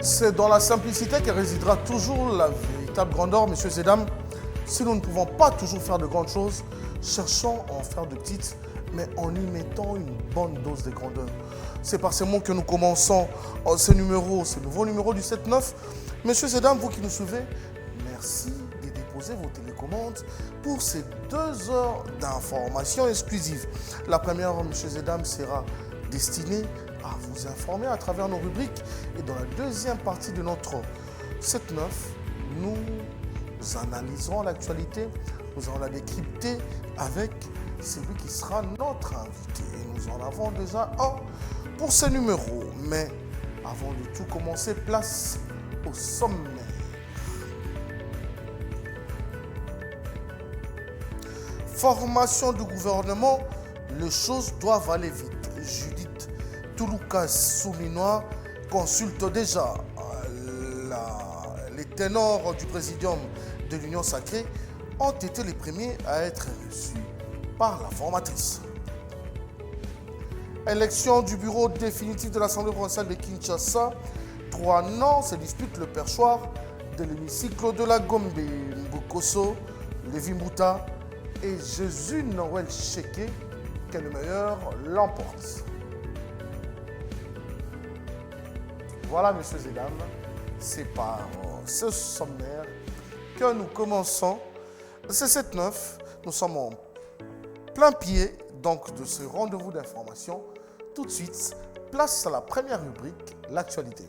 C'est dans la simplicité que résidera toujours la véritable grandeur, messieurs et dames. Si nous ne pouvons pas toujours faire de grandes choses, cherchons à en faire de petites, mais en y mettant une bonne dose de grandeur. C'est par ces mots que nous commençons ce nouveau numéro du 7-9. Messieurs et dames, vous qui nous suivez, merci de déposer vos télécommandes pour ces 2 heures d'information exclusive. La première, messieurs et dames, sera destinée à vous informer à travers nos rubriques. Et dans la deuxième partie de notre 7-9, nous analyserons l'actualité, nous allons la décrypter avec celui qui sera notre invité. Et nous en avons déjà un pour ce numéro. Mais avant de tout commencer, place au sommaire. Formation du gouvernement, les choses doivent aller vite. Judith Toulouka Souminois consulte déjà les ténors du présidium de l'Union sacrée ont été les premiers à être reçus par la formatrice. Élection du bureau définitif de l'Assemblée provinciale de Kinshasa. 3 noms se disputent le perchoir de l'hémicycle de la Gombe. Mbukoso, Lévi Mouta et Jésus Noël Cheke, que le meilleur l'emporte. Voilà, messieurs et dames, c'est par ce sommaire que nous commençons. C'est 7-9, nous sommes en plein pied donc de ce rendez-vous d'information. Tout de suite, place à la première rubrique, l'actualité.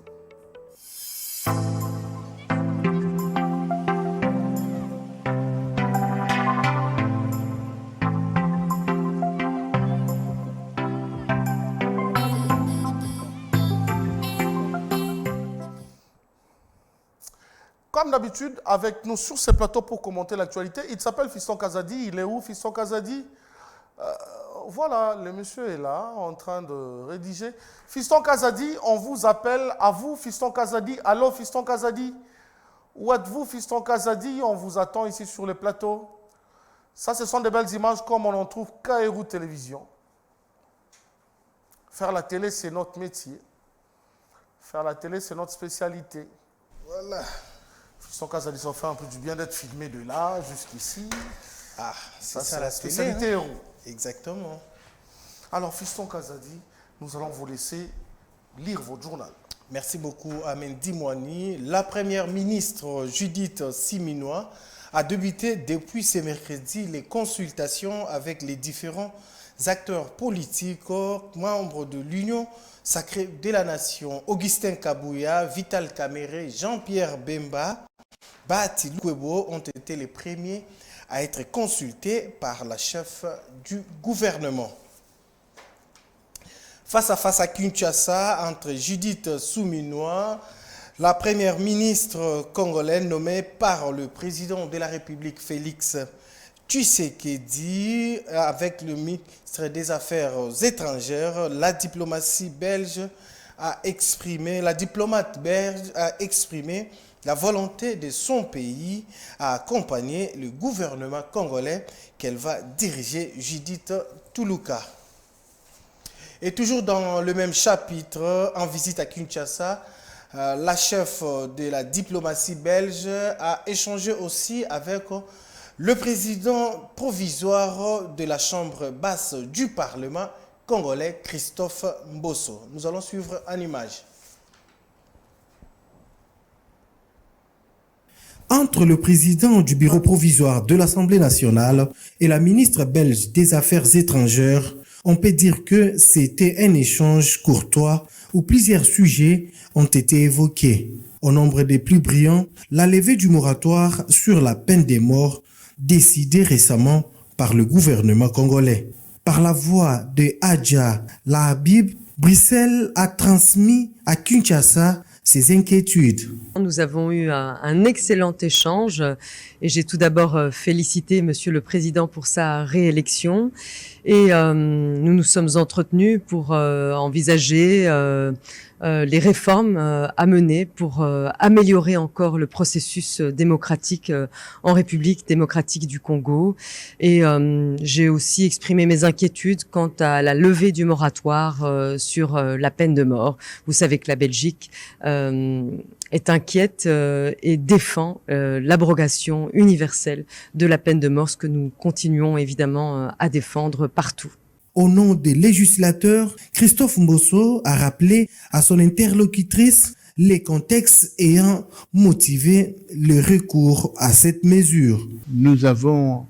Comme d'habitude, avec nous sur ce plateau pour commenter l'actualité, il s'appelle Fiston Kazadi. Il est où, Fiston Kazadi? Voilà, le monsieur est là, en train de rédiger. Fiston Kazadi, on vous appelle. À vous, Fiston Kazadi. Allô, Fiston Kazadi? Où êtes-vous, Fiston Kazadi? On vous attend ici sur le plateau. Ça, ce sont des belles images comme on en trouve Kairou Télévision. Faire la télé, c'est notre métier. Faire la télé, c'est notre spécialité. Voilà. Fiston Kazadi, ça fait un peu du bien d'être filmé de là jusqu'ici. Ah, c'est la spécialité héros. Exactement. Alors, Fiston Kazadi, nous allons vous laisser lire votre journal. Merci beaucoup, Amen Dimouani. La première ministre Judith Souminois a débuté depuis ce mercredi les consultations avec les différents acteurs politiques, membres de l'Union sacrée de la Nation. Augustin Kabouya, Vital Kamere, Jean-Pierre Bemba, Bati Lukwebo ont été les premiers à être consultés par la chef du gouvernement. Face à Kinshasa, entre Judith Souminois, la première ministre congolaise nommée par le président de la République Félix Tshisekedi, avec le ministre des Affaires étrangères, la diplomate belge a exprimé la volonté de son pays à accompagner le gouvernement congolais qu'elle va diriger, Judith Toulouka. Et toujours dans le même chapitre, en visite à Kinshasa, la chef de la diplomatie belge a échangé aussi avec le président provisoire de la Chambre basse du Parlement congolais, Christophe Mbosso. Nous allons suivre en image. Entre le président du bureau provisoire de l'Assemblée nationale et la ministre belge des Affaires étrangères, on peut dire que c'était un échange courtois où plusieurs sujets ont été évoqués. Au nombre des plus brillants, la levée du moratoire sur la peine de mort décidée récemment par le gouvernement congolais. Par la voix de Adja Lahabib, Bruxelles a transmis à Kinshasa ses inquiétudes. Nous avons eu un excellent échange et j'ai tout d'abord félicité Monsieur le Président pour sa réélection et nous nous sommes entretenus pour envisager les réformes à mener pour améliorer encore le processus démocratique en République démocratique du Congo. Et j'ai aussi exprimé mes inquiétudes quant à la levée du moratoire sur la peine de mort. Vous savez que la Belgique est inquiète et défend l'abrogation universelle de la peine de mort, ce que nous continuons évidemment à défendre partout. Au nom des législateurs, Christophe Mbosso a rappelé à son interlocutrice les contextes ayant motivé le recours à cette mesure. Nous avons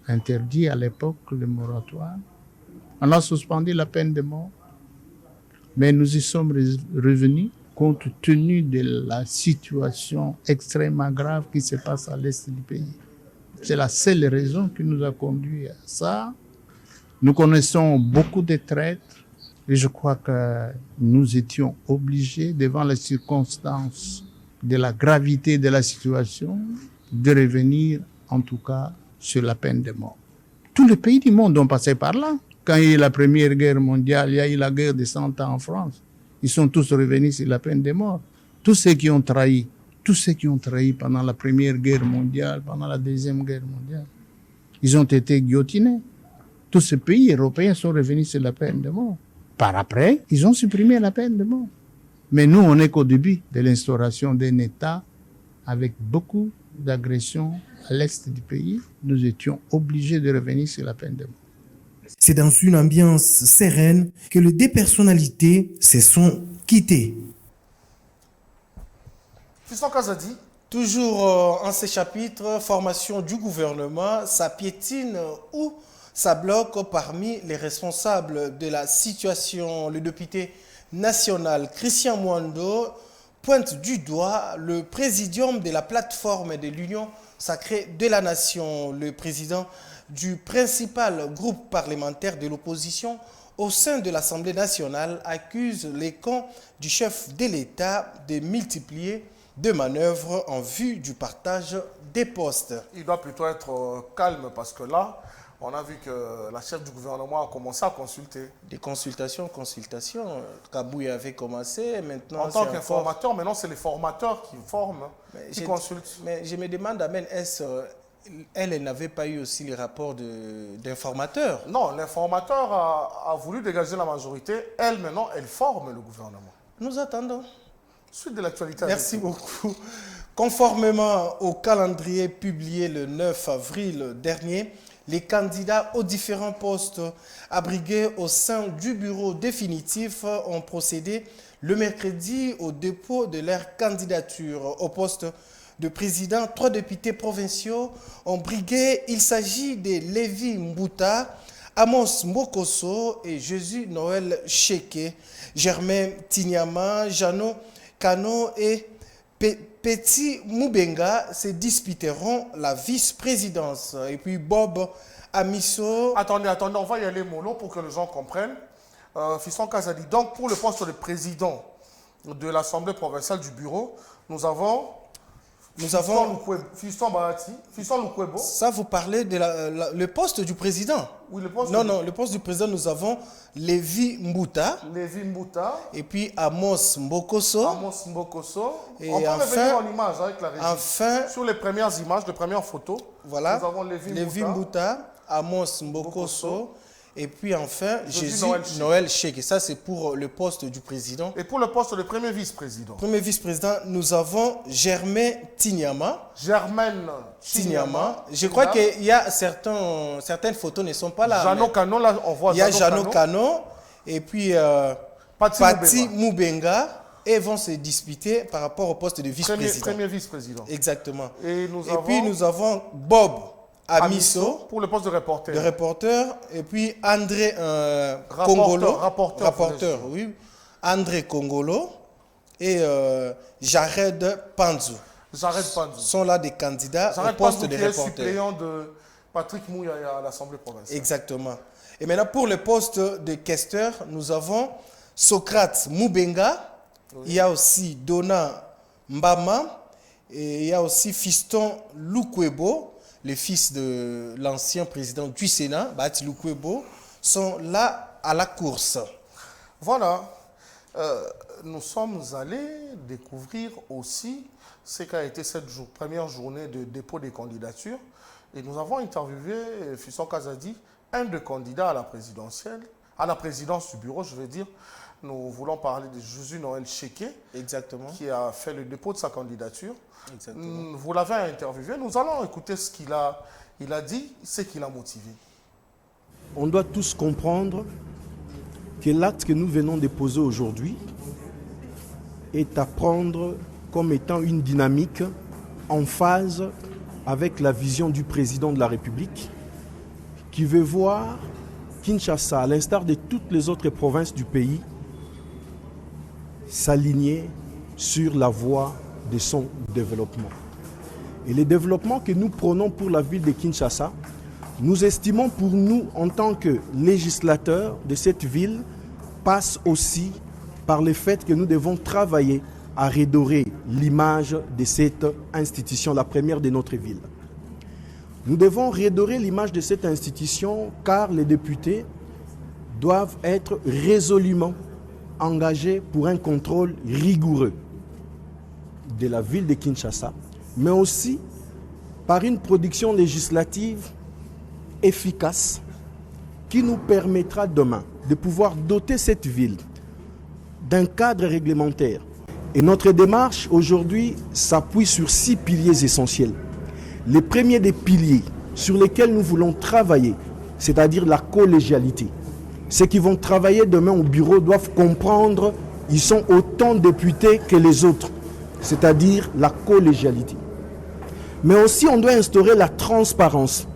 interdit à l'époque le moratoire. On a suspendu la peine de mort, mais nous y sommes revenus compte tenu de la situation extrêmement grave qui se passe à l'est du pays. C'est la seule raison qui nous a conduit à ça. Nous connaissons beaucoup de traîtres et je crois que nous étions obligés, devant les circonstances de la gravité de la situation, de revenir en tout cas sur la peine de mort. Tous les pays du monde ont passé par là. Quand il y a eu la Première Guerre mondiale, il y a eu la guerre de 100 ans en France. Ils sont tous revenus sur la peine de mort. Tous ceux qui ont trahi pendant la Première Guerre mondiale, pendant la Deuxième Guerre mondiale, ils ont été guillotinés. Tous ces pays européens sont revenus sur la peine de mort. Par après, ils ont supprimé la peine de mort. Mais nous, on n'est qu'au début de l'instauration d'un État avec beaucoup d'agressions à l'est du pays. Nous étions obligés de revenir sur la peine de mort. C'est dans une ambiance sereine que les deux personnalités se sont quittées. Fiston Kazadi. Toujours en ces chapitres, formation du gouvernement, ça piétine ou ça bloque parmi les responsables de la situation. Le député national Christian Mwando pointe du doigt le présidium de la plateforme de l'Union sacrée de la nation. Le président du principal groupe parlementaire de l'opposition au sein de l'Assemblée nationale accuse les camps du chef de l'État de multiplier des manœuvres en vue du partage des postes. Il doit plutôt être calme parce que là, on a vu que la chef du gouvernement a commencé à consulter. Des consultations. Kabouya avait commencé, maintenant... En tant qu'informateur, maintenant c'est les formateurs qui forment, qui consultent. Mais je me demande, Amen, est-ce... Elle n'avait pas eu aussi les rapports d'informateurs? Non, l'informateur a voulu dégager la majorité. Elle, maintenant, elle forme le gouvernement. Nous attendons. Suite de l'actualité. Merci beaucoup. Conformément au calendrier publié le 9 avril dernier, les candidats aux différents postes abrigués au sein du bureau définitif ont procédé le mercredi au dépôt de leur candidature au poste de président. 3 députés provinciaux ont brigué. Il s'agit de Lévi Mbouta, Amos Mbokoso et Jésus Noël Cheke. Germain Tignama, Jano Kano et Petit Moubenga se disputeront la vice-présidence. Et puis Bob Amiso... Attendez, on va y aller mollo pour que les gens comprennent. Fiston Kazadi, donc pour le poste de président de l'Assemblée provinciale du bureau, nous avons Fiston Bahati, Fiston Lukwebo. Ça, vous parlez de le poste du président? Oui, le poste. Non, le poste du président, nous avons Lévi Mbouta. Et puis Amos Mbokoso. Et on peut revenir en image avec la régie. Enfin, sur les premières images, les premières photos, voilà, nous avons Lévi Mbouta, Amos Mbokoso. Et puis enfin, Jésus Noël Cheke. Ça, c'est pour le poste du président. Et pour le poste de premier vice-président? Premier vice-président, nous avons Germain Tignama. Je crois qu'il y a certaines photos ne sont pas là. Jano Kano, là, on voit. Il y a Jano Kano et puis Pati Moubenga. Et vont se disputer par rapport au poste de vice-président. Premier vice-président. Exactement. Et puis nous avons Bob Amiso pour le poste de reporter. Et puis André rapporteur, oui. André Kongolo et Jared Panzou. Sont là des candidats au poste de reporter. Suppléant de Patrick Mouya à l'Assemblée provinciale. Exactement. Et maintenant pour le poste de questeur, nous avons Socrate Moubenga. Oui. Il y a aussi Dona Mbama et il y a aussi Fiston Lukwebo. Les fils de l'ancien président du Sénat, Bati Lukwebo, sont là à la course. Voilà. nous sommes allés découvrir aussi ce qu'a été cette première journée de dépôt des candidatures. Et nous avons interviewé Fiston Kazadi, un des candidats à la présidentielle, à la présidence du bureau, je veux dire. Nous voulons parler de Josué Noël Cheke, Exactement. qui a fait le dépôt de sa candidature. Exactement. Vous l'avez interviewé, nous allons écouter ce qu'il a dit, ce qui l'a motivé. On doit tous comprendre que l'acte que nous venons de poser aujourd'hui est à prendre comme étant une dynamique en phase avec la vision du président de la République qui veut voir Kinshasa, à l'instar de toutes les autres provinces du pays, s'aligner sur la voie de son développement. Et le développement que nous prenons pour la ville de Kinshasa, nous estimons pour nous, en tant que législateurs de cette ville, passe aussi par le fait que nous devons travailler à redorer l'image de cette institution, la première de notre ville. Nous devons redorer l'image de cette institution car les députés doivent être résolument engagés pour un contrôle rigoureux de la ville de Kinshasa, mais aussi par une production législative efficace qui nous permettra demain de pouvoir doter cette ville d'un cadre réglementaire. Et notre démarche aujourd'hui s'appuie sur 6 piliers essentiels. Les premiers des piliers sur lesquels nous voulons travailler, c'est-à-dire la collégialité. Ceux qui vont travailler demain au bureau doivent comprendre qu'ils sont autant députés que les autres, c'est-à-dire la collégialité. Mais aussi on doit instaurer la transparence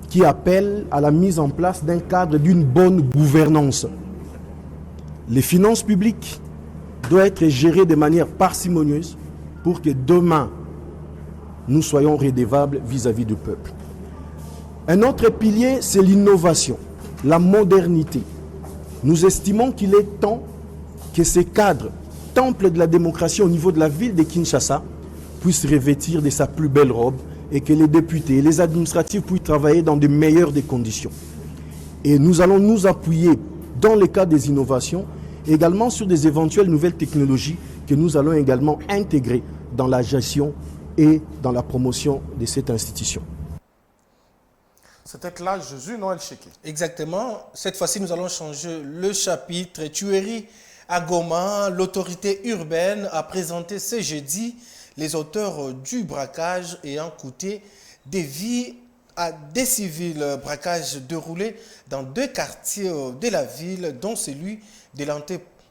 qui appelle à la mise en place d'un cadre d'une bonne gouvernance. Les finances publiques doivent être gérées de manière parcimonieuse pour que demain, nous soyons redevables vis-à-vis du peuple. Un autre pilier, c'est l'innovation, la modernité. Nous estimons qu'il est temps que ces cadres, temple de la démocratie au niveau de la ville de Kinshasa, puissent revêtir de sa plus belle robe et que les députés et les administratifs puissent travailler dans de meilleures des conditions. Et nous allons nous appuyer dans le cas des innovations, également sur des éventuelles nouvelles technologies que nous allons également intégrer dans la gestion et dans la promotion de cette institution. C'était là Josué Noël Cheke. Exactement. Cette fois-ci, nous allons changer le chapitre. Tuerie à Goma, l'autorité urbaine a présenté ce jeudi les auteurs du braquage ayant coûté des vies à des civils. Braquage déroulé dans 2 quartiers de la ville, dont celui de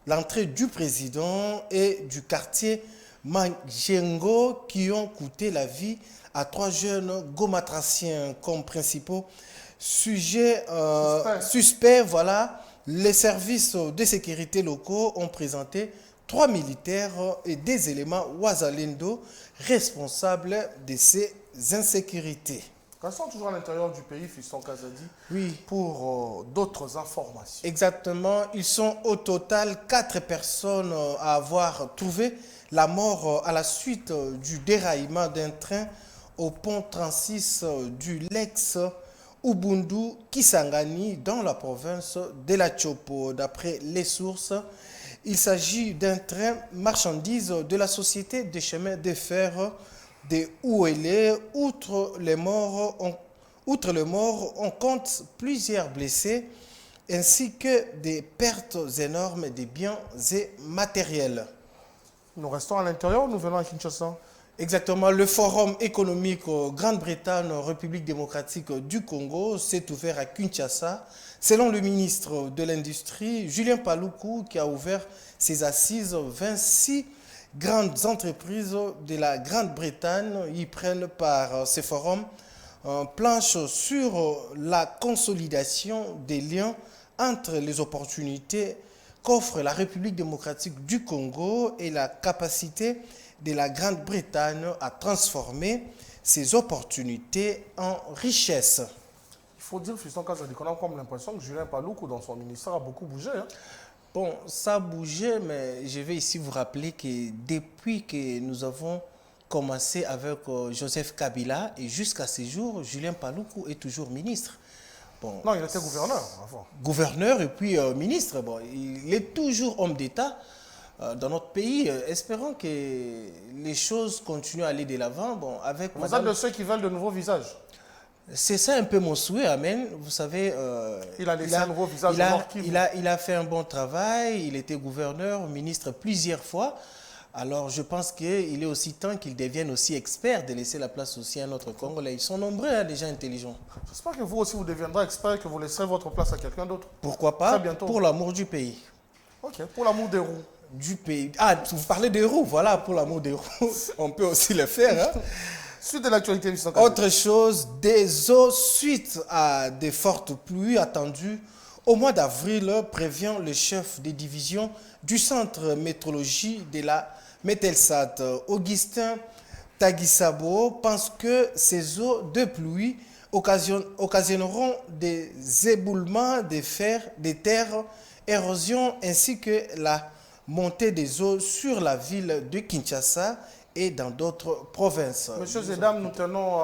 l'entrée du président et du quartier Mangengo, qui ont coûté la vie à 3 jeunes gomatraciens comme principaux suspects. Voilà, les services de sécurité locaux ont présenté 3 militaires et des éléments Wazalendo responsables de ces insécurités. Restons toujours à l'intérieur du pays, Fiston Kazadi, Oui. pour d'autres informations. Exactement. Ils sont au total 4 personnes à avoir trouvé la mort à la suite du déraillement d'un train au pont 36 du Lex Ubundu Kisangani dans la province de la Chopo. D'après les sources, il s'agit d'un train marchandise de la société des chemins de fer de Ouélé. Outre les morts, on compte plusieurs blessés ainsi que des pertes énormes de biens et matériels. Nous restons à l'intérieur, nous venons à Kinshasa. Exactement. Le forum économique Grande-Bretagne, République démocratique du Congo s'est ouvert à Kinshasa. Selon le ministre de l'Industrie, Julien Paluku, qui a ouvert ses assises, 26 grandes entreprises de la Grande-Bretagne y prennent part. Ce forum planche sur la consolidation des liens entre les opportunités qu'offre la République démocratique du Congo et la capacité de la Grande-Bretagne à transformer ces opportunités en richesse. Il faut dire, Fiston Kazadi, qu'on a comme l'impression que Julien Paluku, dans son ministère, a beaucoup bougé. Hein? Bon, ça a bougé, mais je vais ici vous rappeler que depuis que nous avons commencé avec Joseph Kabila et jusqu'à ce jour, Julien Paluku est toujours ministre. Bon, Non, il était gouverneur avant. gouverneur et puis ministre. Bon, il est toujours homme d'État dans notre pays. Espérons que les choses continuent à aller de l'avant. Bon, avec Vous êtes de ceux qui veulent de nouveaux visages. c'est ça un peu mon souhait, Amen. Vous savez, Il a laissé un nouveau visage au Nord Kivu. il a fait un bon travail. Il était gouverneur, ministre plusieurs fois. Alors, je pense qu'il est aussi temps qu'il devienne aussi expert, de laisser la place aussi à notre Congolais. Ils sont nombreux, hein, les gens intelligents. J'espère que vous aussi, vous deviendrez expert et que vous laisserez votre place à quelqu'un d'autre. Pourquoi pas? Très bientôt. Pour l'amour du pays. Ok, pour l'amour des roues. Du pays. Ah, vous parlez des roues, voilà, pour l'amour des roues. On peut aussi le faire. Hein. Suite de l'actualité, Fiston Kazadi. Autre chose, des eaux suite à des fortes pluies attendues au mois d'avril, prévient le chef des divisions du centre météorologie de la Mételsat. Augustin Tagisabo pense que ces eaux de pluie occasionneront des éboulements des terres, érosion ainsi que la montée des eaux sur la ville de Kinshasa et dans d'autres provinces. Messieurs et dames, nous tenons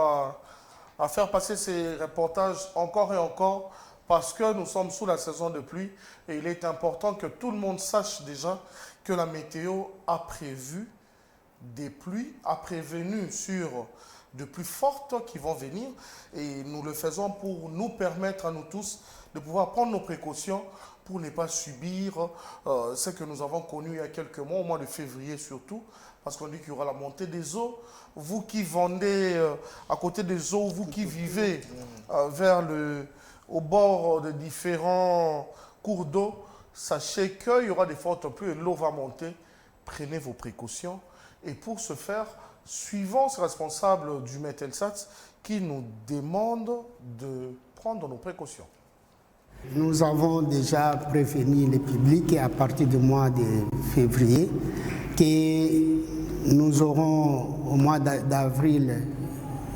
à faire passer ces reportages encore et encore parce que nous sommes sous la saison de pluie et il est important que tout le monde sache déjà que la météo a prévu des pluies, a prévenu sur de pluies fortes qui vont venir et nous le faisons pour nous permettre à nous tous de pouvoir prendre nos précautions pour ne pas subir ce que nous avons connu il y a quelques mois, au mois de février surtout, parce qu'on dit qu'il y aura la montée des eaux. Vous qui vendez à côté des eaux, vous qui vivez au bord de différents cours d'eau, sachez qu'il y aura des fortes pluies et l'eau va monter. Prenez vos précautions. Et pour ce faire, suivons ces responsables du Mételsat qui nous demandent de prendre nos précautions. Nous avons déjà prévenu le public à partir du mois de février que nous aurons au mois d'avril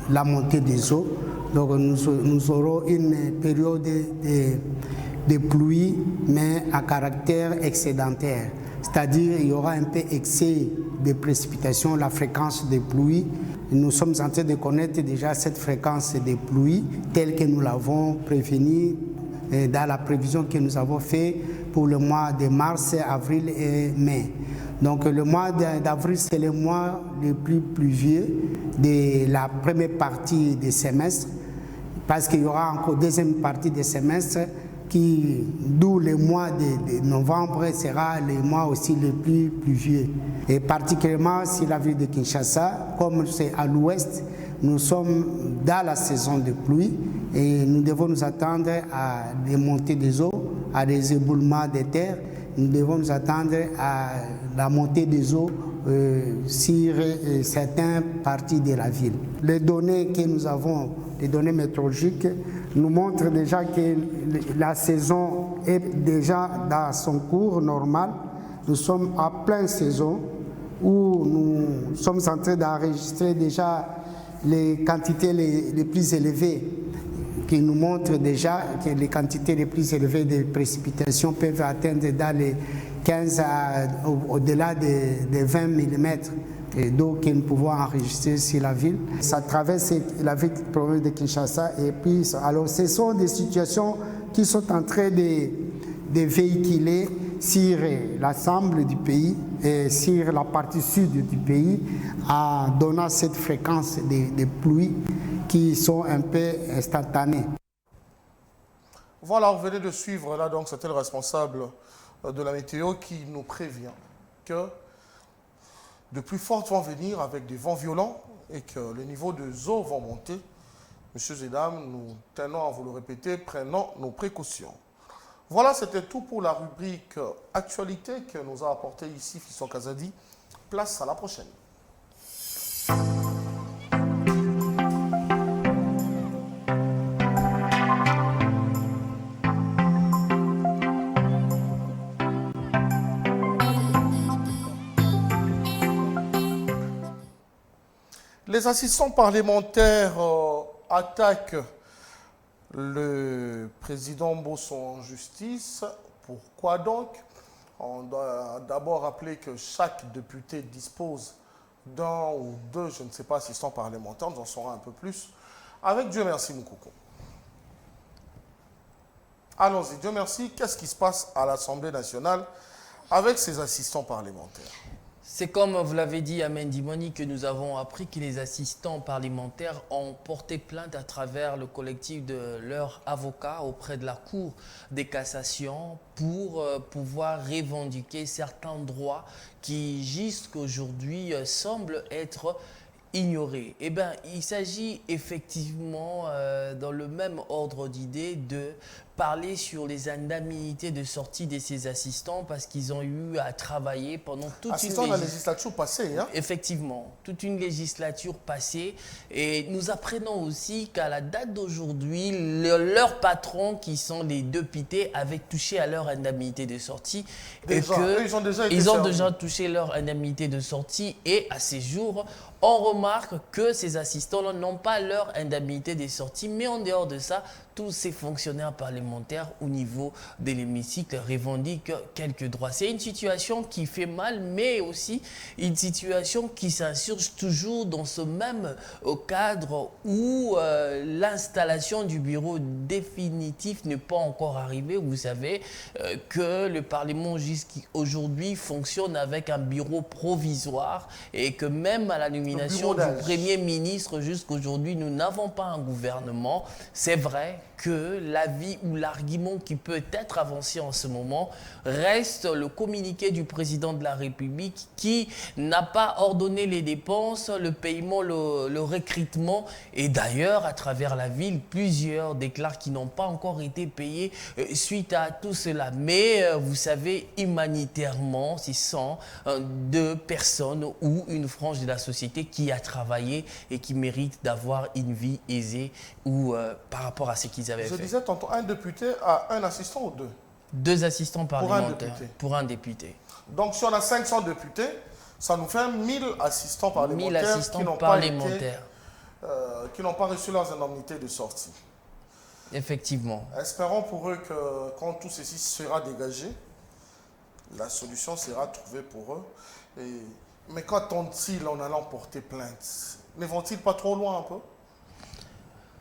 la montée des eaux. Donc nous aurons une période de pluie, mais à caractère excédentaire. C'est-à-dire qu'il y aura un peu excès de précipitations, la fréquence des pluies. Nous sommes en train de connaître déjà cette fréquence des pluies telle que nous l'avons prévenue dans la prévision que nous avons faite pour le mois de mars, avril et mai. Donc le mois d'avril, c'est le mois le plus pluvieux de la première partie du semestre, parce qu'il y aura encore deuxième partie du semestre, d'où le mois de novembre sera le mois aussi le plus pluvieux. Et particulièrement sur la ville de Kinshasa, comme c'est à l'ouest, nous sommes dans la saison de pluie et nous devons nous attendre à des montées des eaux, à des éboulements des terres. Nous devons nous attendre à la montée des eaux sur certaines parties de la ville. Les données que nous avons, les données météorologiques, nous montrent déjà que la saison est déjà dans son cours normal. Nous sommes en pleine saison où nous sommes en train d'enregistrer déjà les quantités les plus élevées qui nous montrent déjà que les quantités les plus élevées de précipitations peuvent atteindre dans les 15 au-delà des 20 mm d'eau que nous pouvons enregistrer sur la ville. Ça traverse la ville de Kinshasa et puis alors ce sont des situations qui sont en train de véhiculer sur l'ensemble du pays et sur la partie sud du pays en donnant cette fréquence de pluies qui sont un peu instantanées. Voilà, vous venez de suivre là, donc c'était le responsable de la météo qui nous prévient que de plus fortes vont venir avec des vents violents et que le niveau des eaux va monter. Messieurs et dames, nous tenons à vous le répéter, prenons nos précautions. Voilà, c'était tout pour la rubrique actualité que nous a apporté ici Fiston Kazadi. Place à la prochaine. Les assistants parlementaires attaquent le président Bosso en justice. Pourquoi donc? On doit d'abord rappeler que chaque député dispose d'un ou deux, je ne sais pas, assistants parlementaires, nous en saurons un peu plus. Avec Dieu merci, Moukoko. Allons-y, Dieu merci. Qu'est-ce qui se passe à l'Assemblée nationale avec ses assistants parlementaires? C'est comme vous l'avez dit à Mendimoni que nous avons appris que les assistants parlementaires ont porté plainte à travers le collectif de leurs avocats auprès de la Cour des cassations pour pouvoir revendiquer certains droits qui jusqu'aujourd'hui semblent être ignorés. Eh bien, il s'agit effectivement dans le même ordre d'idée de parler sur les indemnités de sortie de ces assistants parce qu'ils ont eu à travailler pendant toute assistants la législature passée. Hein? Effectivement, toute une législature passée. Et nous apprenons aussi qu'à la date d'aujourd'hui, leurs patrons, qui sont les députés, avaient touché à leur indemnité de sortie. Déjà, et que ils ont déjà touché leur indemnité de sortie. Et à ces jours, on remarque que ces assistants n'ont pas leur indemnité de sortie. Mais en dehors de ça, tous ces fonctionnaires parlementaires au niveau de l'hémicycle revendiquent quelques droits. C'est une situation qui fait mal, mais aussi une situation qui s'insurge toujours dans ce même cadre où l'installation du bureau définitif n'est pas encore arrivée. Vous savez que le Parlement jusqu'aujourd'hui fonctionne avec un bureau provisoire et que même à la nomination du Premier ministre jusqu'aujourd'hui, nous n'avons pas un gouvernement. C'est vrai que l'avis ou l'argument qui peut être avancé en ce moment reste le communiqué du président de la République qui n'a pas ordonné les dépenses, le paiement, le recrutement. Et d'ailleurs, à travers la ville, plusieurs déclarent qu'ils n'ont pas encore été payés suite à tout cela. Mais vous savez, humanitairement, ce sont deux personnes ou une frange de la société qui a travaillé et qui mérite d'avoir une vie aisée ou par rapport à ce qu'ils avaient fait. Je disais tantôt, un député a un assistant ou deux? Deux assistants parlementaires pour un député. Donc, si on a 500 députés, ça nous fait 1000 assistants parlementaires 1000 assistants qui n'ont parlementaires. Qui n'ont pas reçu leurs indemnités de sortie. Effectivement. Espérons pour eux que quand tout ceci sera dégagé, la solution sera trouvée pour eux. Mais qu'attendent-ils en allant porter plainte? Ne vont-ils pas trop loin un peu?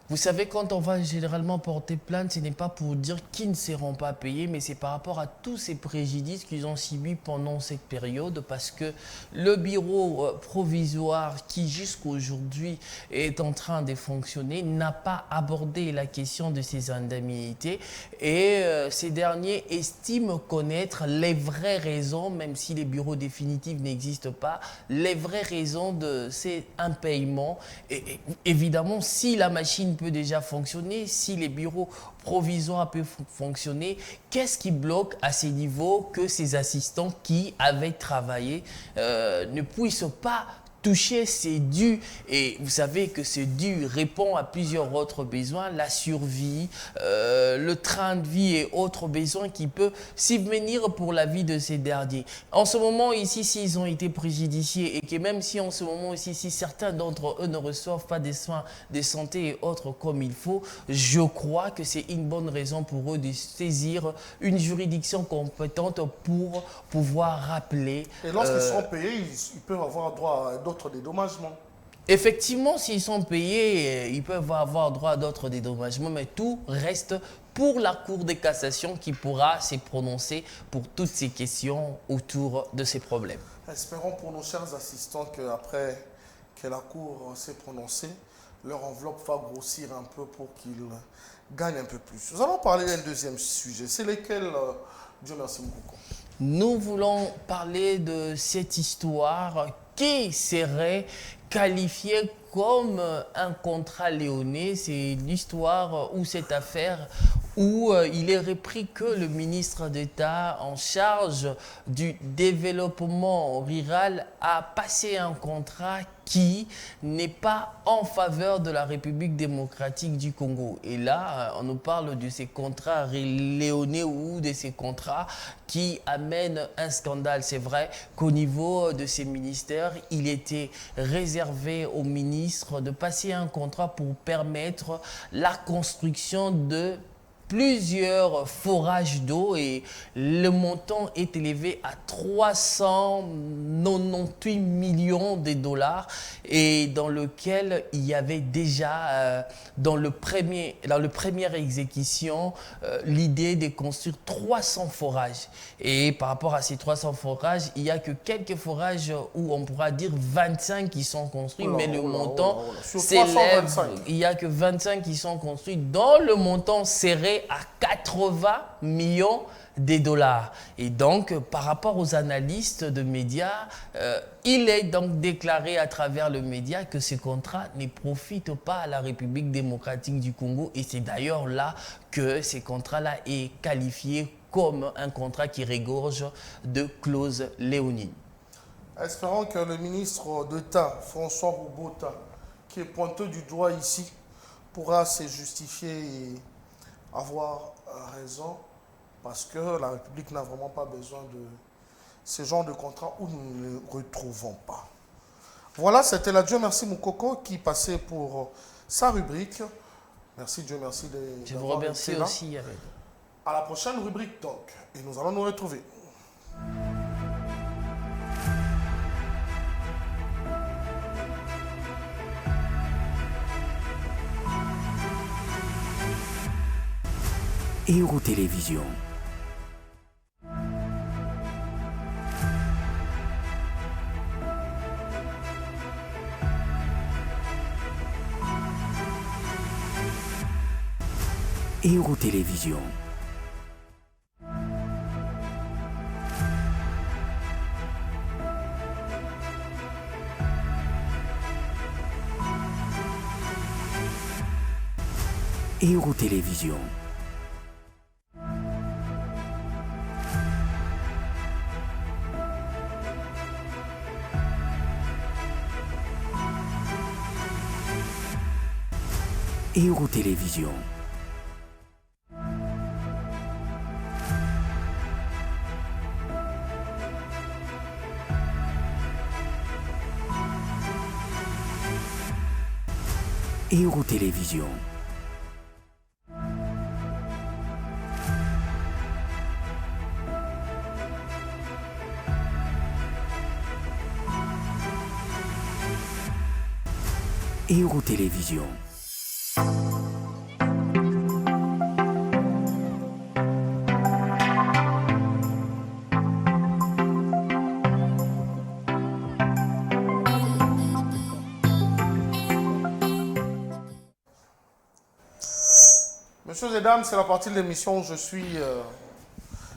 Vous savez, quand on va généralement porter plainte, ce n'est pas pour dire qu'ils ne seront pas payés, mais c'est par rapport à tous ces préjudices qu'ils ont subis pendant cette période, parce que le bureau provisoire qui jusqu'aujourd'hui est en train de fonctionner n'a pas abordé la question de ces indemnités et ces derniers estiment connaître les vraies raisons, même si les bureaux définitifs n'existent pas, les vraies raisons de ces impayements. Et évidemment, si la machine peut déjà fonctionner, si les bureaux provisoires peuvent fonctionner, qu'est-ce qui bloque à ces niveaux que ces assistants qui avaient travaillé ne puissent pas toucher ces dus? Et vous savez que ce dû répond à plusieurs autres besoins, la survie, le train de vie et autres besoins qui peuvent subvenir pour la vie de ces derniers. En ce moment ici, s'ils ont été préjudiciés et que même si en ce moment ici, si certains d'entre eux ne reçoivent pas des soins de santé et autres comme il faut, je crois que c'est une bonne raison pour eux de saisir une juridiction compétente pour pouvoir rappeler. Et lorsqu'ils seront payés, ils peuvent avoir droit à d'autres dédommagements. Effectivement, s'ils sont payés, ils peuvent avoir droit à d'autres dédommagements, mais tout reste pour la Cour de cassation qui pourra se prononcer pour toutes ces questions autour de ces problèmes. Espérons pour nos chers assistants qu'après que la Cour s'est prononcée, leur enveloppe va grossir un peu pour qu'ils gagnent un peu plus. Nous allons parler d'un deuxième sujet. C'est lequel, Dieu merci beaucoup. Nous voulons parler de cette histoire qui serait qualifiée comme un contrat léoné. C'est l'histoire ou cette affaire où il est repris que le ministre d'État en charge du développement rural a passé un contrat qui n'est pas en faveur de la République démocratique du Congo. Et là, on nous parle de ces contrats léonés ou de ces contrats qui amènent un scandale. C'est vrai qu'au niveau de ces ministères, il était réservé au ministre de passer un contrat pour permettre la construction de plusieurs forages d'eau et le montant est élevé à 398 millions de dollars et dans lequel il y avait déjà dans la première exécution l'idée de construire 300 forages. Et par rapport à ces 300 forages, il n'y a que quelques forages où on pourra dire 25 qui sont construits, mais le montant s'élève. Il n'y a que 25 qui sont construits, dont le montant serré à 80 millions de dollars. Et donc, par rapport aux analystes de médias, il est donc déclaré à travers le média que ce contrat ne profite pas à la République démocratique du Congo. Et c'est d'ailleurs là que ce contrat-là est qualifié comme un contrat qui regorge de clauses léonines. Espérons que le ministre d'État, François Robota, qui est pointé du doigt ici, pourra se justifier et avoir raison, parce que la République n'a vraiment pas besoin de ce genre de contrat où nous ne le retrouvons pas. Voilà, c'était la Dieu merci Moukoko qui passait pour sa rubrique. Merci Dieu merci. Je vous remercie aussi. À la prochaine rubrique donc, et nous allons nous retrouver. Eurotélévision. Eurotélévision. Eurotélévision. Eurotélévision. Eurotélévision. Eurotélévision. Messieurs et dames, c'est la partie de l'émission où je suis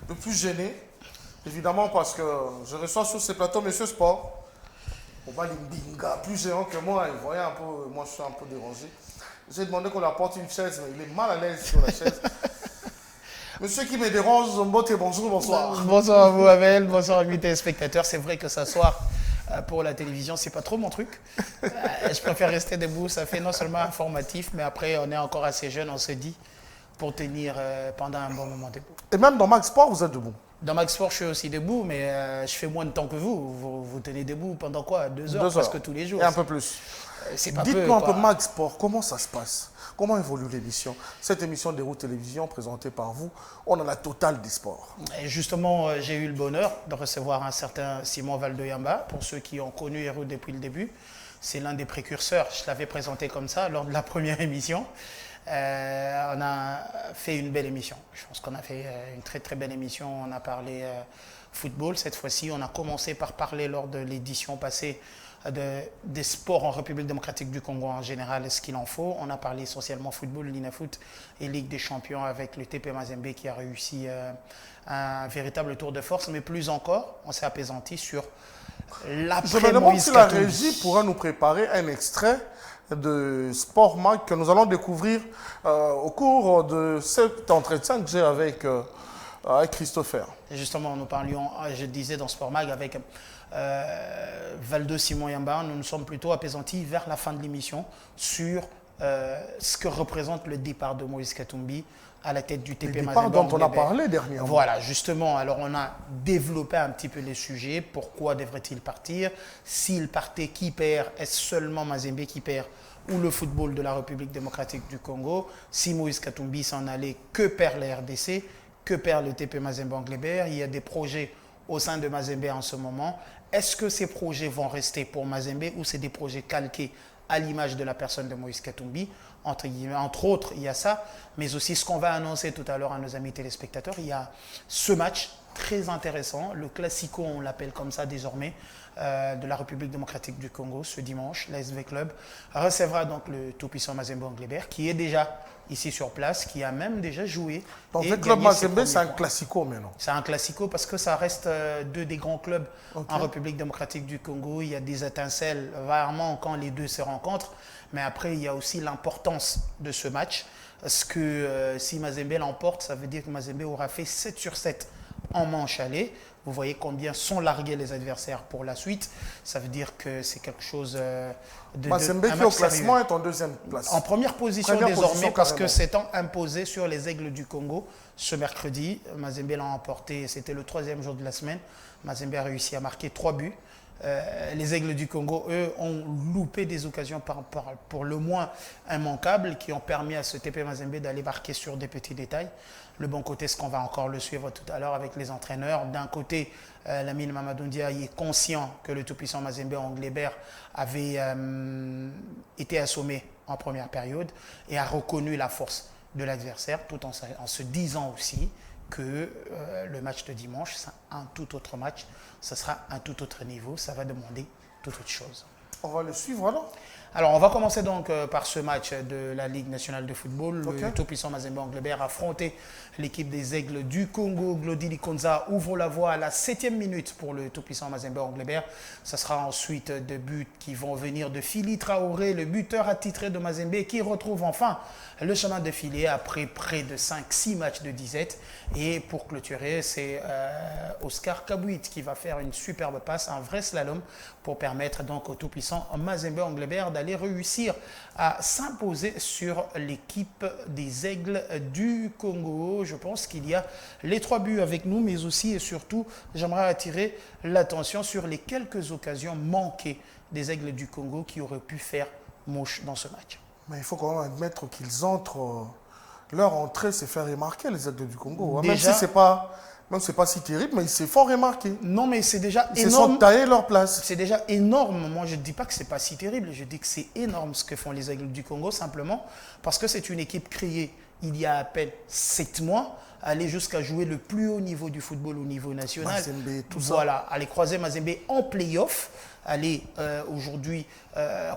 le plus gêné, évidemment parce que je reçois sur ces plateaux Monsieur Sport, Oba Limbinga, plus géant que moi, il voyait un peu, moi je suis un peu dérangé. J'ai demandé qu'on lui apporte une chaise, mais il est mal à l'aise sur la chaise. Monsieur qui me dérange, Zombote, bonjour, bonsoir. Bonsoir à vous, Abel, bonsoir à mes téléspectateurs. C'est vrai que s'asseoir pour la télévision, c'est pas trop mon truc. Je préfère rester debout, ça fait non seulement informatif, mais après on est encore assez jeune, on se dit, pour tenir pendant un bon moment debout. Et même dans Max Sport, vous êtes debout? Dans Max Sport, je suis aussi debout, mais je fais moins de temps que vous. Vous tenez debout pendant quoi? 2 heures, presque tous les jours. Et un peu plus. Dites-nous un peu, Max Sport, comment ça se passe? Comment évolue l'émission? Cette émission d'Héros Télévision présentée par vous, on a la totale des sports. Et justement, j'ai eu le bonheur de recevoir un certain Simon Valdoyamba. Pour ceux qui ont connu Héros depuis le début, c'est l'un des précurseurs. Je l'avais présenté comme ça lors de la première émission. On a fait une belle émission. Je pense qu'on a fait une très très belle émission. On a parlé football cette fois-ci. On a commencé par parler lors de l'édition passée des sports en République démocratique du Congo en général, ce qu'il en faut. On a parlé essentiellement football, l'INAFoot et Ligue des champions avec le TP Mazembe qui a réussi un véritable tour de force. Mais plus encore, on s'est apaisanti sur l'après-Moïse Katumbi. Je me demande si la régie pourra nous préparer un extrait de Sport Mag que nous allons découvrir au cours de cet entretien que j'ai avec Christopher. Et justement, nous parlions, je disais dans Sport Mag, avec Valdo Simon Yamba, nous nous sommes plutôt apaisantis vers la fin de l'émission sur ce que représente le départ de Moïse Katumbi à la tête du TP Mazembe. Dont on a parlé dernièrement. Voilà, justement. Alors, on a développé un petit peu les sujets. Pourquoi devrait-il partir? S'il partait, qui perd? Est-ce seulement Mazembe qui perd ou le football de la République démocratique du Congo. Si Moïse Katumbi s'en allait, que perd la RDC? Que perd le TP Mazembe Anglebert? Il y a des projets au sein de Mazembe en ce moment. Est-ce que ces projets vont rester pour Mazembe ou c'est des projets calqués à l'image de la personne de Moïse Katumbi? Entre autres, il y a ça, mais aussi ce qu'on va annoncer tout à l'heure à nos amis téléspectateurs, il y a ce match très intéressant, le Classico, on l'appelle comme ça désormais, de la République démocratique du Congo, ce dimanche. L'ASV Club recevra donc le tout-puissant Mazembe Anglebert, qui est déjà ici sur place, qui a même déjà joué. Donc le club Mazembe, c'est un Classico maintenant. C'est un Classico parce que ça reste deux des grands clubs en République démocratique du Congo. Il y a des étincelles rarement quand les deux se rencontrent, mais après il y a aussi l'importance de ce match, parce que si Mazembe l'emporte, ça veut dire que Mazembe aura fait 7 sur 7 en manche aller. Vous voyez combien sont largués les adversaires pour la suite. Ça veut dire que c'est quelque chose de Mazembe qui au classement est en deuxième place. En première position désormais parce que s'étant imposé sur les Aigles du Congo ce mercredi. Mazembe l'a emporté, c'était le 3e jour de la semaine. Mazembe a réussi à marquer 3 buts. Les Aigles du Congo, eux, ont loupé des occasions pour le moins immanquables qui ont permis à ce TP Mazembe d'aller marquer sur des petits détails. Le bon côté, c'est qu'on va encore le suivre tout à l'heure avec les entraîneurs. D'un côté, Lamine Mamadou Ndiaye est conscient que le tout-puissant Mazembe Anglebert avait été assommé en première période et a reconnu la force de l'adversaire tout en se disant aussi que le match de dimanche, c'est un tout autre match, ce sera un tout autre niveau, ça va demander tout autre chose. On va le suivre alors. Alors, on va commencer donc par ce match de la Ligue nationale de football. Le tout-puissant Mazembe Anglebert a affronté l'équipe des Aigles du Congo. Glody Likonza ouvre la voie à la 7e minute pour le tout-puissant Mazembe Anglebert. Ce sera ensuite de buts qui vont venir de Fili Traoré, le buteur attitré de Mazembe, qui retrouve enfin le chemin de filet après près de 5-6 matchs de disette. Et pour clôturer, c'est Oscar Kabouit qui va faire une superbe passe, un vrai slalom, pour permettre donc au tout-puissant Mazembe Anglebert d'aller réussir à s'imposer sur l'équipe des Aigles du Congo. Je pense qu'il y a les 3 buts avec nous, mais aussi et surtout, j'aimerais attirer l'attention sur les quelques occasions manquées des Aigles du Congo qui auraient pu faire mouche dans ce match. Mais il faut quand même admettre qu'ils entrent, leur entrée s'est fait remarquer, les Aigles du Congo. Déjà, même si c'est pas si terrible, mais il s'est fort remarqué. Non, mais c'est déjà énorme. Ils se sont taillés leur place. C'est déjà énorme. Moi, je ne dis pas que c'est pas si terrible. Je dis que c'est énorme ce que font les Aigles du Congo, simplement parce que c'est une équipe créée il y a à peine 7 mois, aller jusqu'à jouer le plus haut niveau du football au niveau national. Mazembe, tout ça. Voilà, aller croiser Mazembe en play-off, aller aujourd'hui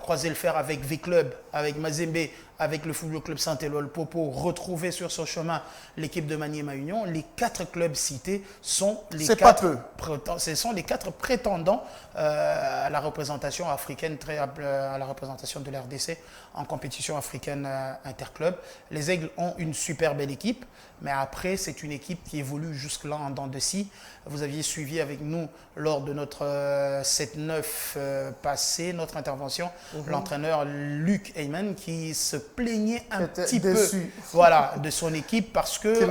croiser le fer avec V-Club, avec Mazembe, avec le Football Club Saint-Éloi Popo, retrouver sur son chemin l'équipe de Maniema Union. Les 4 clubs cités sont les 4 prétendants à la représentation africaine, à la représentation de l'RDC en compétition africaine interclub. Les Aigles ont une super belle équipe, mais après, c'est une équipe qui évolue jusque-là en dents de scie. Vous aviez suivi avec nous lors de notre 7-9 passé, notre intervention, l'entraîneur Luc Heyman qui se plaignait un petit peu de son équipe parce que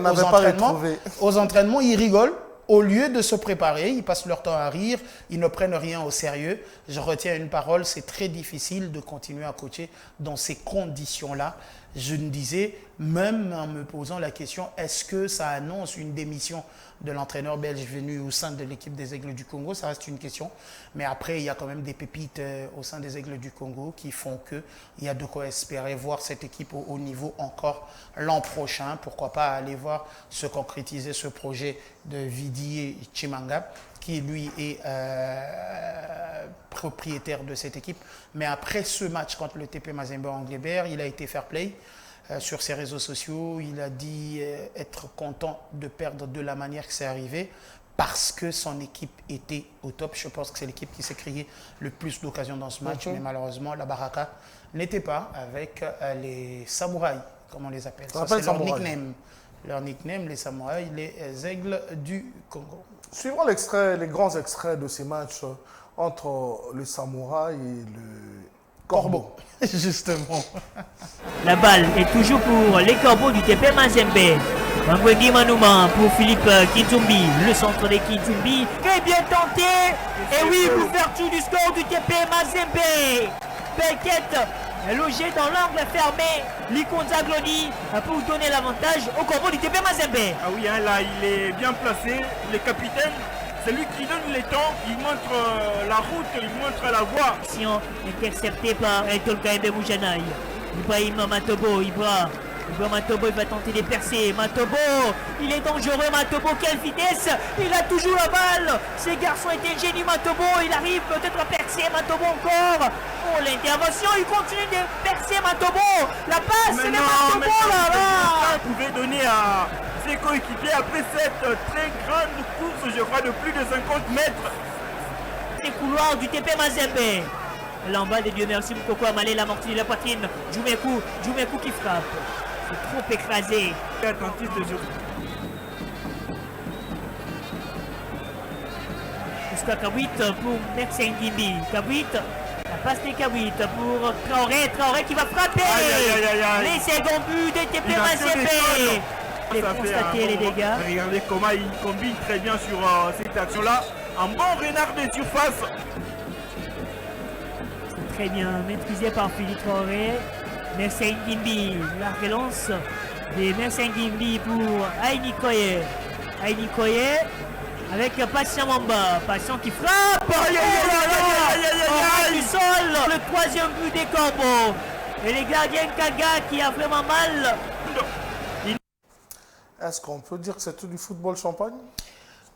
aux entraînements, ils rigolent. Au lieu de se préparer, ils passent leur temps à rire, ils ne prennent rien au sérieux. Je retiens une parole, c'est très difficile de continuer à coacher dans ces conditions-là. Je me disais, même en me posant la question, est-ce que ça annonce une démission de l'entraîneur belge venu au sein de l'équipe des Aigles du Congo? Ça reste une question. Mais après, il y a quand même des pépites au sein des Aigles du Congo qui font qu'il y a de quoi espérer voir cette équipe au haut niveau encore l'an prochain. Pourquoi pas aller voir se concrétiser ce projet de Vidi Chimanga, qui lui est propriétaire de cette équipe. Mais après ce match contre le TP Mazembe Anglebert, il a été fair play. Sur ses réseaux sociaux, il a dit être content de perdre de la manière que c'est arrivé parce que son équipe était au top. Je pense que c'est l'équipe qui s'est créé le plus d'occasions dans ce match, mais malheureusement, la Baraka n'était pas avec les samouraïs, comme on les appelle. Ça, c'est leur nickname. Leur nickname, les samouraïs, les Aigles du Congo. Suivons les grands extraits de ces matchs entre le samouraï et le corbeau. Justement. La balle est toujours pour les corbeaux du TP Mazembe. Mangwengi Manouma pour Philippe Kinzumbi. Le centre de Kinzumbi qui est bien tenté. Et oui, l'ouverture du score du TP Mazembe. Belle quête logé dans l'angle fermé. Likonza Gloni pour donner l'avantage au combo du TP Mazembe. Ah oui, hein, là il est bien placé. Le capitaine, c'est lui qui donne les temps, il montre la route, il montre la voie. Action intercepté par Tolkaembe Moujanaï. Ibrahim Matobo, Ibra Matobo, il va tenter de percer. Matobo, il est dangereux. Matobo, quelle vitesse! Il a toujours la balle. Ces garçons étaient génies. Matobo, il arrive peut-être à percer. Matobo encore. Oh, l'intervention, il continue de percer. Matobo, la passe de Matobo là-bas. Vous pouvez donner à ses coéquipiers après cette très grande course, je crois, de plus de 50 mètres. Les couloirs du TP Mazembe. L'en-bas de Dieu merci Moukoko Amalé, la mortille de la poitrine. Djoumekou qui frappe. C'est trop écrasé. Attentif de jour. Jusqu'à Kawit pour Mersen Gimbi. Kawit, la passe de Kawit pour Traoré qui va frapper. Les seconds buts de TP Mazembe. Et constater les dégâts. Regardez comment il combine très bien sur cette action-là. Un bon renard de surface. Très bien maîtrisé par Philippe Traoré. Mersen Gimbi, la relance de Mersen Gimbi pour Aini Koye. Aini Koye avec Patient Mamba. Patient qui frappe. Du sol. Le troisième but des Corbeaux. Et les gardiens Kaga qui a vraiment mal. Est-ce qu'on peut dire que c'est tout du football champagne?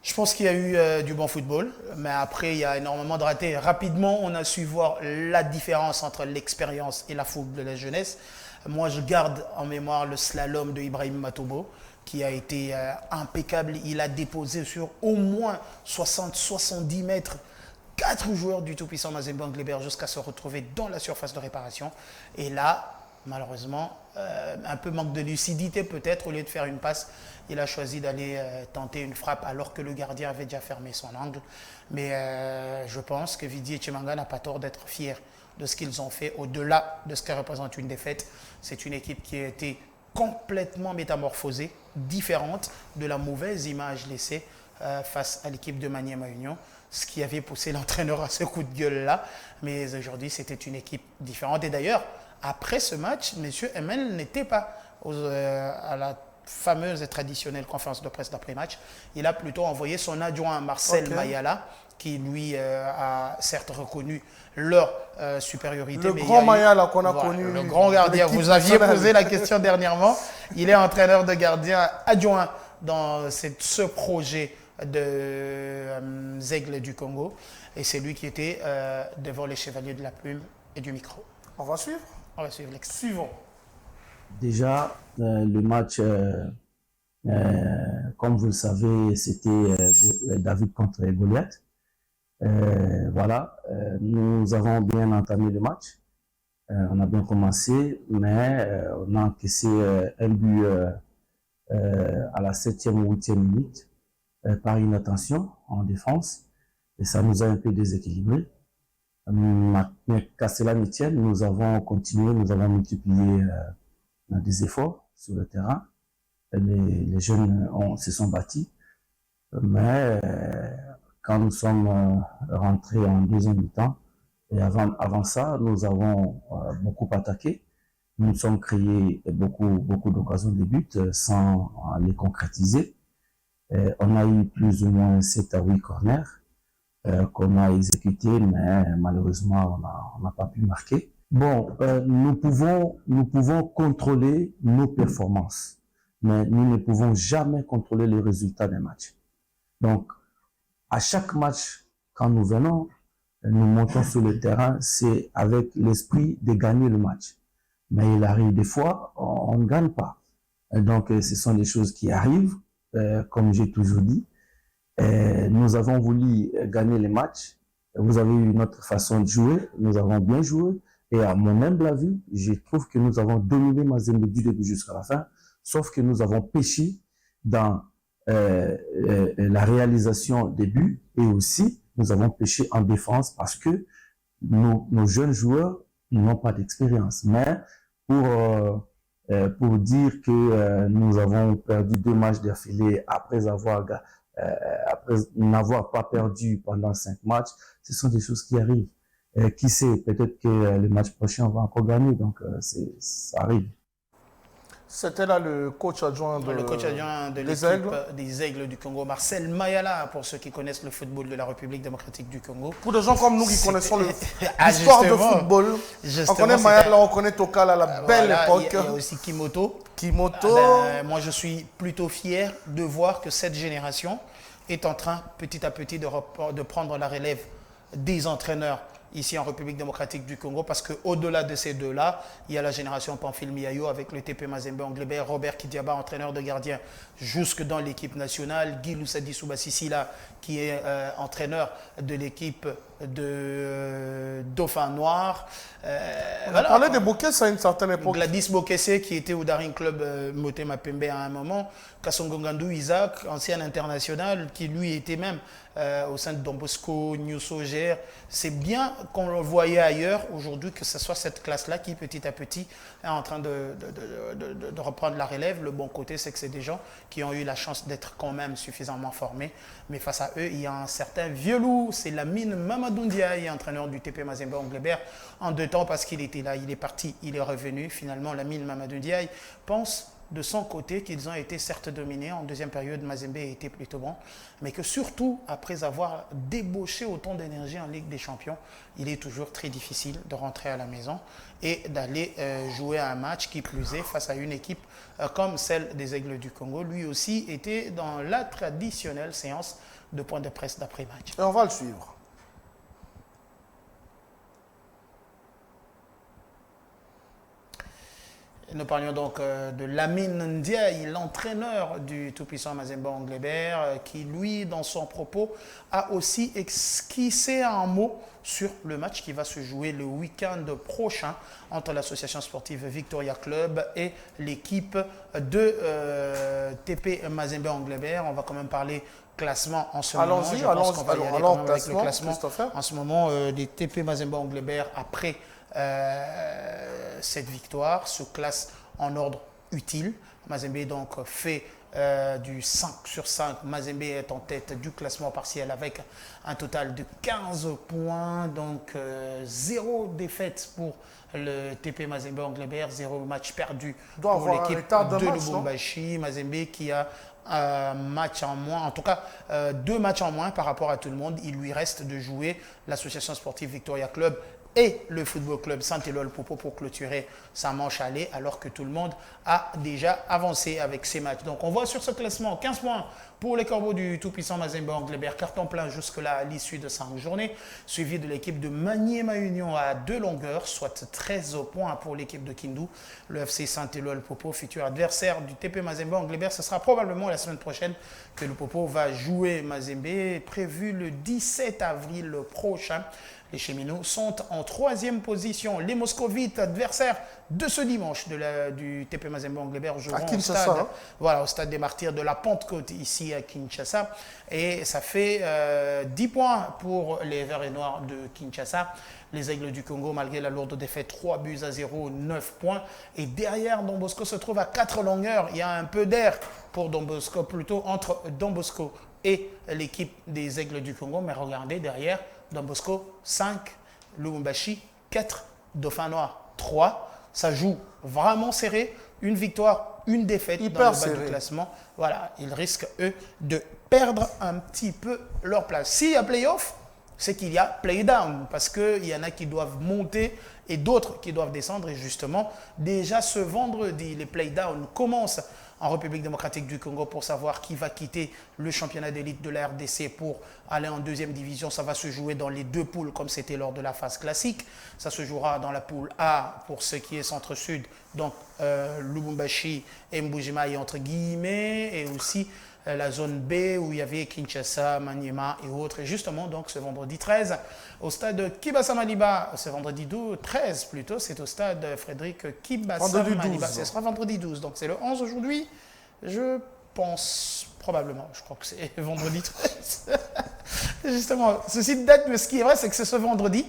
Je pense qu'il y a eu du bon football, mais après, il y a énormément de ratés. Rapidement, on a su voir la différence entre l'expérience et la fougue de la jeunesse. Moi, je garde en mémoire le slalom de Ibrahim Matobo, qui a été impeccable. Il a déposé sur au moins 60-70 mètres 4 joueurs du tout-puissant Mazembe Anglebert jusqu'à se retrouver dans la surface de réparation. Et là, malheureusement, un peu manque de lucidité peut-être, au lieu de faire une passe, il a choisi d'aller tenter une frappe alors que le gardien avait déjà fermé son angle. Mais je pense que Vidi et Chimanga n'a pas tort d'être fiers de ce qu'ils ont fait au-delà de ce que représente une défaite. C'est une équipe qui a été complètement métamorphosée, différente de la mauvaise image laissée face à l'équipe de Maniema Union, ce qui avait poussé l'entraîneur à ce coup de gueule-là. Mais aujourd'hui, c'était une équipe différente. Et d'ailleurs, après ce match, M. Emel n'était pas à la fameuse et traditionnelle conférence de presse d'après-match. Il a plutôt envoyé son adjoint Marcel Mayala, qui lui a certes reconnu leur supériorité. Le grand Mayala qu'on a connu. Le grand gardien. Vous aviez posé la question dernièrement. Il est entraîneur de gardien adjoint dans ce projet de Zègle du Congo. Et c'est lui qui était devant les chevaliers de la plume et du micro. On va suivre? On va suivre l'extrait. Suivons. Déjà, le match, comme vous le savez, c'était David contre Goliath. Voilà, nous avons bien entamé le match. On a bien commencé, mais on a encaissé un but à la 7e ou 8e minute par inattention en défense. Et ça nous a un peu déséquilibré. Mais qu'à cela ne tienne, nous avons continué, nous avons multiplié des efforts sur le terrain. Les jeunes se sont bâtis. Mais quand nous sommes rentrés en deuxième mi-temps, et avant ça, nous avons beaucoup attaqué. Nous sommes créés beaucoup d'occasions de buts sans les concrétiser. On a eu plus ou moins 7 à 8 corners qu'on a exécutés, mais malheureusement, on n'a pas pu marquer. Bon, nous pouvons contrôler nos performances, mais nous ne pouvons jamais contrôler les résultats des matchs. Donc, à chaque match, quand nous venons, nous montons sur le terrain, c'est avec l'esprit de gagner le match. Mais il arrive des fois, on ne gagne pas. Donc, ce sont des choses qui arrivent, comme j'ai toujours dit. Nous avons voulu gagner les matchs. Vous avez eu notre façon de jouer. Nous avons bien joué. Et à mon humble avis, je trouve que nous avons dominé Mazembe du début jusqu'à la fin. Sauf que nous avons péché dans la réalisation des buts. Et aussi, nous avons péché en défense parce que nos jeunes joueurs n'ont pas d'expérience. Mais pour dire que nous avons perdu 2 matchs d'affilée après n'avoir pas perdu pendant 5 matchs, ce sont des choses qui arrivent. qui sait, peut-être que le match prochain, on va encore gagner. Donc, ça arrive. C'était là le coach adjoint de l'équipe des Aigles du Congo, Marcel Mayala, pour ceux qui connaissent le football de la République démocratique du Congo. Pour des gens comme nous qui connaissons l'histoire de football, on connaît Mayala, on connaît Tokala à la belle époque. Il y a aussi Kimoto. Moi, je suis plutôt fier de voir que cette génération est en train, petit à petit, de prendre la relève des entraîneurs ici en République démocratique du Congo, parce qu'au-delà de ces deux-là, il y a la génération Pamphile Miayo avec le TP Mazembe Anglebert, Robert Kidiaba, entraîneur de gardien jusque dans l'équipe nationale, Guy Loussadi Soubasisila, qui est entraîneur de l'équipe de Dauphin Noir. On a parlé de Bokesse à une certaine époque. Gladys Bokesse, qui était au Daring Club Motema Pembe à un moment. Kassongo Ngandou Isaac, ancien international, qui lui était même au sein de Don Bosco, New Soger. C'est bien qu'on le voyait ailleurs aujourd'hui, que ce soit cette classe-là qui petit à petit est en train de reprendre la relève. Le bon côté, c'est que c'est des gens qui ont eu la chance d'être quand même suffisamment formés. Mais face à eux, il y a un certain vieux loup, c'est Lamine Mamadou Ndiaye, entraîneur du TP Mazembe Anglebert, en 2 temps parce qu'il était là, il est parti, il est revenu. Finalement, Lamine Mamadou Ndiaye pense de son côté qu'ils ont été certes dominés. En deuxième période, Mazembe était plutôt bon, mais que surtout, après avoir débauché autant d'énergie en Ligue des Champions, il est toujours très difficile de rentrer à la maison et d'aller jouer un match qui plus est face à une équipe comme celle des Aigles du Congo. Lui aussi était dans la traditionnelle séance de point de presse d'après-match. Et on va le suivre. Nous parlions donc de Lamine Ndiaye, l'entraîneur du tout-puissant Mazembe Anglebert, qui lui, dans son propos, a aussi esquissé un mot sur le match qui va se jouer le week-end prochain entre l'association sportive Victoria Club et l'équipe de TP Mazembe Anglebert. On va quand même parler classement en ce moment. Allons-y, allons avec le classement en ce moment des TP Mazembe Anglebert après cette victoire se classe en ordre utile. Mazembe donc fait du 5 sur 5. Mazembe est en tête du classement partiel avec un total de 15 points. Donc 0 défaite pour le TP Mazembe Anglebert, 0 match perdu pour l'équipe de Lubumbashi. Mazembe qui a un match en moins, en tout cas 2 matchs en moins par rapport à tout le monde. Il lui reste de jouer l'association sportive Victoria Club et le football club Saint-Éloi Popo pour clôturer sa manche aller, alors que tout le monde a déjà avancé avec ses matchs. Donc on voit sur ce classement 15 points pour les Corbeaux du tout-puissant Mazembe Anglebert, carton plein jusque-là à l'issue de 5 journées, suivi de l'équipe de Maniema Union à 2 longueurs, soit 13 points pour l'équipe de Kindu. Le FC Saint-Éloi Popo, futur adversaire du TP Mazembe Anglebert, ce sera probablement la semaine prochaine que le Popo va jouer Mazembe, prévu le 17 avril prochain. Les Cheminots sont en 3e position. Les Moscovites, adversaires de ce dimanche du TP Mazembe Anglebert, joueront au stade des Martyrs de la Pentecôte ici à Kinshasa. Et ça fait 10 points pour les Verts et Noirs de Kinshasa. Les Aigles du Congo, malgré la lourde défaite, 3-0, 9 points. Et derrière, Don Bosco se trouve à 4 longueurs. Il y a un peu d'air pour Don Bosco, plutôt entre Don Bosco et l'équipe des Aigles du Congo. Mais regardez derrière, Don Bosco 5, Lubumbashi 4, Dauphin Noir 3. Ça joue vraiment serré. Une victoire, une défaite dans le bas du classement. Voilà, ils risquent, eux, de perdre un petit peu leur place. S'il y a play-off, c'est qu'il y a play-down, parce qu'il y en a qui doivent monter et d'autres qui doivent descendre. Et justement, déjà ce vendredi, les play-down commencent en République démocratique du Congo pour savoir qui va quitter le championnat d'élite de la RDC pour aller en 2e division. Ça va se jouer dans les 2 poules comme c'était lors de la phase classique. Ça se jouera dans la poule A pour ce qui est centre-sud, donc Lubumbashi et Mbujimai entre guillemets, et aussi la zone B où il y avait Kinshasa, Maniema et autres. Et justement, donc ce vendredi 13, au stade Kibasa Maliba, ce vendredi 13 plutôt, c'est au stade Frédéric Kibasa Maliba. Ce sera vendredi 12, donc c'est le 11 aujourd'hui, je pense, probablement, je crois que c'est vendredi 13. Justement, ceci date, mais ce qui est vrai, c'est que c'est ce vendredi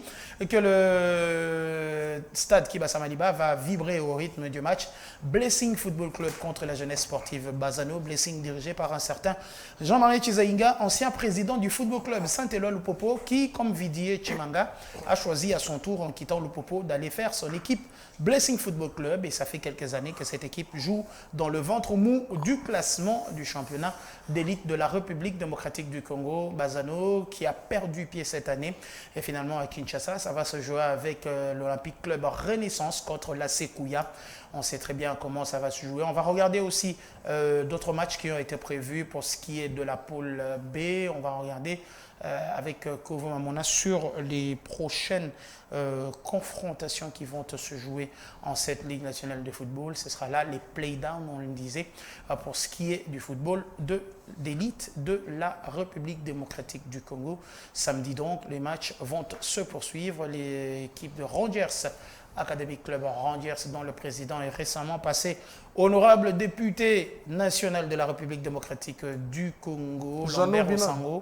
que le stade Kibasa Maliba va vibrer au rythme du match. Blessing Football Club contre la jeunesse sportive Bazano. Blessing dirigé par un certain Jean-Marie Chizaïnga, ancien président du Football Club Saint-Éloi Lupopo, qui, comme Vidier Chimanga, a choisi à son tour, en quittant Lupopo, d'aller faire son équipe Blessing Football Club. Et ça fait quelques années que cette équipe joue dans le ventre mou du classement du championnat d'élite de la République démocratique du Congo. Bazano, qui a perdu pied cette année. Et finalement, à Kinshasa, ça va se jouer avec l'Olympique Club Renaissance contre la Sekouya. On sait très bien comment ça va se jouer. On va regarder aussi d'autres matchs qui ont été prévus pour ce qui est de la poule B. On va regarder avec Kovo Mamona sur les prochaines confrontations qui vont se jouer en cette Ligue nationale de football. Ce sera là les playdowns, on le disait, pour ce qui est du football d'élite de la République démocratique du Congo. Samedi donc, les matchs vont se poursuivre. L'équipe de Rangers, Academic Club Rangers, dont le président est récemment passé honorable député national de la République démocratique du Congo,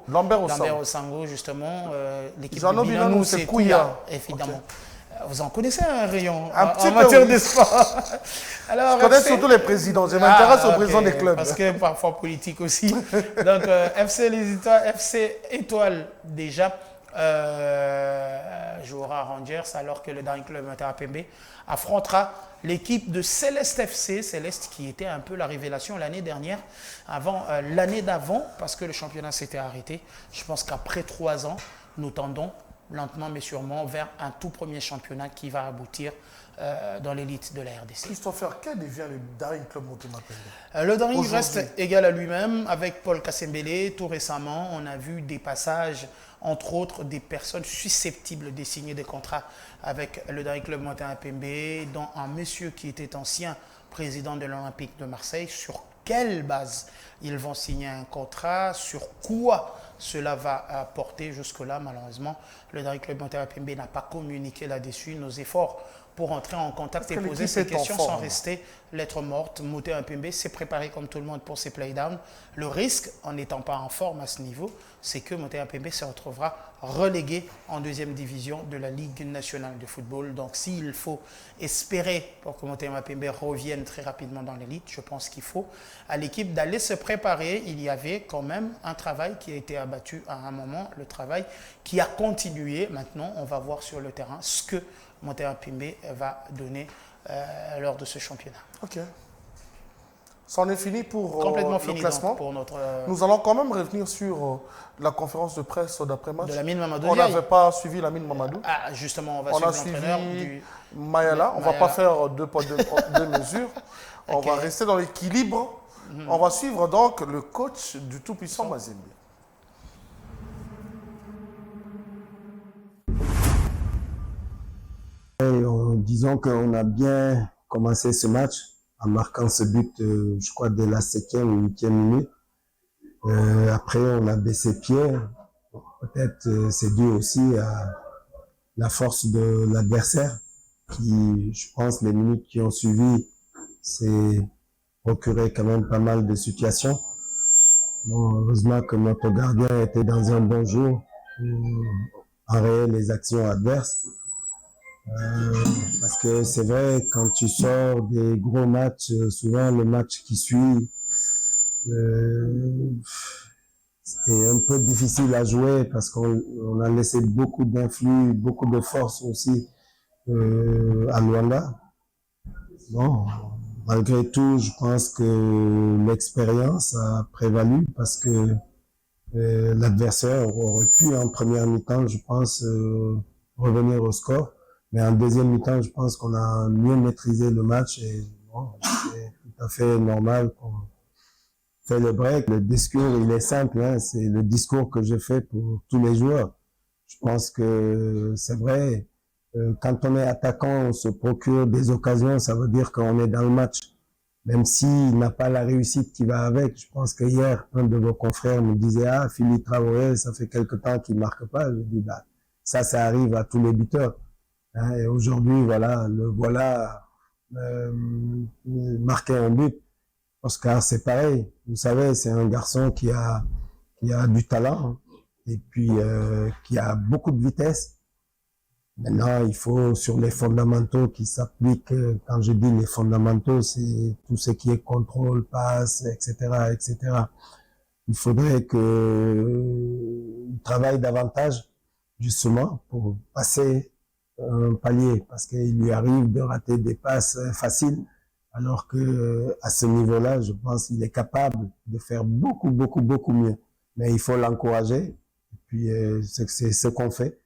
Lambert Osango, justement. L'équipe de Binanou, c'est Kouya, évidemment. Okay. Vous en connaissez un rayon en matière de sport. Alors, je connais surtout les présidents, je m'intéresse aux présidents des clubs. Parce que parfois politique aussi. Donc, FC Étoile, déjà, jouera à Rangers, alors que le Daring Club Matara-Pembe affrontera l'équipe de Céleste FC, Céleste qui était un peu la révélation l'année dernière, l'année d'avant, parce que le championnat s'était arrêté. Je pense qu'après 3 ans, nous tendons lentement mais sûrement vers un tout premier championnat qui va aboutir dans l'élite de la RDC. Christopher, quel devient le Daring Club Motema-Pembe? Le Daring reste égal à lui-même avec Paul Kassembele. Tout récemment, on a vu des passages, entre autres des personnes susceptibles de signer des contrats avec le Daring Club Motema-Pembe, dont un monsieur qui était ancien président de l'Olympique de Marseille. Sur quelle base ils vont signer un contrat? Sur quoi cela va porter? Jusque-là, malheureusement, le Daring Club Motema-Pembe n'a pas communiqué là-dessus. Nos efforts pour entrer en contact et poser ces questions sont restés lettres mortes. Motema-Pembe s'est préparé comme tout le monde pour ses playdowns. Le risque, en n'étant pas en forme à ce niveau, c'est que Motema-Pembe se retrouvera relégué en 2e division de la Ligue nationale de football. Donc s'il faut espérer pour que Motema-Pembe revienne très rapidement dans l'élite, je pense qu'il faut à l'équipe d'aller se préparer. Il y avait quand même un travail qui a été abattu à un moment, le travail qui a continué. Maintenant, on va voir sur le terrain ce que Motema-Pembe va donner lors de ce championnat. Ok. C'en est fini pour complètement le fini classement. Donc, pour notre, Nous allons quand même revenir sur la conférence de presse d'après-match. De Lamine Mamadou. On n'avait pas suivi Lamine Mamadou. Ah, justement, on va suivre l'entraîneur du Mayala. On ne va pas faire deux mesures. On va rester dans l'équilibre. On va suivre donc le coach du tout-puissant Mazembe. Disons qu'on a bien commencé ce match en marquant ce but, je crois, dès la 7e ou 8e minute. Après, on a baissé pied. Peut-être c'est dû aussi à la force de l'adversaire qui, je pense, les minutes qui ont suivi, s'est procuré quand même pas mal de situations. Bon, heureusement que notre gardien était dans un bon jour pour enrayer les actions adverses. Parce que c'est vrai, quand tu sors des gros matchs, souvent le match qui suit est un peu difficile à jouer parce qu'on a laissé beaucoup d'influx, beaucoup de force aussi à Luanda. Bon, malgré tout, je pense que l'expérience a prévalu parce que l'adversaire aurait pu en première mi-temps, je pense, revenir au score. Mais en deuxième mi-temps, je pense qu'on a mieux maîtrisé le match et bon, c'est tout à fait normal qu'on fait le break. Le discours, il est simple, hein, c'est le discours que je fais pour tous les joueurs. Je pense que c'est vrai, quand on est attaquant, on se procure des occasions, ça veut dire qu'on est dans le match. Même s'il n'a pas la réussite qui va avec. Je pense que hier, un de vos confrères me disait « Ah, Philippe Traoré, ça fait quelque temps qu'il marque pas. » Je dis « Bah, ça arrive à tous les buteurs. » Et aujourd'hui, voilà, marquer un but. Oscar, c'est pareil. Vous savez, c'est un garçon qui a du talent et puis qui a beaucoup de vitesse. Maintenant, il faut, sur les fondamentaux qui s'appliquent, quand je dis les fondamentaux, c'est tout ce qui est contrôle, passe, etc., etc. Il faudrait qu'ils travaillent davantage, justement, pour passer un palier, parce qu'il lui arrive de rater des passes faciles, alors que à ce niveau-là, je pense qu'il est capable de faire beaucoup, beaucoup, beaucoup mieux. Mais il faut l'encourager, et puis c'est ce qu'on fait.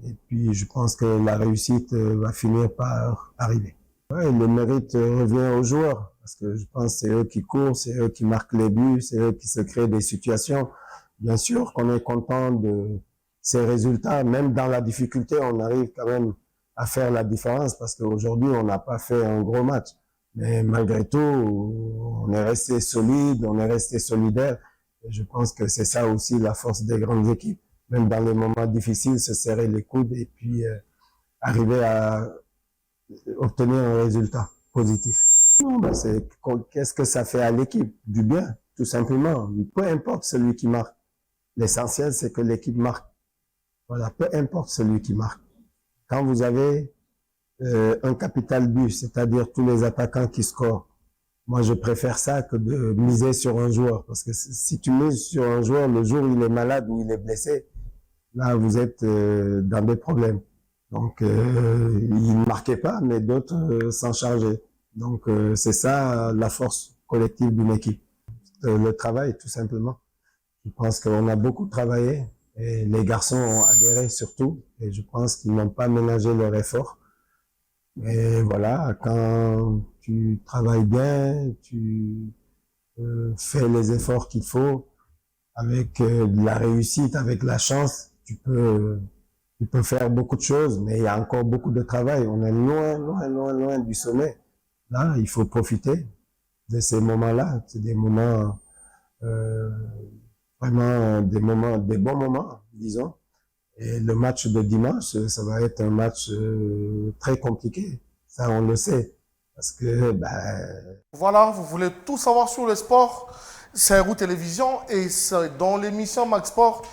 Et puis, je pense que la réussite va finir par arriver. Ouais, le mérite revient aux joueurs, parce que je pense que c'est eux qui courent, c'est eux qui marquent les buts, c'est eux qui se créent des situations. Bien sûr qu'on est content de ces résultats, même dans la difficulté, on arrive quand même à faire la différence, parce qu'aujourd'hui, on n'a pas fait un gros match. Mais malgré tout, on est resté solide, on est resté solidaire. Et je pense que c'est ça aussi la force des grandes équipes. Même dans les moments difficiles, se serrer les coudes et puis arriver à obtenir un résultat positif. Qu'est-ce que ça fait à l'équipe? Du bien, tout simplement. Peu importe celui qui marque. L'essentiel, c'est que l'équipe marque. Voilà, peu importe celui qui marque. Quand vous avez un capital but, c'est-à-dire tous les attaquants qui scorent, moi, je préfère ça que de miser sur un joueur. Parce que si tu mises sur un joueur, le jour où il est malade ou il est blessé, là, vous êtes dans des problèmes. Donc, il ne marquait pas, mais d'autres s'en chargeaient. Donc, c'est ça la force collective d'une équipe. Le travail, tout simplement. Je pense qu'on a beaucoup travaillé et les garçons ont adhéré surtout. Et je pense qu'ils n'ont pas ménagé leur effort. Et voilà, quand tu travailles bien, tu fais les efforts qu'il faut, avec la réussite, avec la chance, tu peux faire beaucoup de choses, mais il y a encore beaucoup de travail. On est loin, loin, loin, loin du sommet. Là, il faut profiter de ces moments-là. C'est des moments, vraiment des bons moments, disons. Et le match de dimanche, ça va être un match très compliqué. Ça, on le sait. Parce que, Voilà, vous voulez tout savoir sur le sport, c'est Héros Télévision et c'est dans l'émission Max Sport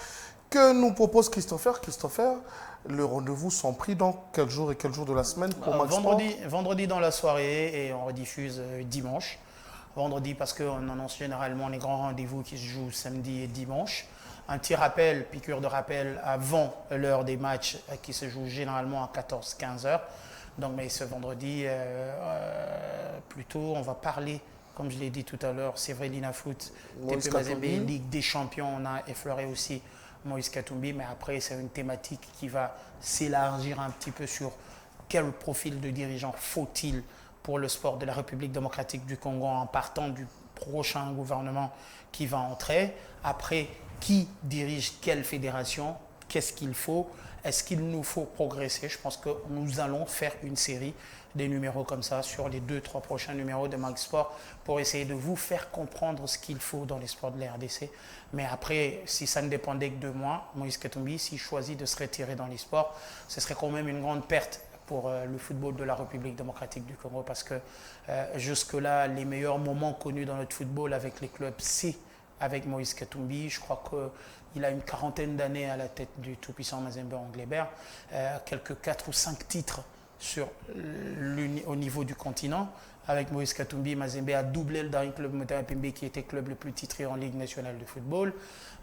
que nous propose Christopher. Christopher, le rendez-vous sont pris dans quel jour et quel jour de la semaine pour Max Sport? Vendredi dans la soirée et on rediffuse dimanche. Vendredi parce qu'on annonce généralement les grands rendez-vous qui se jouent samedi et dimanche. Un petit rappel, piqûre de rappel avant l'heure des matchs qui se jouent généralement à 14-15 heures. Donc, mais ce vendredi, plutôt, on va parler, comme je l'ai dit tout à l'heure, c'est vrai, Lina Foot, TP Mazembe, Ligue des Champions, on a effleuré aussi Moïse Katumbi, mais après, c'est une thématique qui va s'élargir un petit peu sur quel profil de dirigeant faut-il pour le sport de la République démocratique du Congo en partant du prochain gouvernement qui va entrer. Après, qui dirige quelle fédération? Qu'est-ce qu'il faut? Est-ce qu'il nous faut progresser? Je pense que nous allons faire une série des numéros comme ça sur les 2-3 prochains numéros de Max Sport pour essayer de vous faire comprendre ce qu'il faut dans les sports de la RDC. Mais après, si ça ne dépendait que de moi, Moïse Katumbi, s'il choisit de se retirer dans les sports, ce serait quand même une grande perte pour le football de la République démocratique du Congo parce que jusque-là, les meilleurs moments connus dans notre football avec les clubs, c'est avec Moïse Katumbi. Je crois qu'il a une quarantaine d'années à la tête du tout-puissant Mazembe Anglebert, quelques 4 ou 5 titres au niveau du continent. Avec Moïse Katumbi, Mazembe a doublé le Daring Club Motema Pembe qui était le club le plus titré en Ligue nationale de football.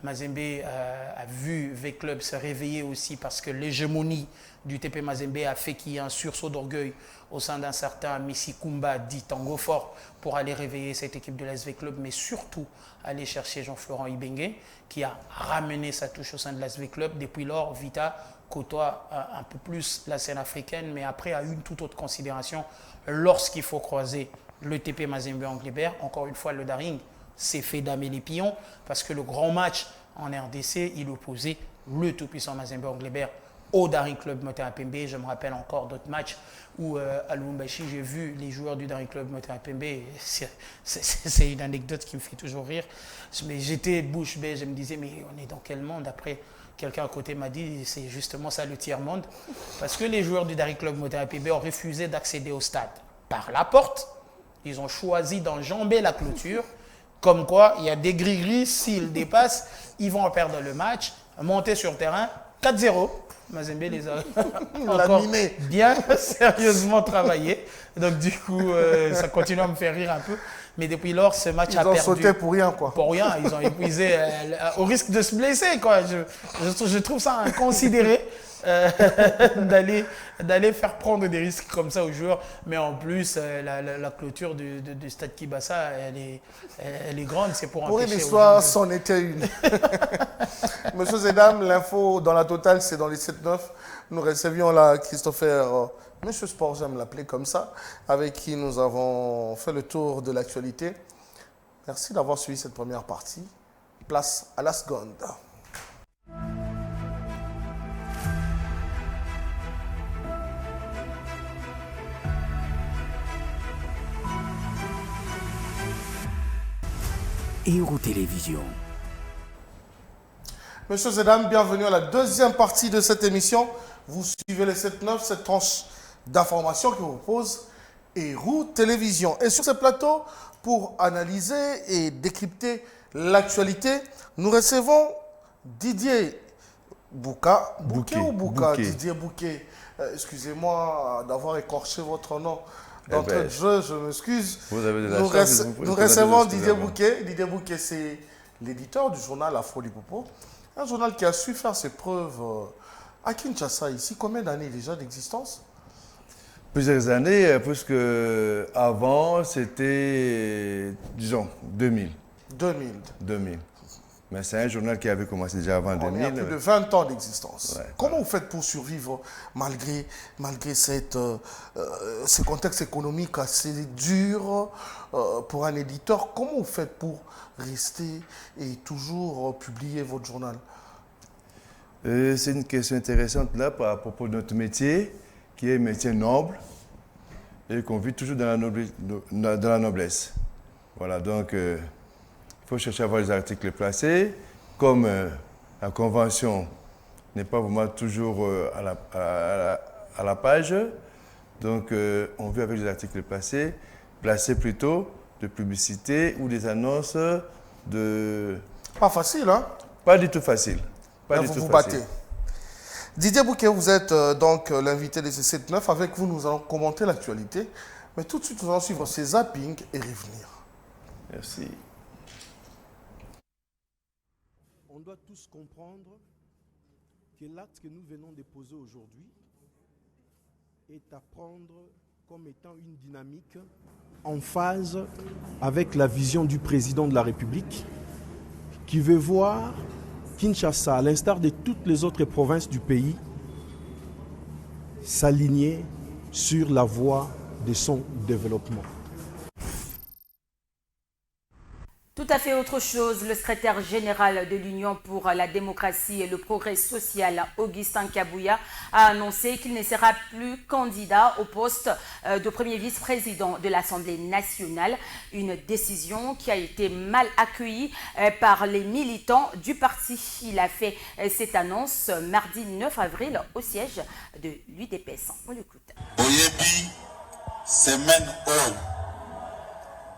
Mazembe a vu V-Club se réveiller aussi parce que l'hégémonie du TP Mazembe a fait qu'il y ait un sursaut d'orgueil au sein d'un certain Missy Kumba dit Tango Fort pour aller réveiller cette équipe de l'SV Club, mais surtout aller chercher Jean-Florent Ibengue qui a ramené sa touche au sein de l'SV Club. Depuis lors, Vita côtoie un peu plus la scène africaine, mais après a une toute autre considération lorsqu'il faut croiser le TP Mazembe Anglebert. Encore une fois, le Daring s'est fait damer les pions parce que le grand match en RDC, il opposait le tout-puissant Mazembe Anglebert au Daring Club Motema Pembe. Je me rappelle encore d'autres matchs où à Lubumbashi, j'ai vu les joueurs du Daring Club Motema Pembe. C'est une anecdote qui me fait toujours rire. Mais j'étais bouche bée, je me disais, mais on est dans quel monde? Après, quelqu'un à côté m'a dit, c'est justement ça le tiers-monde. Parce que les joueurs du Daring Club Motema Pembe ont refusé d'accéder au stade par la porte. Ils ont choisi d'enjamber la clôture. Comme quoi, il y a des gris-gris, s'ils dépassent, ils vont perdre le match, monter sur terrain, 4-0. Mazembe les a encore bien sérieusement travaillé. Donc du coup, ça continue à me faire rire un peu. Mais depuis lors, ce match a perdu. Ils ont sauté pour rien, quoi. Pour rien, ils ont épuisé au risque de se blesser, quoi. Je trouve ça inconsidéré d'aller faire prendre des risques comme ça aux joueurs. Mais en plus, la clôture du stade Kibasa, elle est grande. C'est pour empêcher. Pour une histoire, c'en était une. Monsieur et dames, l'info dans la totale, c'est dans les 7-9. Nous recevions là Christopher, Monsieur Sport, j'aime l'appeler comme ça, avec qui nous avons fait le tour de l'actualité. Merci d'avoir suivi cette première partie. Place à la seconde. Héros-Télévision. Messieurs et dames, bienvenue à la deuxième partie de cette émission. Vous suivez les 7-9, cette tranche d'informations que vous propose Héros-Télévision. Et sur ce plateau, pour analyser et décrypter l'actualité, nous recevons Didier Bouka. Didier Bouquet. Excusez-moi d'avoir écorché votre nom. D'entrée de jeu, je m'excuse. Vous avez de la Nous recevons Didier Bouquet. Didier Bouquet, c'est l'éditeur du journal Afro Lipopo. Un journal qui a su faire ses preuves à Kinshasa, ici. Combien d'années déjà d'existence? Plusieurs années, puisque avant, c'était, disons, 2000. 2000. Mais c'est un journal qui avait commencé déjà avant 2000. Il y a plus de 20 ans d'existence. Ouais, comment vous faites pour survivre malgré ce contexte économique assez dur pour un éditeur? Comment vous faites pour rester et toujours publier votre journal? C'est une question intéressante là à propos de notre métier, qui est un métier noble et qu'on vit toujours dans la noblesse. Voilà, donc il faut chercher à avoir les articles placés. Comme la convention n'est pas vraiment toujours à la page, donc on vit avec les articles placés plutôt de publicité ou des annonces de... Pas facile, hein? Pas du tout facile. Vous battez. Didier Bouquet, vous êtes donc l'invité des 7-9. Avec vous, nous allons commenter l'actualité. Mais tout de suite, nous allons suivre ces zappings et revenir. Merci. On doit tous comprendre que l'acte que nous venons de poser aujourd'hui est à prendre comme étant une dynamique en phase avec la vision du président de la République qui veut voir Kinshasa, à l'instar de toutes les autres provinces du pays, s'aligner sur la voie de son développement. Tout à fait autre chose, le secrétaire général de l'Union pour la démocratie et le progrès social, Augustin Kabouya, a annoncé qu'il ne sera plus candidat au poste de premier vice-président de l'Assemblée nationale. Une décision qui a été mal accueillie par les militants du parti. Il a fait cette annonce mardi 9 avril au siège de l'UDPS. On l'écoute. Oyebi, semaine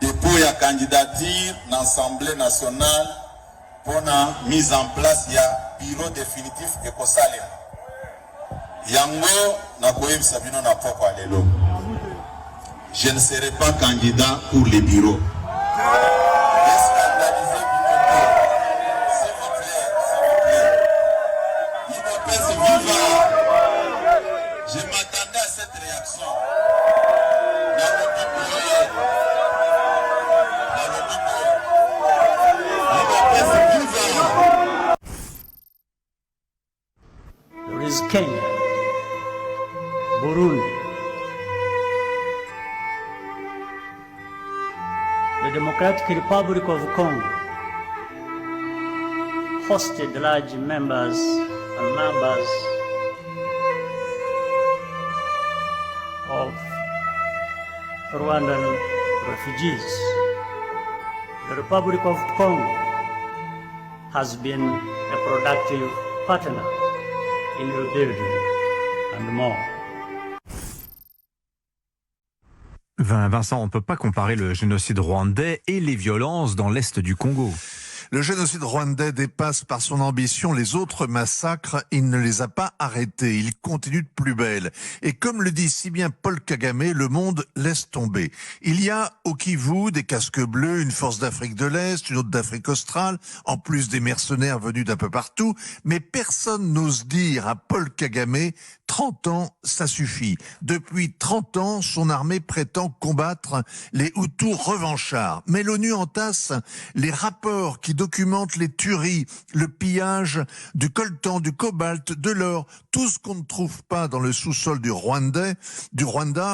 dépôt la candidature dans l'Assemblée nationale pour la mise en place du bureau définitif de Kosalem. Yango na koyeb sabino na poko alelo. Je ne serai pas candidat pour les bureaux. Je m'attendais à cette réaction. There is Kenya, Burundi, the Democratic Republic of Congo hosted large numbers of Rwandan refugees. The Republic of Congo has been a productive partner in rebuilding and more. Vincent, on ne peut pas comparer le génocide rwandais et les violences dans l'est du Congo. Le génocide rwandais dépasse par son ambition les autres massacres. Il ne les a pas arrêtés. Il continue de plus belle. Et comme le dit si bien Paul Kagame, le monde laisse tomber. Il y a au Kivu des casques bleus, une force d'Afrique de l'Est, une autre d'Afrique australe, en plus des mercenaires venus d'un peu partout. Mais personne n'ose dire à Paul Kagame, 30 ans, ça suffit. Depuis 30 ans, son armée prétend combattre les Hutus revanchards. Mais l'ONU entasse les rapports qui documentent les tueries, le pillage du coltan, du cobalt, de l'or, tout ce qu'on ne trouve pas dans le sous-sol du Rwanda,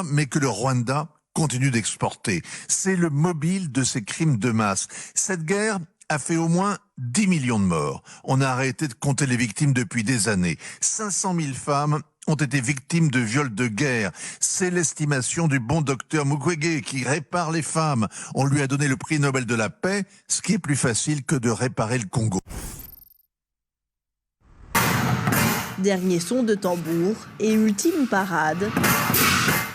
mais que le Rwanda continue d'exporter. C'est le mobile de ces crimes de masse. Cette guerre a fait au moins 10 millions de morts. On a arrêté de compter les victimes depuis des années. 500 000 femmes ont été victimes de viols de guerre. C'est l'estimation du bon docteur Mukwege qui répare les femmes. On lui a donné le prix Nobel de la paix, ce qui est plus facile que de réparer le Congo. Dernier son de tambour et ultime parade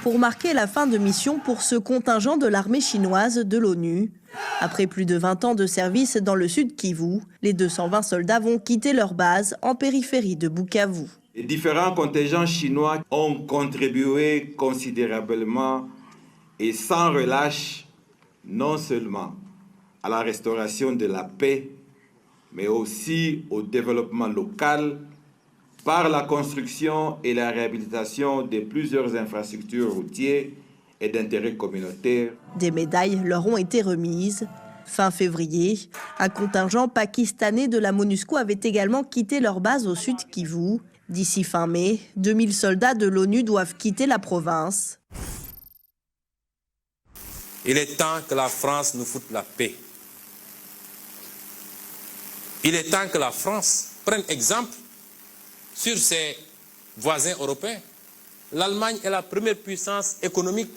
pour marquer la fin de mission pour ce contingent de l'armée chinoise de l'ONU. Après plus de 20 ans de service dans le sud Kivu, les 220 soldats vont quitter leur base en périphérie de Bukavu. Les différents contingents chinois ont contribué considérablement et sans relâche, non seulement à la restauration de la paix, mais aussi au développement local par la construction et la réhabilitation de plusieurs infrastructures routières et d'intérêt communautaire. Des médailles leur ont été remises. Fin février, un contingent pakistanais de la MONUSCO avait également quitté leur base au sud Kivu. D'ici fin mai, 2000 soldats de l'ONU doivent quitter la province. Il est temps que la France nous foute la paix. Il est temps que la France prenne exemple sur ses voisins européens. L'Allemagne est la première puissance économique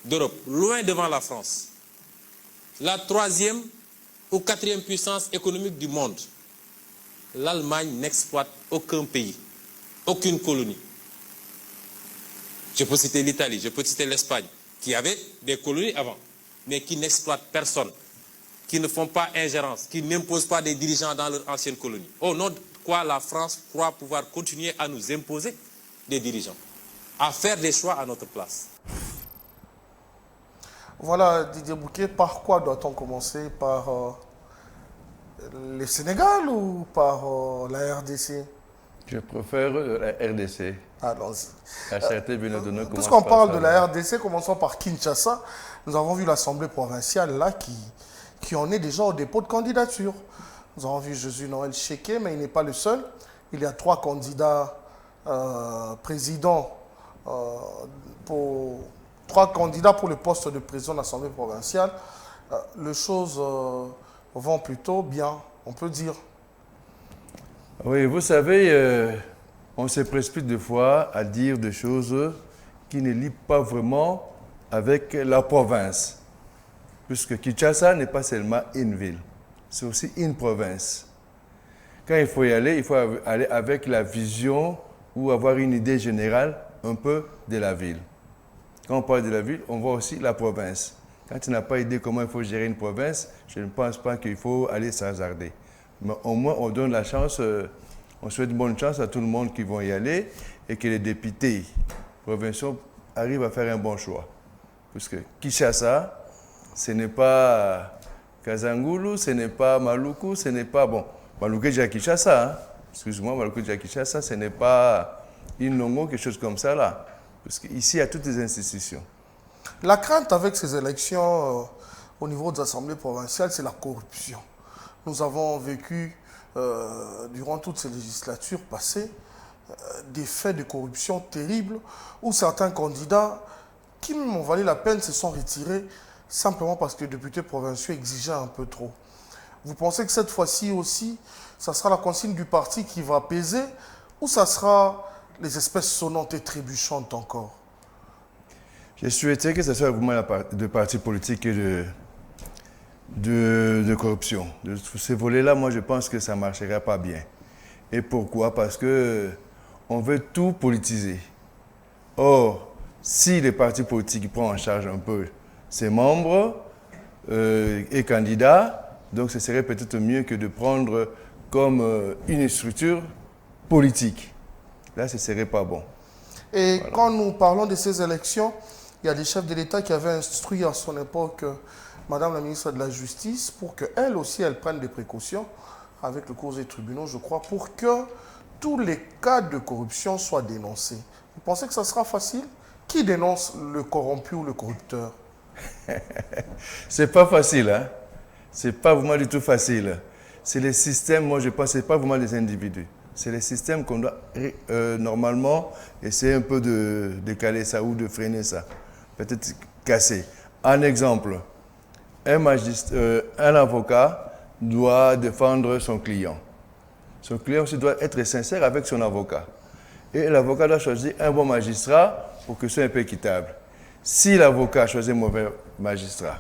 d'Europe, loin devant la France. La troisième ou quatrième puissance économique du monde. L'Allemagne n'exploite aucun pays, aucune colonie. Je peux citer l'Italie, je peux citer l'Espagne, qui avait des colonies avant, mais qui n'exploitent personne, qui ne font pas ingérence, qui n'imposent pas des dirigeants dans leur ancienne colonie. Au nom de quoi la France croit pouvoir continuer à nous imposer des dirigeants, à faire des choix à notre place. Voilà, Didier Bouquet, par quoi doit-on commencer? Par le Sénégal ou par la RDC? Je préfère la RDC. Allons-y. Puisqu'on parle de la RDC, commençons par Kinshasa. Nous avons vu l'Assemblée provinciale là qui en est déjà au dépôt de candidature. Nous avons vu Jésus Noël Cheké, mais il n'est pas le seul. Il y a 3 candidats présidents, 3 candidats pour le poste de président de l'Assemblée provinciale. Les choses vont plutôt bien, on peut dire. Oui, vous savez, on se précipite des fois à dire des choses qui ne lient pas vraiment avec la province. Puisque Kinshasa n'est pas seulement une ville, c'est aussi une province. Quand il faut y aller, il faut aller avec la vision ou avoir une idée générale un peu de la ville. Quand on parle de la ville, on voit aussi la province. Quand tu n'as pas idée comment il faut gérer une province, je ne pense pas qu'il faut aller s'hasarder. Mais au moins, on donne la chance, on souhaite bonne chance à tout le monde qui vont y aller et que les députés provinciaux arrivent à faire un bon choix. Puisque Kinshasa, ce n'est pas Kazangulu, ce n'est pas Maluku, ce n'est pas... Bon, Maluku est à Kinshasa, hein. Excuse-moi, Maluku est à Kinshasa, ce n'est pas Inongo, quelque chose comme ça là. Parce qu'ici, il y a toutes les institutions. La crainte avec ces élections au niveau des assemblées provinciales, c'est la corruption. Nous avons vécu, durant toutes ces législatures passées, des faits de corruption terribles où certains candidats qui m'ont valu la peine se sont retirés simplement parce que les députés provinciaux exigeaient un peu trop. Vous pensez que cette fois-ci aussi, ça sera la consigne du parti qui va peser ou ça sera les espèces sonnantes et trébuchantes encore? Je souhaitais que ce soit vraiment de partis politiques et de corruption. De ces volets-là, moi, je pense que ça ne marchera pas bien. Et pourquoi? Parce qu'on veut tout politiser. Or, si les partis politiques prennent en charge un peu ses membres et candidats, Donc ce serait peut-être mieux que de prendre comme une structure politique. Là, ce ne serait pas bon. Et voilà. Quand nous parlons de ces élections, il y a des chefs de l'État qui avaient instruit à son époque Madame la ministre de la Justice pour qu'elle aussi, elle prenne des précautions avec le cours des tribunaux, je crois, pour que tous les cas de corruption soient dénoncés. Vous pensez que ça sera facile? Qui dénonce le corrompu ou le corrupteur? C'est pas facile, hein? C'est pas vraiment du tout facile. C'est les systèmes, moi je pense, c'est pas vraiment les individus. C'est les systèmes qu'on doit normalement essayer un peu de caler ça ou de freiner ça. Peut-être casser. Un exemple, un avocat doit défendre son client. Son client aussi doit être sincère avec son avocat. Et l'avocat doit choisir un bon magistrat pour que ce soit un peu équitable. Si l'avocat choisit un mauvais magistrat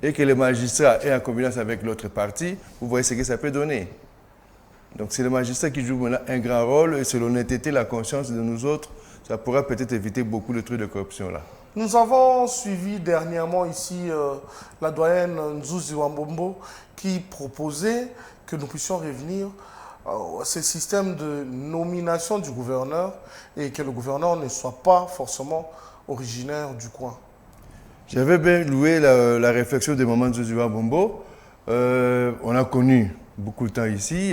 et que le magistrat est en combinaison avec l'autre partie, vous voyez ce que ça peut donner. Donc c'est le magistrat qui joue maintenant un grand rôle et c'est l'honnêteté, la conscience de nous autres, ça pourra peut-être éviter beaucoup de trucs de corruption là. Nous avons suivi dernièrement ici la doyenne Nzuzi Wambombo qui proposait que nous puissions revenir à ce système de nomination du gouverneur et que le gouverneur ne soit pas forcément originaire du coin. J'avais bien loué la réflexion de Maman Nzuzi Wambombo. On a connu beaucoup de temps ici,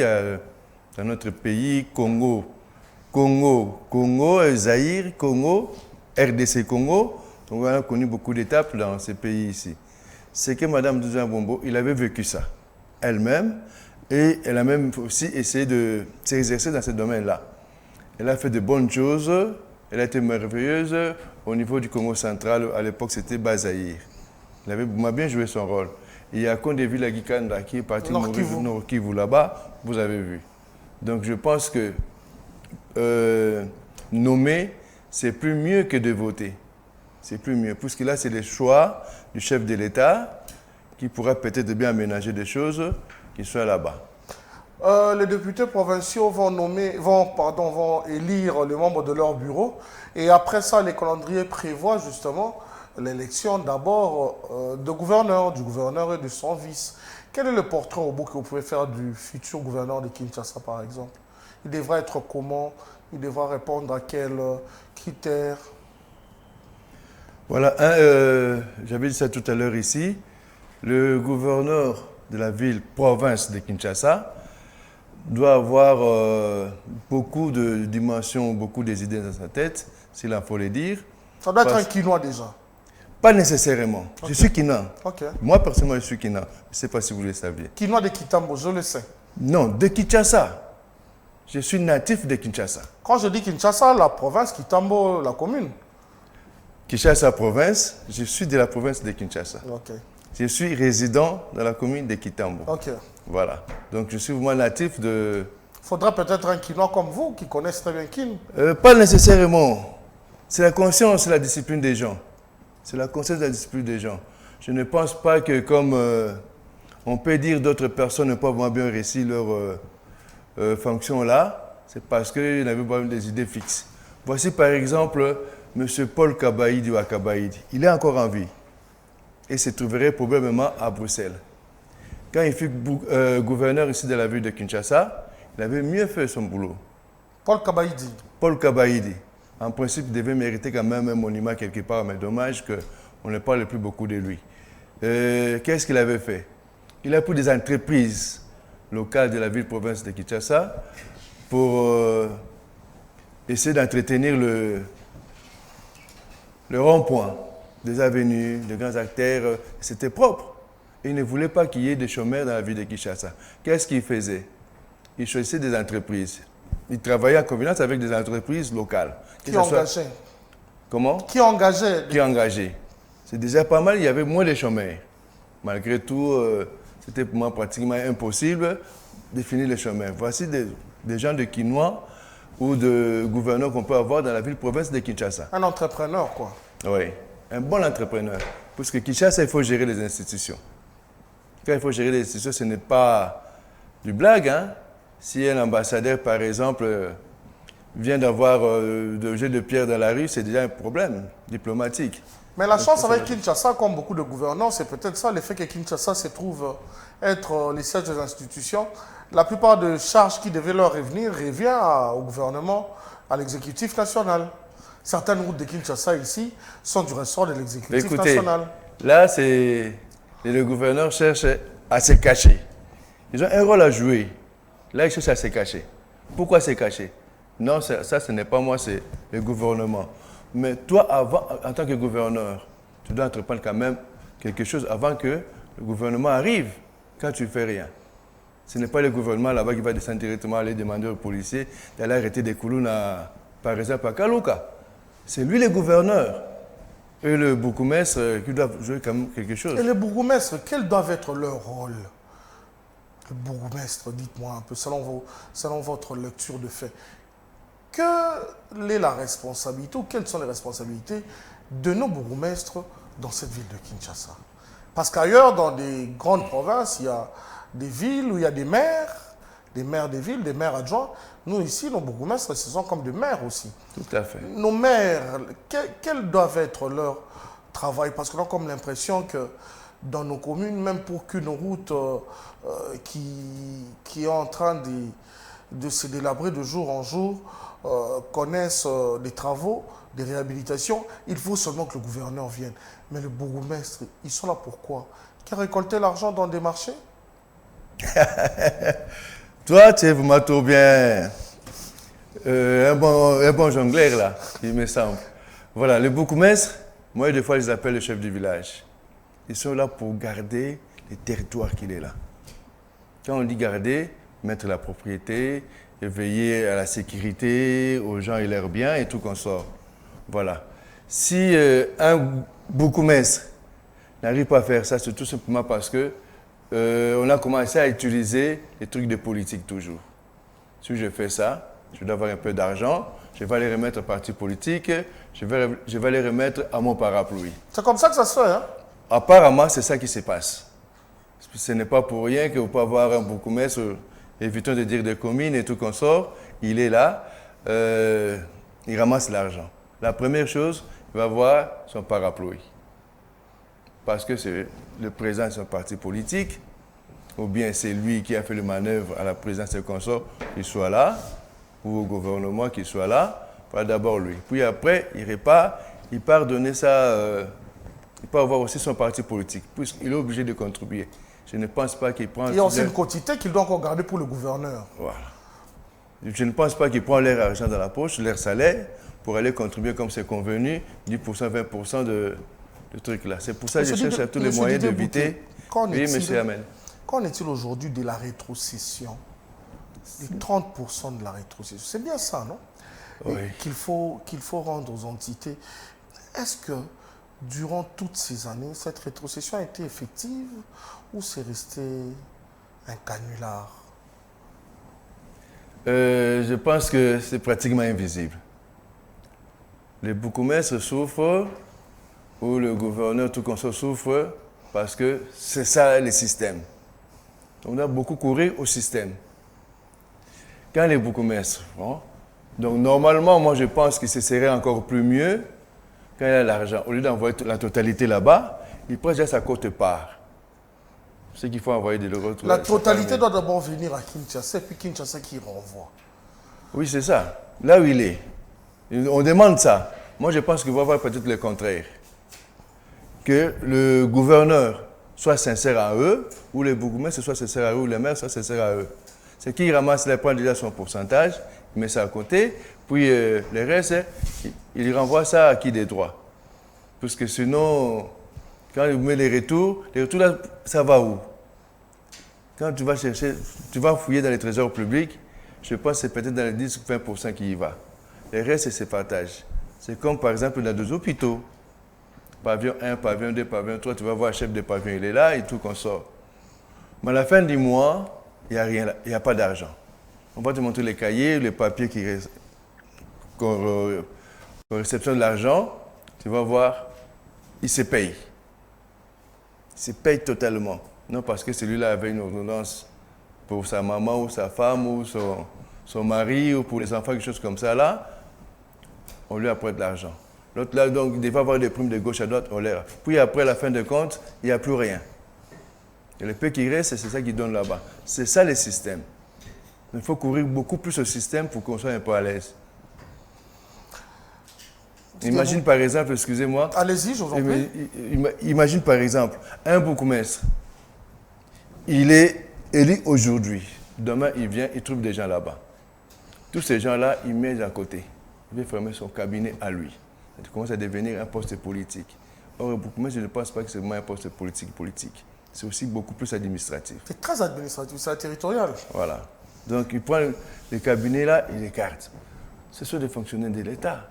dans notre pays, Congo, Zaïre, Congo, RDC Congo. Donc on a connu beaucoup d'étapes dans ces pays ici. C'est que Mme Nzuzi Wambombo, il avait vécu ça elle-même et elle a même aussi essayé de s'exercer dans ce domaine-là. Elle a fait de bonnes choses, elle a été merveilleuse au niveau du Congo central. À l'époque, c'était Bazaïr. Elle m'a bien joué son rôle. Il y a Kondeville à Gikanda qui est parti Nord Kivu là-bas, vous avez vu. Donc je pense que nommer, c'est plus mieux que de voter. C'est plus mieux, puisque là, c'est le choix du chef de l'État qui pourra peut-être bien aménager des choses qui soient là-bas. Les députés provinciaux vont élire les membres de leur bureau. Et après ça, les calendriers prévoient justement l'élection d'abord du gouverneur et de son vice. Quel est le portrait au bout que vous pouvez faire du futur gouverneur de Kinshasa, par exemple? Il devra être comment? Il devra répondre à quels critères? Voilà, j'avais dit ça tout à l'heure ici. Le gouverneur de la ville-province de Kinshasa doit avoir beaucoup de dimensions, beaucoup des idées dans sa tête, s'il en faut les dire. Ça doit être un Kinois déjà? Pas nécessairement. Okay. Je suis Kinois. Okay. Moi, personnellement, je suis Kinois. Je ne sais pas si vous le saviez. Kinois de Kitambo, je le sais. Non, de Kinshasa. Je suis natif de Kinshasa. Quand je dis Kinshasa, la province, Kitambo, la commune. Kinshasa province, je suis de la province de Kinshasa. Okay. Je suis résident dans la commune de Kitambo. Okay. Voilà. Donc je suis vraiment natif de... Il faudra peut-être un Kinois comme vous qui connaissent très bien Kin. Pas nécessairement. C'est la conscience et la discipline des gens. C'est la conscience et la discipline des gens. Je ne pense pas que comme on peut dire d'autres personnes ne peuvent vraiment bien réussir leur fonction là, c'est parce qu'ils n'avaient pas des idées fixes. Voici par exemple M. Paul Kabaïdi ou Akabaïdi. Il est encore en vie et se trouverait probablement à Bruxelles. Quand il fut gouverneur ici de la ville de Kinshasa, il avait mieux fait son boulot. Paul Kabaïdi. Paul Kabaïdi. En principe, il devait mériter quand même un monument quelque part, mais dommage qu'on ne parle plus beaucoup de lui. Qu'est-ce qu'il avait fait? Il a pris des entreprises locales de la ville-province de Kinshasa pour essayer d'entretenir le rond-point, des avenues, de grands artères. C'était propre. Et il ne voulait pas qu'il y ait des chômeurs dans la ville de Kinshasa. Qu'est-ce qu'il faisait? Il choisissait des entreprises. Il travaillait en convenance avec des entreprises locales. Qui engageait? Comment? Qui engageait? Qui engageait. C'est déjà pas mal, il y avait moins de chômeurs. Malgré tout, c'était pour moi pratiquement impossible de finir les chômeurs. Voici des gens de Kinois ou de gouverneurs qu'on peut avoir dans la ville-province de Kinshasa. Un entrepreneur, quoi. Oui, un bon entrepreneur. Parce que Kinshasa, il faut gérer les institutions. Quand il faut gérer les institutions, ce n'est pas du blague, hein? Si un ambassadeur, par exemple, vient d'avoir de jet de pierre dans la rue, c'est déjà un problème diplomatique. Mais la chance avec Kinshasa, comme beaucoup de gouvernants, c'est peut-être ça, l'effet que Kinshasa se trouve être les sièges des institutions. La plupart des charges qui devaient leur revenir revient au gouvernement, à l'exécutif national. Certaines routes de Kinshasa ici sont du ressort de l'exécutif national. Là, le gouverneur cherche à se cacher. Ils ont un rôle à jouer. Là, ils cherchent à se cacher. Pourquoi se cacher? Non, ça ce n'est pas moi, c'est le gouvernement. Mais toi, en tant que gouverneur, tu dois entreprendre quand même quelque chose avant que le gouvernement arrive, quand tu ne fais rien. Ce n'est pas le gouvernement là-bas qui va descendre directement aller demander aux policiers d'aller arrêter des Kouloun, par exemple, à Kalouka. C'est lui le gouverneur. Et le bourgmestre qui doivent jouer quand même quelque chose. Et les bourgmestres, quels doivent être leur rôle? Le bourgmestre, dites-moi un peu, selon votre lecture de fait. Quelle est la responsabilité ou quelles sont les responsabilités de nos bourgmestres dans cette ville de Kinshasa? Parce qu'ailleurs, dans des grandes provinces, il y a des villes où il y a des maires des villes, des maires adjoints. Nous, ici, nos bourgmestres, ce sont comme des maires aussi. Tout à fait. Nos maires, quel doivent être leur travail? Parce qu'on a comme l'impression que dans nos communes, même pour qu'une route qui est en train de se délabrer de jour en jour connaisse des travaux, des réhabilitations, il faut seulement que le gouverneur vienne. Mais les bourgmestres, ils sont là pourquoi? Qui a récolté l'argent dans des marchés? Toi, tu es vraiment trop bien un bon jongleur, là, il me semble. Voilà, les bourgmestres, moi, des fois, je les appelle le chef du village. Ils sont là pour garder les territoires qu'il est là. Quand on dit garder, mettre la propriété, et veiller à la sécurité, aux gens et leurs biens et tout qu'on sort. Voilà. Si un bourgmestre n'arrive pas à faire ça, c'est tout simplement parce que on a commencé à utiliser les trucs de politique toujours. Si je fais ça, je dois avoir un peu d'argent, je vais les remettre au parti politique, je vais les remettre à mon parapluie. C'est comme ça que ça se fait, hein? Apparemment, c'est ça qui se passe. Ce n'est pas pour rien que vous pouvez avoir un bourgmestre, évitons de dire des communes et tout qu'on sort, il est là, il ramasse l'argent. La première chose, il va avoir son parapluie. Parce que c'est le président de son parti politique, ou bien c'est lui qui a fait le manœuvre à la présidence de consort, qu'il soit là, ou au gouvernement qu'il soit là, voilà d'abord lui. Puis après, il repart, il part donner ça, il peut avoir aussi son parti politique, puisqu'il est obligé de contribuer. Je ne pense pas qu'il prend... Il y a aussi une quantité qu'il doit encore garder pour le gouverneur. Voilà. Je ne pense pas qu'il prend leur argent dans la poche, leur salaire, pour aller contribuer comme c'est convenu, 10%, 20% de trucs-là. C'est pour ça que je cherche à tous les moyens d'éviter. Oui, monsieur Amen. Qu'en est-il aujourd'hui de la rétrocession? Les 30% de la rétrocession. C'est bien ça, non? Oui. Qu'il faut rendre aux entités. Est-ce que durant toutes ces années, cette rétrocession a été effective ou c'est resté un canular? Je pense que c'est pratiquement invisible. Les bourgmestres souffrent, ou le gouverneur tout comme ça souffre, parce que c'est ça le système. On a beaucoup couru au système. Quand les bourgmestres, bon, donc normalement, moi je pense que ce serait encore plus mieux quand il a l'argent. Au lieu d'envoyer la totalité là-bas, il prend déjà sa quote-part. C'est qu'il faut envoyer de l'euro. La totalité doit d'abord venir à Kinshasa, puis Kinshasa qui renvoie. Oui, c'est ça. Là où il est. On demande ça. Moi, je pense qu'il va y avoir peut-être le contraire. Que le gouverneur soit sincère à eux, ou les bourgmestres soient sincères à eux, ou les maires soient sincères à eux. C'est qu'il ramasse, il prend déjà son pourcentage, il met ça à côté, puis le reste, il renvoie ça à qui des droits. Parce que sinon, quand il met les retours là, ça va où? Quand tu vas chercher, tu vas fouiller dans les trésors publics, je pense que c'est peut-être dans les 10 ou 20% qui y va. Le reste, c'est partage. C'est comme par exemple dans deux hôpitaux. Pavillon 1, pavillon 2, pavillon 3, tu vas voir le chef de pavillon, il est là et tout qu'on sort. Mais à la fin du mois, il n'y a rien, il n'y a pas d'argent. On va te montrer les cahiers, les papiers qu'on réceptionne l'argent, tu vas voir, il se paye. Il se paye totalement. Non parce que celui-là avait une ordonnance pour sa maman ou sa femme ou son mari ou pour les enfants, quelque chose comme ça là, on lui apporte de l'argent. L'autre là, donc, il va avoir des primes de gauche à droite, on l'air. Puis après, la fin de compte, il n'y a plus rien. Et le peu qui reste, c'est ça qui donne là-bas. C'est ça le système. Il faut courir beaucoup plus au système pour qu'on soit un peu à l'aise. Imagine par exemple, excusez-moi. Allez-y, je vous en prie. Imagine par exemple, un bourgmestre. Il est élu aujourd'hui. Demain, il vient, il trouve des gens là-bas. Tous ces gens-là, il met à côté. Il veut fermer son cabinet à lui. Ça commence à devenir un poste politique. Or, le bourgmestre, je ne pense pas que c'est vraiment un poste politique. C'est aussi beaucoup plus administratif. C'est très administratif, c'est territorial. Voilà. Donc, il prend les cabinets là, il écarte. Ce sont des fonctionnaires de l'État.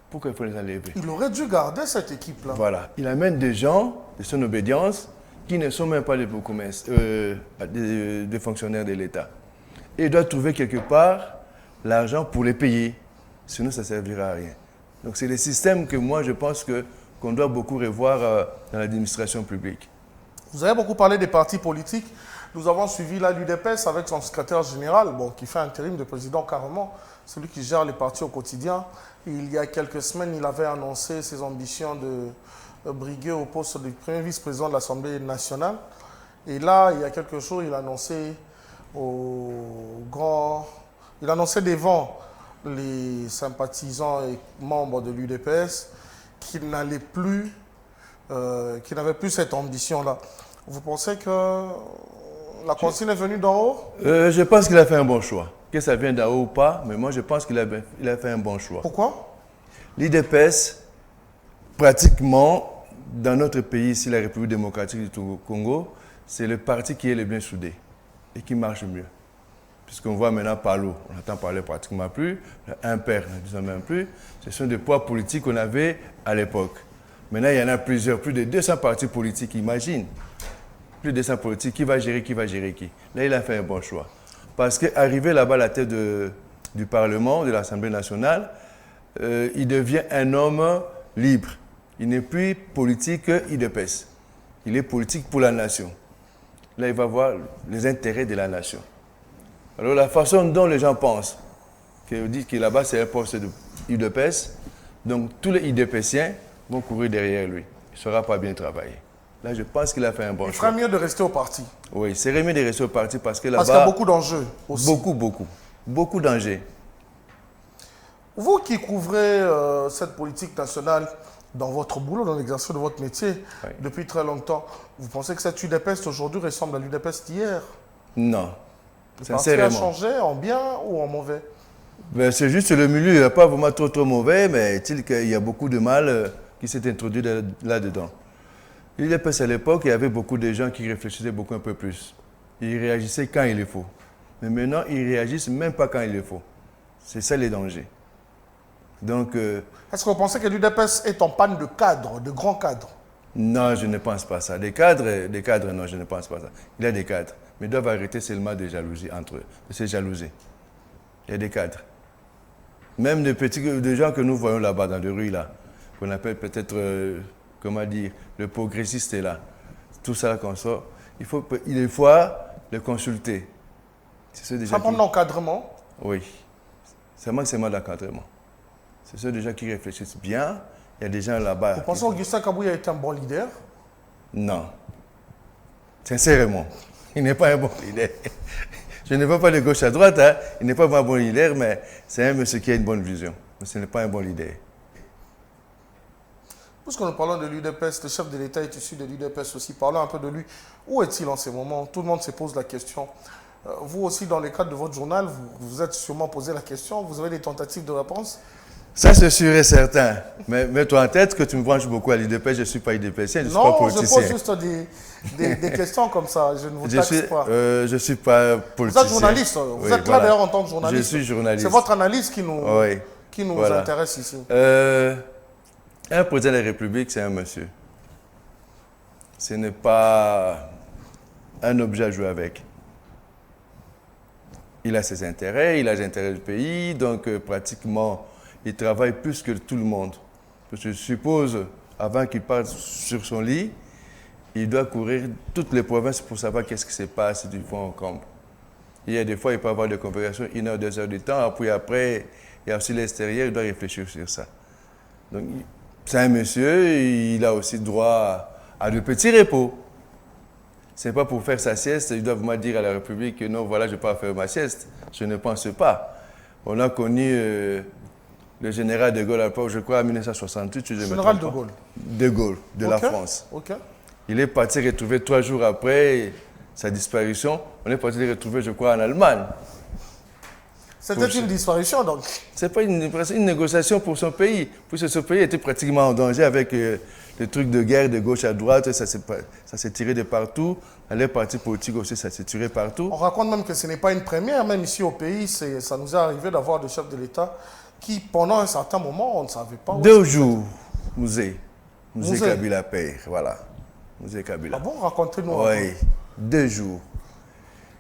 Pourquoi il faut les enlever? Il aurait dû garder cette équipe-là. Voilà. Il amène des gens de son obédience qui ne sont même pas des fonctionnaires de l'État. Et il doit trouver quelque part l'argent pour les payer. Sinon, ça ne servira à rien. Donc, c'est le système que moi, je pense qu'on doit beaucoup revoir dans l'administration publique. Vous avez beaucoup parlé des partis politiques. Nous avons suivi l'UDPS avec son secrétaire général, qui fait intérim de président carrément, celui qui gère les partis au quotidien. Et il y a quelques semaines, il avait annoncé ses ambitions de briguer au poste du premier vice-président de l'Assemblée nationale. Et là, il y a quelques jours, il a annoncé il annonçait devant les sympathisants et membres de l'UDPS qu'il n'allait plus, qu'il n'avait plus cette ambition-là. Vous pensez que la consigne est venue d'en haut? Je pense qu'il a fait un bon choix. Que ça vienne d'en haut ou pas, mais moi je pense qu'il a fait un bon choix. Pourquoi? L'UDPS, pratiquement, dans notre pays, ici, la République démocratique du Congo, c'est le parti qui est le bien soudé et qui marche mieux. Puisqu'on voit maintenant Palo, on n'entend parler pratiquement plus, un père, ne disons même plus. Ce sont des poids politiques qu'on avait à l'époque. Maintenant, il y en a plusieurs, plus de 200 partis politiques, imagine. Plus de 200 politiques, qui va gérer qui? Là, il a fait un bon choix. Parce qu'arrivé là-bas à la tête du Parlement, de l'Assemblée nationale, il devient un homme libre. Il n'est plus politique UDPS. Il est politique pour la nation. Là, il va voir les intérêts de la nation. Alors, la façon dont les gens pensent, qu'ils disent que là-bas, c'est un poste de UDPS, donc tous les UDPSiens vont courir derrière lui. Il ne saura pas bien travailler. Là, je pense qu'il a fait un bon choix. Il ferait mieux de rester au parti. Oui, c'est mieux de rester au parti parce que là-bas... Parce qu'il y a beaucoup d'enjeux aussi. Beaucoup d'enjeux. Vous qui couvrez cette politique nationale dans votre boulot, dans l'exercice de votre métier, depuis très longtemps, vous pensez que cette UDPS aujourd'hui ressemble à l'UDPS d'hier? Non. Le parti a changé en bien ou en mauvais? Ben, c'est juste le milieu, il n'y a pas vraiment trop mauvais, mais il y a beaucoup de mal qui s'est introduit là-dedans. L'UDPS à l'époque, il y avait beaucoup de gens qui réfléchissaient beaucoup un peu plus. Ils réagissaient quand il le faut. Mais maintenant, ils ne réagissent même pas quand il le faut. C'est ça les dangers. Donc... Est-ce que vous pensez que l'UDPS est en panne de cadres, de grands cadres? Non, je ne pense pas ça. Des cadres, non, je ne pense pas ça. Il y a des cadres, mais ils doivent arrêter seulement de jalousie entre eux, de se jalouser. Il y a des cadres. Même des gens que nous voyons là-bas dans les rues, là, qu'on appelle peut-être, comment dire, le progressiste est là. Tout ça qu'on sort, il faut le consulter. Ça prend d'encadrement? Oui. Ça manque seulement d'encadrement. Ce sont des gens qui réfléchissent bien. Il y a des gens là-bas. Vous pensez qu'Augustin Kabouya est un bon leader? Non. Sincèrement, il n'est pas un bon leader. Je ne veux pas de gauche à droite, hein. Il n'est pas un bon leader, mais c'est un monsieur qui a une bonne vision. Mais ce n'est pas un bon leader. Puisque nous parlons de l'UDPS, le chef de l'État est issu de l'UDPS aussi. Parlons un peu de lui. Où est-il en ce moment? Tout le monde se pose la question. Vous aussi, dans le cadre de votre journal, vous vous êtes sûrement posé la question. Vous avez des tentatives de réponse? Ça, c'est sûr et certain. Mais mets-toi en tête que tu me branches beaucoup à l'UDPS. Je ne suis pas UDPSien, je ne suis pas politicien. Non, je pose juste des questions comme ça. Je ne vous taxe pas. Je ne suis pas politicien. Vous êtes journaliste. Vous êtes là d'ailleurs en tant que journaliste. Je suis journaliste. C'est votre analyse qui nous intéresse ici. Un président de la République, c'est un monsieur. Ce n'est pas un objet à jouer avec. Il a ses intérêts, il a les intérêts du pays, donc pratiquement, il travaille plus que tout le monde. Parce que je suppose, avant qu'il parte sur son lit, il doit courir toutes les provinces pour savoir qu'est-ce qui se passe du fond en comble. Il y a des fois, il peut avoir des conversations 1 heure, 2 heures de temps, puis après, il y a aussi l'extérieur, il doit réfléchir sur ça. Donc, c'est un monsieur, il a aussi droit à de petits repos. Ce n'est pas pour faire sa sieste, il doit vraiment dire à la République que non, voilà, je ne vais pas faire ma sieste. Je ne pense pas. On a connu le général de Gaulle à l'époque, je crois, en 1968. Général de Gaulle. De Gaulle, de la France. Ok. Il est parti retrouver 3 jours après sa disparition. On est parti le retrouver, je crois, en Allemagne. C'était une disparition, donc. Ce n'est pas une négociation pour son pays. Puisque ce pays était pratiquement en danger avec les trucs de guerre de gauche à droite. Ça s'est tiré de partout. Les partis politiques aussi, ça s'est tiré partout. On raconte même que ce n'est pas une première, même ici au pays. Ça nous est arrivé d'avoir des chefs de l'État qui, pendant un certain moment, on ne savait pas où... 2 jours, Mouzé Kabila père, voilà. Mouzé Kabila. Ah bon, racontez-nous. Oui, 2 jours.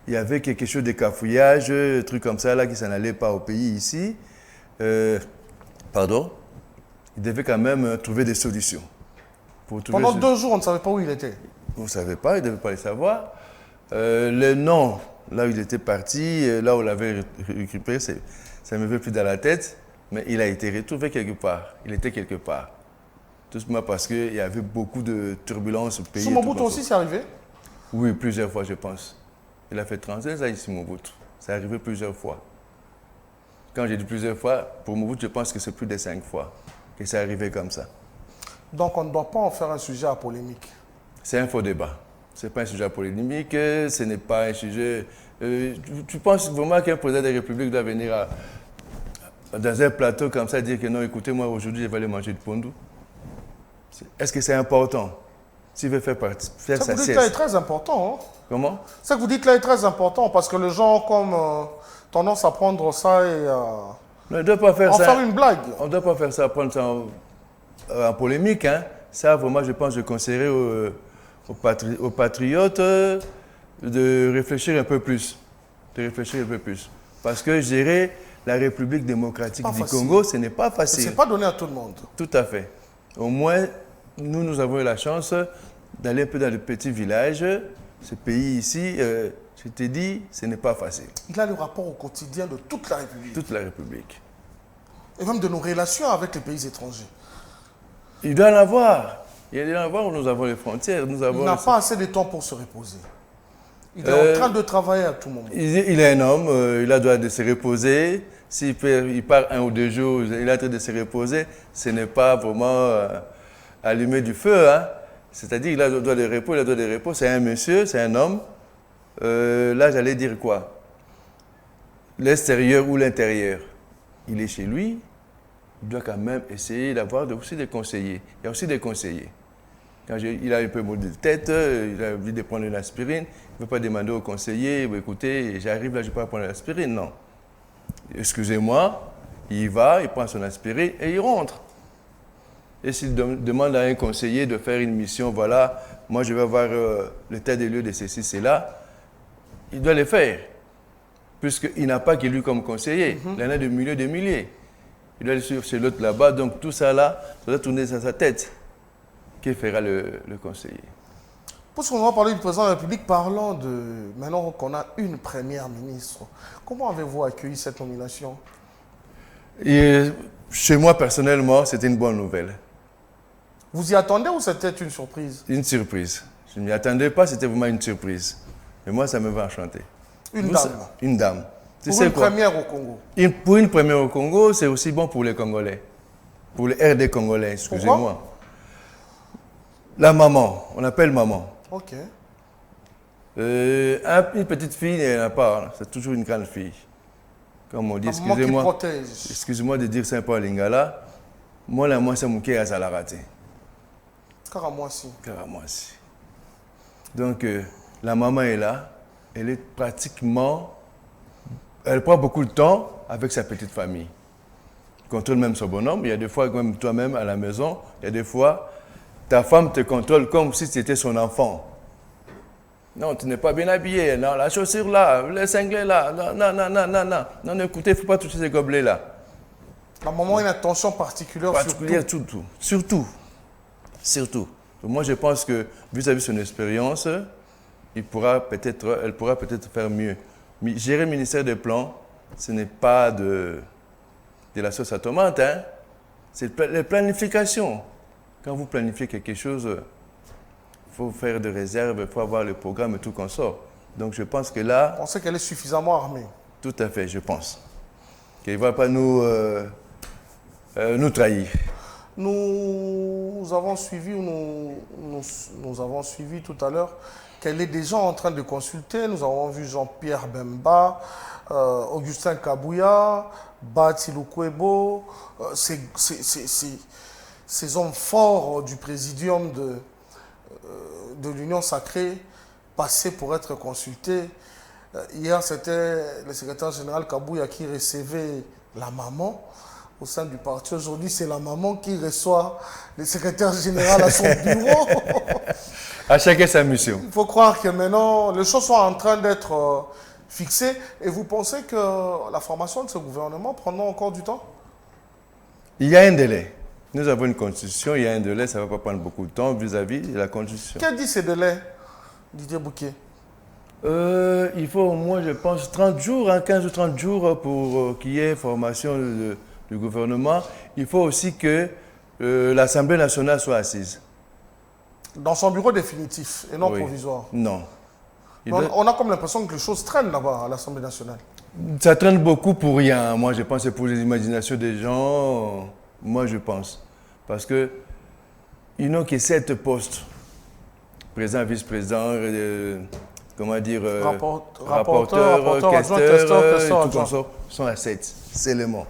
Il y avait quelque chose de cafouillage, un truc comme ça, là, qui s'en allait pas au pays ici. Pardon. Il devait quand même trouver des solutions. Pendant 2 jours, on ne savait pas où il était. Vous ne savez pas, il ne devait pas le savoir. Le nom, là où il était parti, là où on l'avait récupéré, ça ne me veut plus dans la tête, mais il a été retrouvé quelque part. Il était quelque part. Tout simplement parce qu'il y avait beaucoup de turbulences au pays. Sous Mobutu aussi, c'est arrivé? Oui, plusieurs fois, je pense. Il a fait 36 ans ici, Mobutu. C'est arrivé plusieurs fois. Quand j'ai dit plusieurs fois, pour Mobutu, je pense que c'est plus de 5 fois que c'est arrivé comme ça. Donc on ne doit pas en faire un sujet à polémique. C'est un faux débat. Ce n'est pas un sujet à polémique, ce n'est pas un sujet... tu penses vraiment qu'un président de la République doit venir dans un plateau comme ça et dire que non, écoutez, moi aujourd'hui, je vais aller manger du pondou? Est-ce que c'est important? S'il veut faire sa sieste. Ça, vous dites là est très important. Hein? Comment? Ça que vous dites là est très important parce que les gens ont comme tendance à prendre ça et on ne doit pas faire en faire une blague. On ne doit pas faire ça, prendre ça en polémique. Hein. Ça, vraiment, je pense que je conseillerais aux patriotes de réfléchir un peu plus. Parce que gérer la République démocratique du Congo, ce n'est pas facile. Ce n'est pas donné à tout le monde. Tout à fait. Au moins, nous avons eu la chance d'aller un peu dans le petit village. Ce pays ici, je te dis, ce n'est pas facile. Il a le rapport au quotidien de toute la République. Toute la République. Et même de nos relations avec les pays étrangers. Il doit en avoir. Il doit en avoir où nous avons les frontières. Il n'a pas assez de temps pour se reposer. Il est en train de travailler à tout moment. Il est un homme, il a droit de se reposer. S'il part 1 ou 2 jours, il a droit de se reposer. Ce n'est pas vraiment allumer du feu. Hein. C'est-à-dire qu'il a le droit de repos, C'est un monsieur, c'est un homme. Là, j'allais dire quoi? L'extérieur ou l'intérieur. Il est chez lui. Il doit quand même essayer d'avoir aussi des conseillers. Il y a aussi des conseillers. Quand il a un peu mal de tête, il a envie de prendre une aspirine, il ne veut pas demander au conseiller, écoutez, j'arrive là, je ne peux pas prendre l'aspirine. Non. Excusez-moi, il va, il prend son aspirine et il rentre. Et s'il demande à un conseiller de faire une mission, voilà, moi je vais avoir l'état des lieux de ceci, cela, il doit le faire. Puisqu'il n'a pas qu'élu comme conseiller, il en a des milliers, des milliers. Il doit aller suivre chez l'autre là-bas, donc tout ça là, ça doit tourner dans sa tête. Que fera le conseiller? Puisqu'on va parler du président de la République, parlons de... Maintenant qu'on a une première ministre, comment avez-vous accueilli cette nomination? Et chez moi, personnellement, c'était une bonne nouvelle. Vous y attendez ou c'était une surprise? Une surprise. Je ne m'y attendais pas, c'était vraiment une surprise. Mais moi, ça me va enchanter. Une dame? Une dame. Pour une première au Congo? Pour une première au Congo, c'est aussi bon pour les Congolais. Pour les RD Congolais, excusez-moi. La maman, on appelle maman. Ok. Une petite fille, elle n'a pas, c'est toujours une grande fille. Comme on dit, excusez-moi de dire ça un peu à Lingala. Moi, la moi, c'est mon qui à Zalarate. Karamwasi. Donc, la maman est là. Elle est pratiquement... Elle prend beaucoup de temps avec sa petite famille. Elle contrôle même son bonhomme. Il y a des fois, même toi-même à la maison, il y a des fois, ta femme te contrôle comme si tu étais son enfant. Non, tu n'es pas bien habillé. Non, la chaussure là, les cinglés là. Non, écoutez, il ne faut pas toucher ces gobelets là. La maman a une attention particulière surtout. Moi, je pense que vis-à-vis de son expérience, elle pourra peut-être faire mieux. Mais gérer le ministère des Plans, ce n'est pas de la sauce à tomate, hein. C'est la planification. Quand vous planifiez quelque chose, il faut faire des réserves, il faut avoir le programme et tout qu'on sort. Donc je pense que là... On sait qu'elle est suffisamment armée. Tout à fait, je pense. Qu'elle ne va pas nous trahir. Nous avons suivi tout à l'heure qu'elle est déjà en train de consulter. Nous avons vu Jean-Pierre Bemba, Augustin Kabouya, Bati Lukwebo, ces hommes forts du présidium de l'Union sacrée passés pour être consultés. Hier, c'était le secrétaire général Kabouya qui recevait la maman au sein du parti. Aujourd'hui, c'est la maman qui reçoit le secrétaire général à son bureau. À chacun sa mission. Il faut croire que maintenant, les choses sont en train d'être fixées. Et vous pensez que la formation de ce gouvernement prendra encore du temps? Il y a un délai. Nous avons une constitution, il y a un délai, ça ne va pas prendre beaucoup de temps vis-à-vis de la constitution. Qu'a dit ces délais, Didier Bouquet? Il faut au moins, je pense, 30 jours, 15 ou 30 jours pour qu'il y ait formation du gouvernement. Il faut aussi que l'Assemblée nationale soit assise. Dans son bureau définitif et non provisoire? Non. On a comme l'impression que les choses traînent là-bas à l'Assemblée nationale. Ça traîne beaucoup pour rien. Moi, je pense que c'est pour les imaginations des gens. Moi, je pense. Parce que ils n'ont que 7 postes. Président, vice-président, comment dire, rapporteur, questeur, tout comme ça, sont à 7. C'est le mot.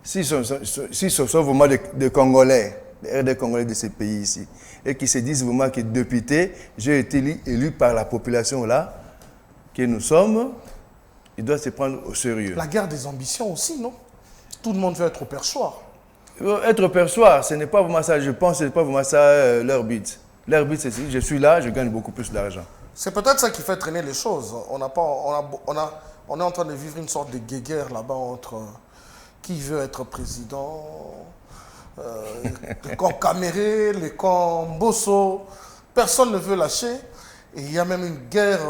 Si ce sont vraiment des Congolais, des Congolais de ces pays ici, et qui se disent vraiment que député, j'ai été élu par la population là, que nous sommes, ils doivent se prendre au sérieux. La guerre des ambitions aussi, non? Tout le monde veut être au perchoir. Être au perchoir, ce n'est pas vraiment ça, je pense, ce n'est pas vraiment ça leur but. Leur but, c'est si je suis là, je gagne beaucoup plus d'argent. C'est peut-être ça qui fait traîner les choses. On est en train de vivre une sorte de guéguerre là-bas entre qui veut être président, le camp Caméré, le camp Mbosso. Personne ne veut lâcher. Et il y a même une guerre,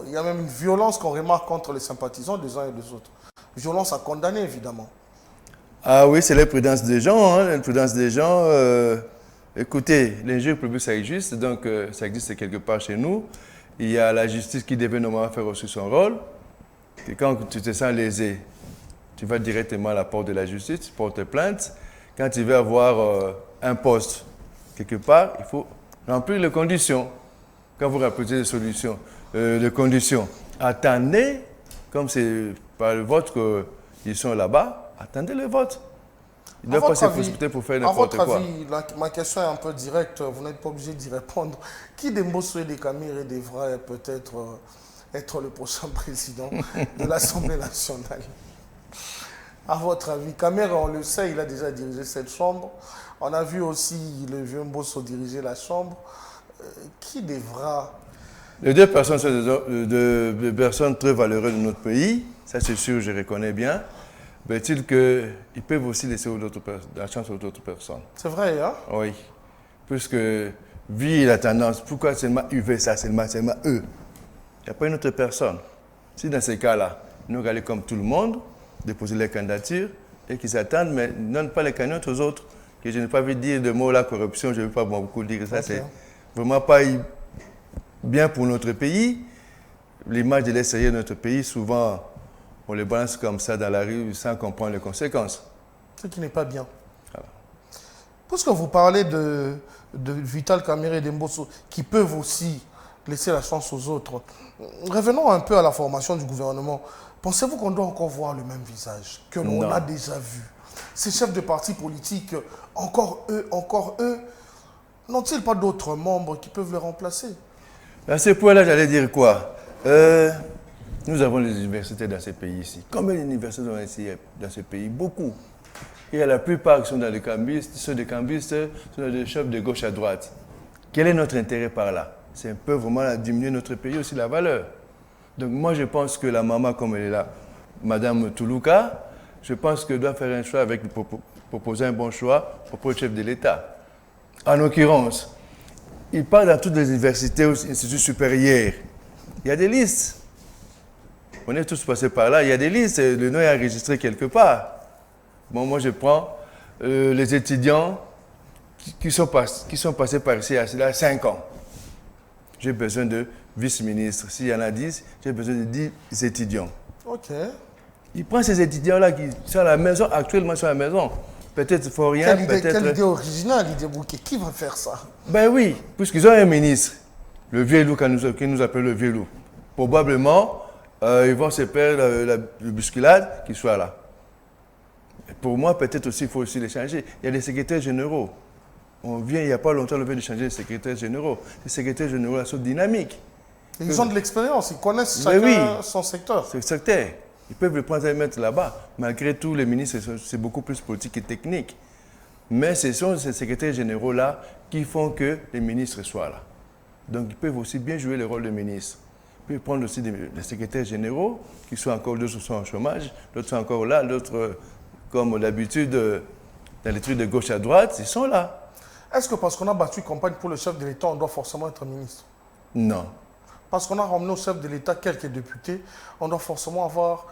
il y a même une violence qu'on remarque entre les sympathisants des uns et des autres. Violence à condamner, évidemment. Ah oui, c'est l'imprudence des gens. L'imprudence des gens. Écoutez, l'injure publique, ça existe. Donc, ça existe quelque part chez nous. Il y a la justice qui devait normalement faire aussi son rôle. Et quand tu te sens lésé, tu vas directement à la porte de la justice, tu portes plainte. Quand tu veux avoir un poste quelque part, il faut remplir les conditions. Quand vous remplissez les conditions, attendez, comme c'est par le vote qu'ils sont là-bas, attendez le vote. Il ne doit pas se précipiter pour faire n'importe quoi. À votre avis, ma question est un peu directe, vous n'êtes pas obligé d'y répondre. Qui des Mbosso et des Caméré devrait peut-être être le prochain président de l'Assemblée nationale? À votre avis, Caméré, on le sait, il a déjà dirigé cette chambre. On a vu aussi le vieux Mbosso diriger la chambre. Qui devra... Les deux personnes sont des personnes très valeureuses de notre pays. Ça, c'est sûr, je reconnais bien. Mais est-il qu'ils peuvent aussi laisser la chance aux autres personnes? C'est vrai, hein? Oui. Puisque, vu la tendance, pourquoi seulement eux fait ça, seulement eux? Il n'y a pas une autre personne. Si dans ces cas-là, nous allons comme tout le monde, déposer les candidatures et qu'ils attendent, mais ne donnent pas les candidatures aux autres. Que je n'ai pas vu dire de mots la corruption, je ne veux pas beaucoup dire ça, c'est vraiment pas bien pour notre pays. L'image de l'extérieur de notre pays, souvent, on les balance comme ça dans la rue sans comprendre les conséquences. Ce qui n'est pas bien. Voilà. Puisque vous parlez de Vital Caméré et d'Mbosso, qui peuvent aussi laisser la chance aux autres, revenons un peu à la formation du gouvernement. Pensez-vous qu'on doit encore voir le même visage que l'on a déjà vu? Ces chefs de partis politiques, encore eux, n'ont-ils pas d'autres membres qui peuvent les remplacer? À ce point-là, j'allais dire quoi? Nous avons des universités dans ces pays ici. Combien d'universités dans ces pays? Beaucoup. Et la plupart qui sont dans les cambistes, ceux des cambistes sont des chefs de gauche à droite. Quel est notre intérêt par là? C'est un peu vraiment diminuer notre pays aussi la valeur. Donc moi, je pense que la maman, comme elle est là, Madame Toulouka, je pense qu'elle doit faire un choix proposer un bon choix pour le chef de l'État. En l'occurrence, il part dans toutes les universités ou instituts supérieurs. Il y a des listes. On est tous passés par là. Il y a des listes. Le nom est enregistré quelque part. Bon, moi, je prends les étudiants qui sont passés par ici à cela 5 ans. J'ai besoin de vice-ministres. S'il y en a 10, j'ai besoin de 10 étudiants. Ok. Il prend ces étudiants-là qui sont à la maison, actuellement sur la maison. Peut-être il faut rien, peut-être... Quelle idée originale, l'idée Bouquet. Qui va faire ça? Ben oui, puisqu'ils ont un ministre, le vieux loup qui nous appelle le vieux loup. Probablement, ils vont se perdre la bousculade qui soit là. Pour moi, peut-être aussi, il faut aussi les changer. Il y a des secrétaires généraux. On vient, il n'y a pas longtemps, on vient de changer les secrétaires généraux. Les secrétaires généraux sont dynamiques. Ils ont de l'expérience, ils connaissent chacun son secteur. C'est secteur. Ils peuvent le prendre et le mettre là-bas. Malgré tout, les ministres, c'est beaucoup plus politique et technique. Mais ce sont ces secrétaires généraux-là qui font que les ministres soient là. Donc, ils peuvent aussi bien jouer le rôle de ministre. Ils peuvent prendre aussi des secrétaires généraux, qui sont encore, d'autres sont en chômage, d'autres sont encore là, d'autres, comme d'habitude, dans les trucs de gauche à droite, ils sont là. Est-ce que parce qu'on a battu campagne pour le chef de l'État, on doit forcément être ministre? Non. Parce qu'on a ramené au chef de l'État quelques députés, on doit forcément avoir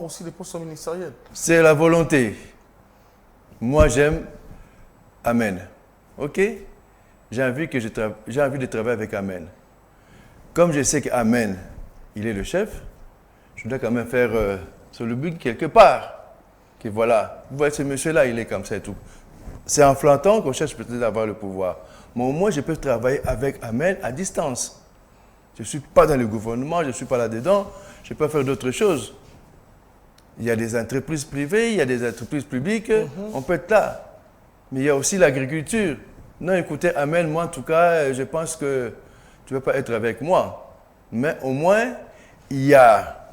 aussi des postes ministériels. C'est la volonté. Moi, j'aime Amen. OK? J'ai envie de travailler avec Amen. Comme je sais qu'Amen, il est le chef, je dois quand même faire sur le but quelque part. Que voilà, vous voyez, ce monsieur-là, il est comme ça et tout. C'est en flantant qu'on cherche peut-être à avoir le pouvoir. Mais au moins, je peux travailler avec Amen à distance. Je ne suis pas dans le gouvernement, je ne suis pas là-dedans, je peux faire d'autres choses. Il y a des entreprises privées, il y a des entreprises publiques, on peut être là. Mais il y a aussi l'agriculture. Non, écoutez, Amen, moi en tout cas, je pense que tu ne vas pas être avec moi. Mais au moins, il y a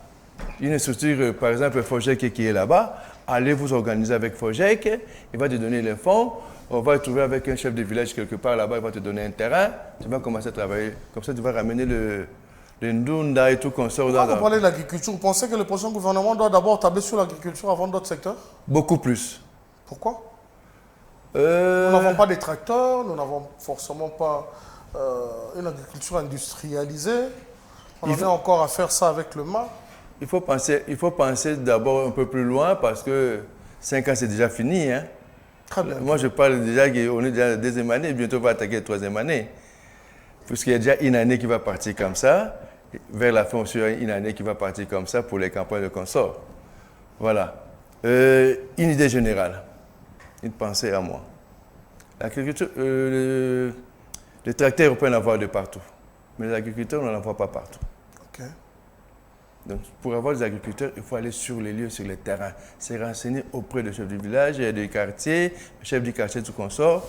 une structure, par exemple, FOGEC qui est là-bas. Allez vous organiser avec FOGEC, il va te donner les fonds. On va te trouver avec un chef de village quelque part là-bas, il va te donner un terrain. Tu vas commencer à travailler. Comme ça, tu vas ramener le Ndunda et tout qu'on sort. Quand vous parlez de l'agriculture, vous pensez que le prochain gouvernement doit d'abord tabler sur l'agriculture avant d'autres secteurs? Beaucoup plus. Pourquoi? Nous n'avons pas des tracteurs, nous n'avons forcément pas une agriculture industrialisée. On en est encore à faire ça avec le mât. Il faut penser d'abord un peu plus loin parce que 5 ans, c'est déjà fini. Hein? Très bien. Moi, je parle déjà qu'on est déjà à la deuxième année, bientôt on va attaquer la troisième année. Puisqu'il y a déjà une année qui va partir comme ça, vers la fin aussi, une année qui va partir comme ça pour les campagnes de consort. Voilà. Une idée générale, une pensée à moi. L'agriculture, les tracteurs, on peut en avoir de partout, mais les agriculteurs, on n'en voit pas partout. Ok. Donc, pour avoir des agriculteurs, il faut aller sur les lieux, sur les terrains, se renseigner auprès des chefs du village, des quartiers, chefs du quartier, tout consort.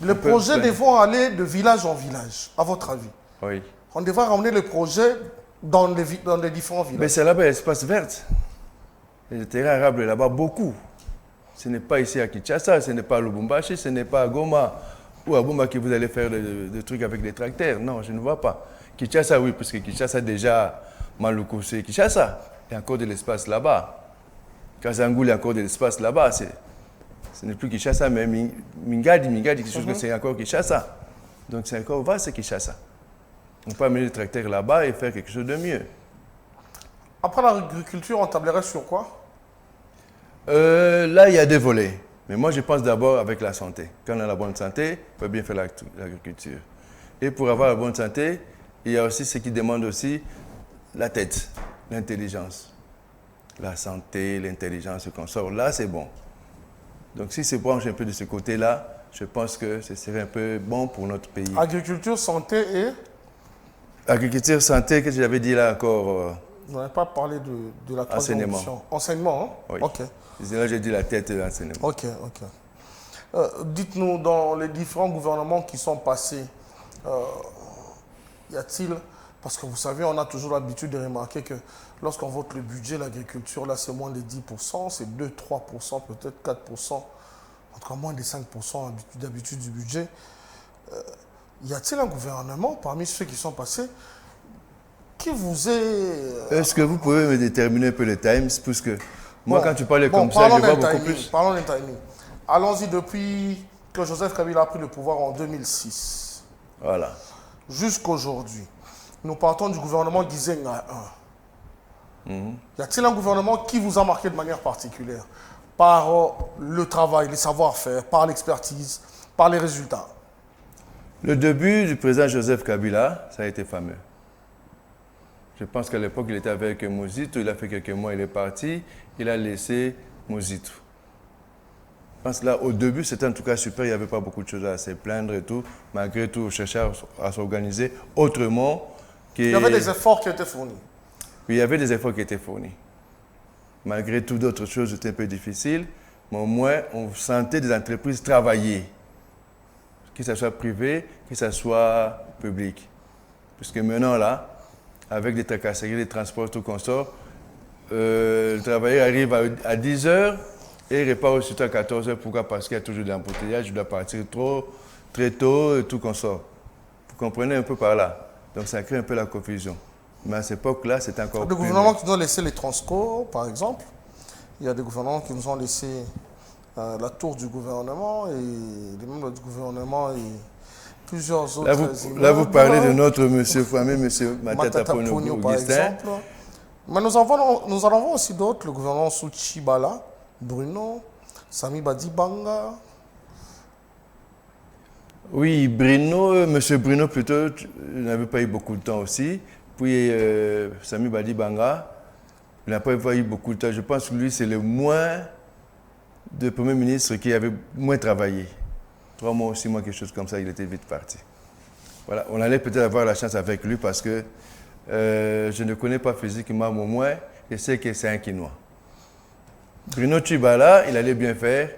Les projets devront aller de village en village, à votre avis? Oui. On devra ramener le projet dans les différents villages. Mais c'est là-bas l'espace vert. Les terrains arables là-bas, beaucoup. Ce n'est pas ici à Kinshasa, ce n'est pas à Lubumbashi, ce n'est pas à Goma ou à Bumba que vous allez faire des trucs avec des tracteurs. Non, je ne vois pas. Kinshasa, oui, parce que Kinshasa déjà, Maluku, c'est Kinshasa. Il y a encore de l'espace là-bas. Kazangou, il y a encore de l'espace là-bas. Ce n'est plus Kinshasa, mais Mingadi, quelque chose que c'est encore Kinshasa. Donc c'est encore vaste Kinshasa. On peut amener le tracteur là-bas et faire quelque chose de mieux. Après l'agriculture, on tablerait sur quoi? Là, il y a des volets. Mais moi, je pense d'abord avec la santé. Quand on a la bonne santé, on peut bien faire l'agriculture. Et pour avoir la bonne santé, il y a aussi ce qui demande aussi la tête, l'intelligence. La santé, l'intelligence, qu'on sort. Là, c'est bon. Donc, si c'est branché un peu de ce côté-là, je pense que ce serait un peu bon pour notre pays. Agriculture, santé et... Agriculture, santé, qu'est-ce que j'avais dit là encore? Vous n'avez pas parlé de la troisième option. Enseignement, hein? Oui. Ok. Là, j'ai dit la tête et l'enseignement. Ok, ok. Dites-nous, dans les différents gouvernements qui sont passés, y a-t-il... Parce que vous savez, on a toujours l'habitude de remarquer que lorsqu'on vote le budget, l'agriculture, là, c'est moins de 10%, c'est 2-3%, peut-être 4%, en tout cas moins de 5% d'habitude du budget. Y a-t-il un gouvernement, parmi ceux qui sont passés, qui vous est... Est-ce que vous pouvez me déterminer un peu le Times? Puisque moi, quand tu parlais comme ça, je vois beaucoup plus. Parlons d'un timing. Allons-y depuis que Joseph Kabila a pris le pouvoir en 2006. Voilà. Jusqu'aujourd'hui. Nous partons du gouvernement Gizenga 1. Y a-t-il un gouvernement qui vous a marqué de manière particulière? par le travail, les savoir-faire, par l'expertise, par les résultats. Le début du président Joseph Kabila, ça a été fameux. Je pense qu'à l'époque, il était avec Mozitu, il a fait quelques mois, il est parti, il a laissé Mozitu. Je pense que là, au début, c'était en tout cas super, il n'y avait pas beaucoup de choses à se plaindre et tout. Malgré tout, on cherchait à s'organiser autrement. Il y avait des efforts qui étaient fournis. Oui, il y avait des efforts qui étaient fournis. Malgré tout, d'autres choses étaient un peu difficiles, mais au moins, on sentait des entreprises travailler. Que ce soit privé, que ce soit public. Puisque maintenant, là, avec des tracasseries, des transports, tout qu'on sort, le travailleur arrive à 10 h et il repart aussitôt à 14 h. Pourquoi? Parce qu'il y a toujours de l'embouteillage, il doit partir très tôt, et tout qu'on sort. Vous comprenez un peu par là. Donc ça crée un peu la confusion. Mais à cette époque-là, c'était encore plus... Des gouvernements qui nous ont laissé les Transco, par exemple. Il y a des gouvernements qui nous ont laissé la tour du gouvernement et les membres du gouvernement et plusieurs autres... Là, vous parlez de notre monsieur Fouamé, monsieur Matata Ponyo, par exemple. Mais nous en avons aussi d'autres, le gouvernement sous Chibala, Bruno, Sami Badibanga. Oui, Bruno, monsieur Bruno plutôt, n'avait pas eu beaucoup de temps aussi. Puis Sami Badibanga, il n'a pas eu beaucoup de temps. Je pense que lui, c'est le moins de Premier ministre qui avait moins travaillé. 3 mois ou 6 mois, quelque chose comme ça, il était vite parti. Voilà, on allait peut-être avoir la chance avec lui parce que je ne connais pas physiquement, mais au moins, je sais que c'est un Quinois. Bruno Chibala, il allait bien faire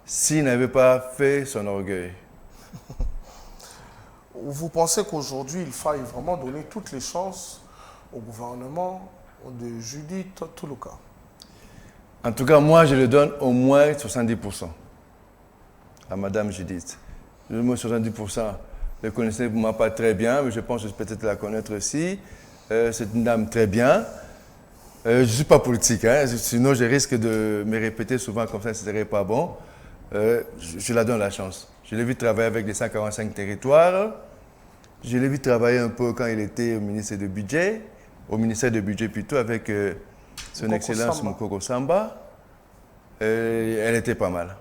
s'il n'avait pas fait son orgueil. Vous pensez qu'aujourd'hui, il faille vraiment donner toutes les chances au gouvernement de Judith Toulouka? En tout cas, moi, je le donne au moins 70% à Madame Judith. Le mot 70%, je ne connaissais moi pas très bien, mais je pense que peut-être la connaître aussi. C'est une dame très bien. Je ne suis pas politique, hein, sinon je risque de me répéter souvent comme ça, ce ne serait pas bon. Je la donne la chance. Je l'ai vu travailler avec les 145 territoires. Je l'ai vu travailler un peu quand il était au ministère de Budget, plutôt, avec son Excellence Mokoko Samba. Elle était pas mal.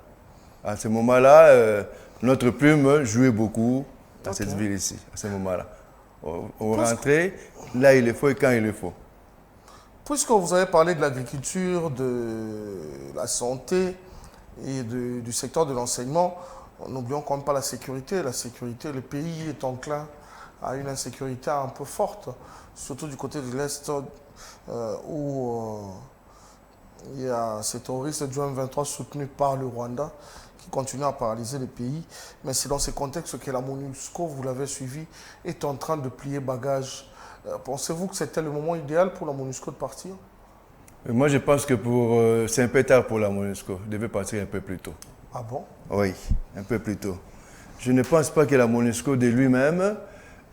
À ce moment-là, notre plume jouait beaucoup dans cette ville ici, à ce moment-là. On rentrait là il le faut et quand il le faut. Puisque vous avez parlé de l'agriculture, de la santé et du secteur de l'enseignement, n'oublions quand même pas la sécurité. La sécurité, le pays est enclin à une insécurité un peu forte, surtout du côté de l'Est où il y a ces terroristes du M23 soutenus par le Rwanda qui continuent à paralyser le pays. Mais c'est dans ces contextes que la MONUSCO, vous l'avez suivi, est en train de plier bagages. Pensez-vous que c'était le moment idéal pour la MONUSCO de partir? Moi, je pense que c'est un peu tard pour la MONUSCO. Il devait partir un peu plus tôt. Ah bon? Oui, un peu plus tôt. Je ne pense pas que la MONUSCO de lui-même,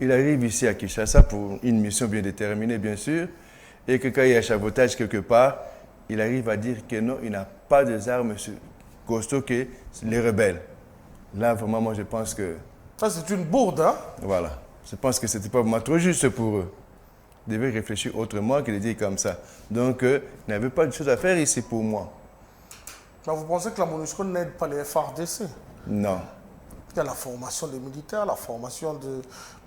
il arrive ici à Kinshasa pour une mission bien déterminée, bien sûr, et que quand il y a chabotage quelque part, il arrive à dire que non, il n'a pas des armes costauds que les rebelles. Là, vraiment, moi, je pense que... Ça, c'est une bourde, hein? Voilà. Je pense que ce n'était pas vraiment trop juste pour eux. Ils devaient réfléchir autrement que de dire comme ça. Donc, il n'avait pas de choses à faire ici pour moi. Mais vous pensez que la MONUSCO n'aide pas les FARDC? Non. Il y a la formation des militaires, la formation des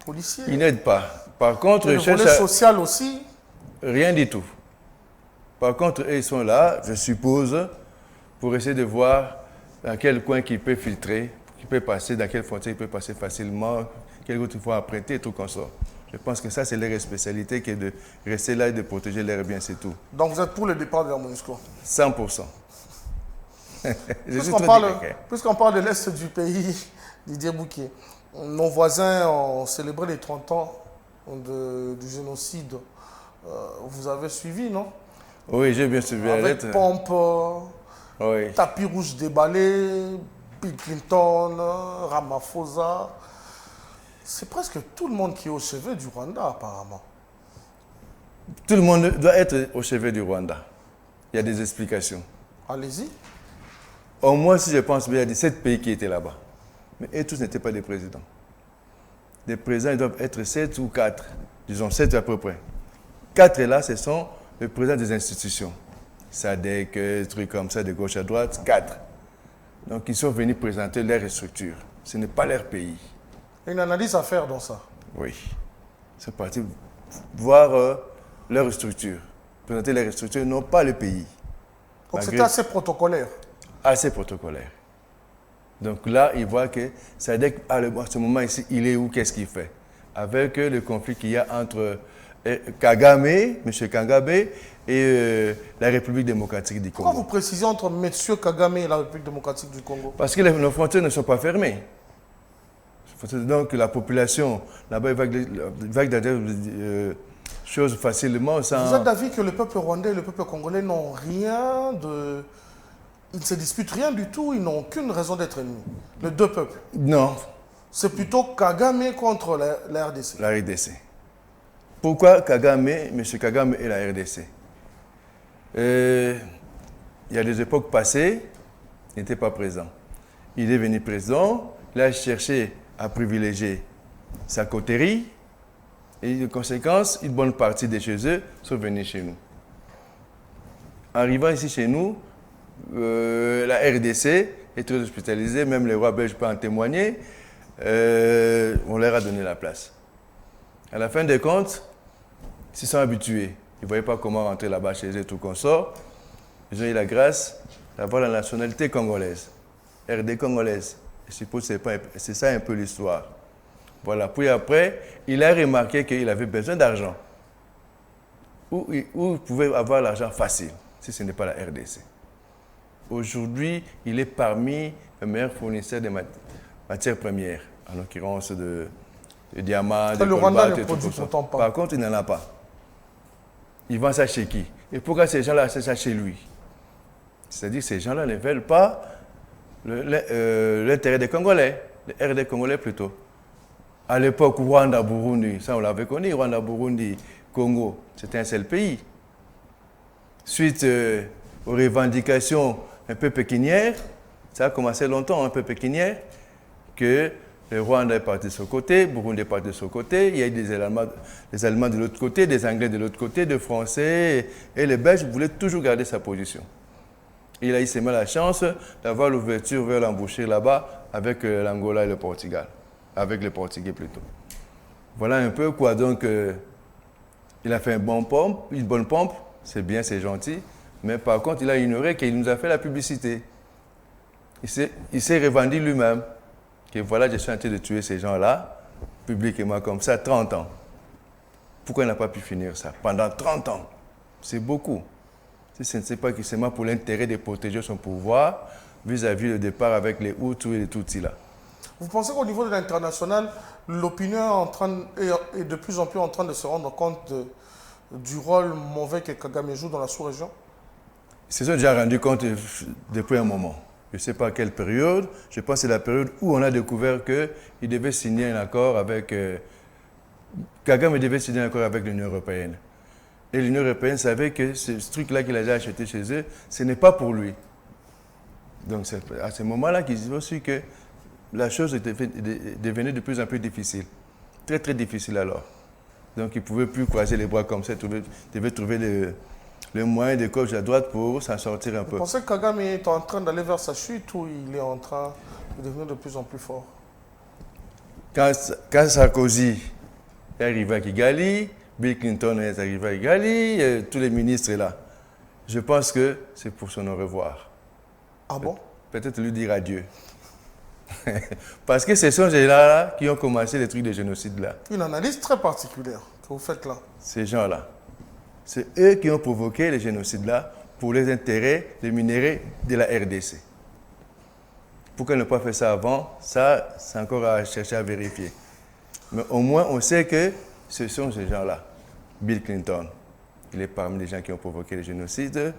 policiers. Il n'aide pas. Par contre, le volet social aussi? Rien du tout. Par contre, eux, ils sont là, je suppose, pour essayer de voir dans quel coin il peut filtrer, qui peut passer, dans quelle frontière il peut passer facilement, quelle route il faut apprêter et tout comme ça. Je pense que ça, c'est leur spécialité, qui est de rester là et de protéger leurs biens, c'est tout. Donc vous êtes pour le départ de la MONUSCO? 100%. Puisqu'on parle de l'Est du pays, Didier Bouquet, nos voisins ont célébré les 30 ans du génocide. Vous avez suivi, non? Oui, j'ai bien suivi. Avec pompe, oui. Tapis rouge déballé, Bill Clinton, Ramaphosa. C'est presque tout le monde qui est au chevet du Rwanda, apparemment. Tout le monde doit être au chevet du Rwanda. Il y a des explications. Allez-y. Au moins, si je pense bien, il y a 17 pays qui étaient là-bas. Mais eux tous n'étaient pas des présidents. Les présidents, ils doivent être 7 ou 4. Disons 7 à peu près. 4 là, ce sont les présidents des institutions. SADC, des trucs comme ça, de gauche à droite, 4. Donc ils sont venus présenter leur structure. Ce n'est pas leur pays. Il y a une analyse à faire dans ça. Oui. Ils sont partis voir leur structure. Présenter leur structure, non pas le pays. Donc c'était assez protocolaire. Assez protocolaire. Donc là, ils voient que SADC, à ce moment ici, il est où, qu'est-ce qu'il fait? Avec le conflit qu'il y a entre Kagame, M. Kagame, et la République démocratique du Congo. Pourquoi vous précisez entre M. Kagame et la République démocratique du Congo? Parce que nos frontières ne sont pas fermées. Donc la population, là-bas, va des choses facilement sans... Vous êtes d'avis que le peuple rwandais et le peuple congolais n'ont rien de... Ils ne se disputent rien du tout, ils n'ont aucune raison d'être ennemis. Les deux peuples. Non. C'est plutôt Kagame contre la RDC. La RDC. Pourquoi Kagame, M. Kagame et la RDC? Il y a des époques passées, il n'était pas présent. Il est venu présent, il a cherché à privilégier sa coterie, et de conséquence, une bonne partie de chez eux sont venus chez nous. Arrivant ici chez nous, la RDC est très hospitalisée, même les rois belges peuvent en témoigner, on leur a donné la place. À la fin des comptes, ils se sont habitués. Ils ne voyaient pas comment rentrer là-bas chez eux, tout consort. Ils ont eu la grâce d'avoir la nationalité congolaise, RD congolaise. Je suppose que c'est ça un peu l'histoire. Voilà. Puis après, il a remarqué qu'il avait besoin d'argent. Où il pouvait avoir l'argent facile, si ce n'est pas la RDC. Aujourd'hui, il est parmi les meilleurs fournisseurs de matières premières, en l'occurrence de diamants, de cobalt et tout ça. Par contre, il n'en a pas. Il vend ça chez qui? Et pourquoi ces gens-là achètent ça chez lui? C'est-à-dire que ces gens-là ne veulent pas l'intérêt des Congolais, les RD Congolais plutôt. À l'époque, Rwanda, Burundi, ça on l'avait connu, Rwanda, Burundi, Congo, c'était un seul pays. Suite aux revendications un peu pékinières, ça a commencé longtemps, un peu pékinière, que le Rwanda est parti de ce côté, Burundi est parti de ce côté, il y a eu des Allemands de l'autre côté, des Anglais de l'autre côté, des Français, et les Belges voulaient toujours garder sa position. Il a eu seulement la chance d'avoir l'ouverture vers l'embouchure là-bas avec l'Angola et le Portugal, avec les Portugais plutôt. Voilà un peu quoi, donc il a fait une bonne pompe, c'est bien, c'est gentil, mais par contre il a ignoré qu'il nous a fait la publicité. Il s'est revendu lui-même. Que voilà, je suis en train de tuer ces gens-là, publiquement comme ça, 30 ans. Pourquoi il n'a pas pu finir ça? Pendant 30 ans. C'est beaucoup. Si ce n'est pas que c'est pour l'intérêt de protéger son pouvoir vis-à-vis du départ avec les Hutus et les Tutsis là. Vous pensez qu'au niveau de l'international, l'opinion est de plus en plus en train de se rendre compte du rôle mauvais que Kagame joue dans la sous-région? Ils se sont déjà rendus compte depuis un moment. Je ne sais pas à quelle période, je pense que c'est la période où on a découvert qu'il devait signer un accord avec... Kagame devait signer un accord avec l'Union européenne. Et l'Union européenne savait que ce truc-là qu'il a déjà acheté chez eux, ce n'est pas pour lui. Donc c'est à ce moment-là qu'ils ont su que la chose devenait de plus en plus difficile. Très très difficile alors. Donc ils ne pouvaient plus croiser les bras comme ça, ils devaient trouver le moyen de gauche à droite pour s'en sortir un peu. Vous pensez que Kagame est en train d'aller vers sa chute ou il est en train de devenir de plus en plus fort? Quand Sarkozy est arrivé à Kigali, Bill Clinton est arrivé à Kigali, tous les ministres là, je pense que c'est pour son au revoir. Ah bon? Peut-être lui dire adieu. Parce que ce sont ces gens-là qui ont commencé les trucs de génocide là. Une analyse très particulière que vous faites là. Ces gens-là. C'est eux qui ont provoqué les génocides-là pour les intérêts des minéraux de la RDC. Pourquoi ne pas faire ça avant? Ça, c'est encore à chercher à vérifier. Mais au moins, on sait que ce sont ces gens-là. Bill Clinton, il est parmi les gens qui ont provoqué les génocides.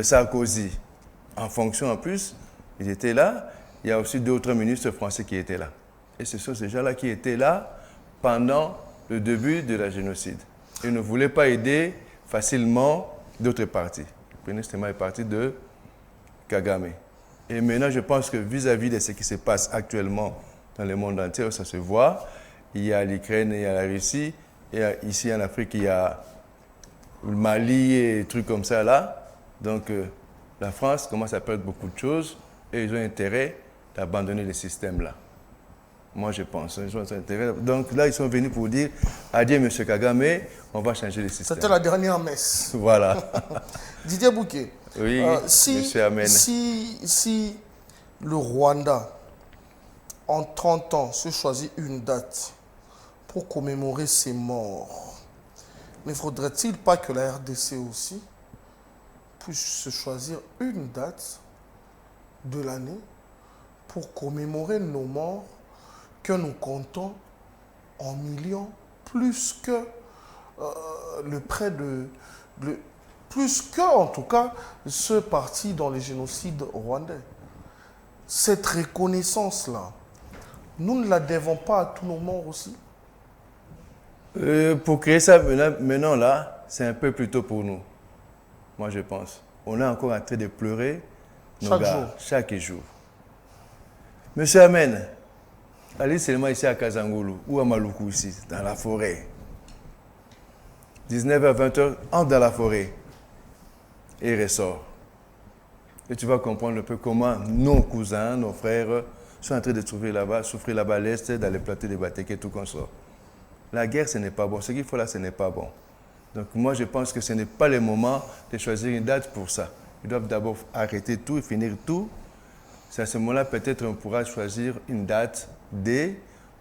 Sarkozy, en fonction en plus, ils étaient là. Il y a aussi 2 autres ministres français qui étaient là. Et ce sont ces gens-là qui étaient là pendant le début de la génocide. Ils ne voulaient pas aider facilement d'autres partis. Le premier ministre est parti de Kagame. Et maintenant, je pense que vis-à-vis de ce qui se passe actuellement dans le monde entier, ça se voit. Il y a l'Ukraine, il y a la Russie, et ici en Afrique, il y a le Mali et des trucs comme ça là. Donc, la France commence à perdre beaucoup de choses et ils ont intérêt d'abandonner le système là. Moi, je pense. Ils ont intérêt. Donc là, ils sont venus pour dire adieu, M. Kagame, on va changer le système. C'était la dernière messe. Voilà. Didier Bouquet. Oui, M. Amen. Si le Rwanda, en 30 ans, se choisit une date pour commémorer ses morts, ne faudrait-il pas que la RDC aussi puisse se choisir une date de l'année pour commémorer nos morts que nous comptons en millions, plus que plus que, en tout cas, ceux partis dans le génocide rwandais. Cette reconnaissance-là, nous ne la devons pas à tous nos morts aussi? Pour créer ça maintenant là, c'est un peu plus tôt pour nous. Moi, je pense. On est encore en train de pleurer chaque jour. Monsieur Amen, allez seulement ici à Kazangulu ou à Maluku ici, dans la forêt. 19h à 20h, entre dans la forêt et ressort. Et tu vas comprendre un peu comment nos cousins, nos frères sont en train de souffrir là-bas à l'est, dans les plateaux de Bateke et tout comme ça. La guerre, ce n'est pas bon. Ce qu'il faut là, ce n'est pas bon. Donc moi, je pense que ce n'est pas le moment de choisir une date pour ça. Ils doivent d'abord arrêter tout et finir tout. C'est à ce moment-là, peut-être, on pourra choisir une date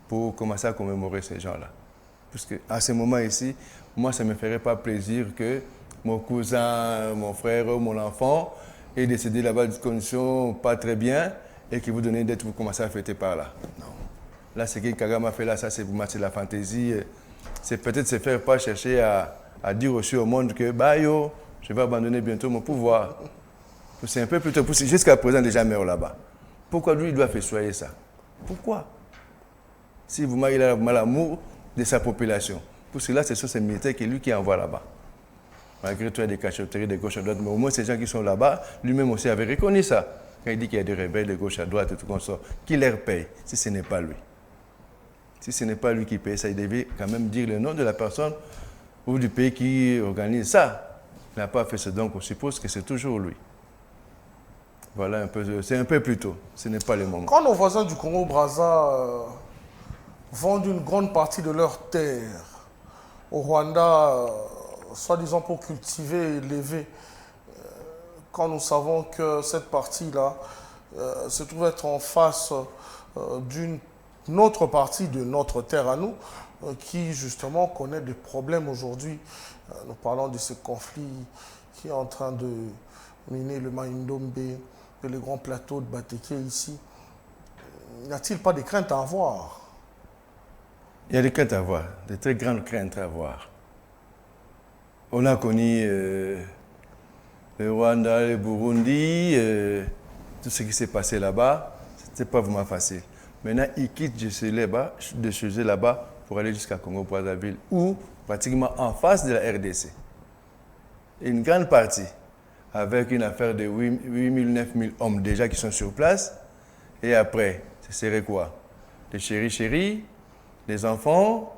pour commencer à commémorer ces gens-là. Parce qu'à ce moment ici, moi, ça ne me ferait pas plaisir que mon cousin, mon frère, mon enfant ait décédé là-bas dans des conditions pas très bien et que vous donnez une date pour commencer à fêter par là. Non. Là, ce que Kagame a fait là, ça c'est pour matcher la fantaisie. C'est peut-être se faire pas chercher à dire aussi au monde que bah yo, je vais abandonner bientôt mon pouvoir. C'est un peu plutôt possible. Jusqu'à présent, déjà meurt là-bas. Pourquoi lui, il doit faire soigner ça? Pourquoi? Si vous il a l'amour de sa population. Pour cela, ce sont ces militaires qui lui qui envoie là-bas. Malgré tout, il y a des cachotteries de gauche à droite, mais au moins ces gens qui sont là-bas, lui-même aussi avait reconnu ça. Quand il dit qu'il y a des rebelles de gauche à droite et tout comme ça, qui leur paye si ce n'est pas lui? Si ce n'est pas lui qui paye ça, il devait quand même dire le nom de la personne ou du pays qui organise ça. Il n'a pas fait ce donc on suppose que c'est toujours lui. Voilà un peu, c'est un peu plus tôt, ce n'est pas le moment. Quand nos voisins du Congo-Brazza vendent une grande partie de leurs terres au Rwanda, soi-disant pour cultiver et élever, quand nous savons que cette partie-là se trouve être en face d'une autre partie de notre terre à nous, qui justement connaît des problèmes aujourd'hui. Nous parlons de ce conflit qui est en train de miner le Maïndombe et les grands plateaux de Bateke ici. N'y a-t-il pas des craintes à avoir? Il y a des craintes à avoir, de très grandes craintes à avoir. On a connu le Rwanda, le Burundi, tout ce qui s'est passé là-bas, ce n'était pas vraiment facile. Maintenant, ils quittent de chez là-bas pour aller jusqu'à Congo-Brazzaville, ou pratiquement en face de la RDC. Une grande partie, avec une affaire de 8 000, 9 000 hommes déjà qui sont sur place. Et après, ce serait quoi? Des chéris, des enfants.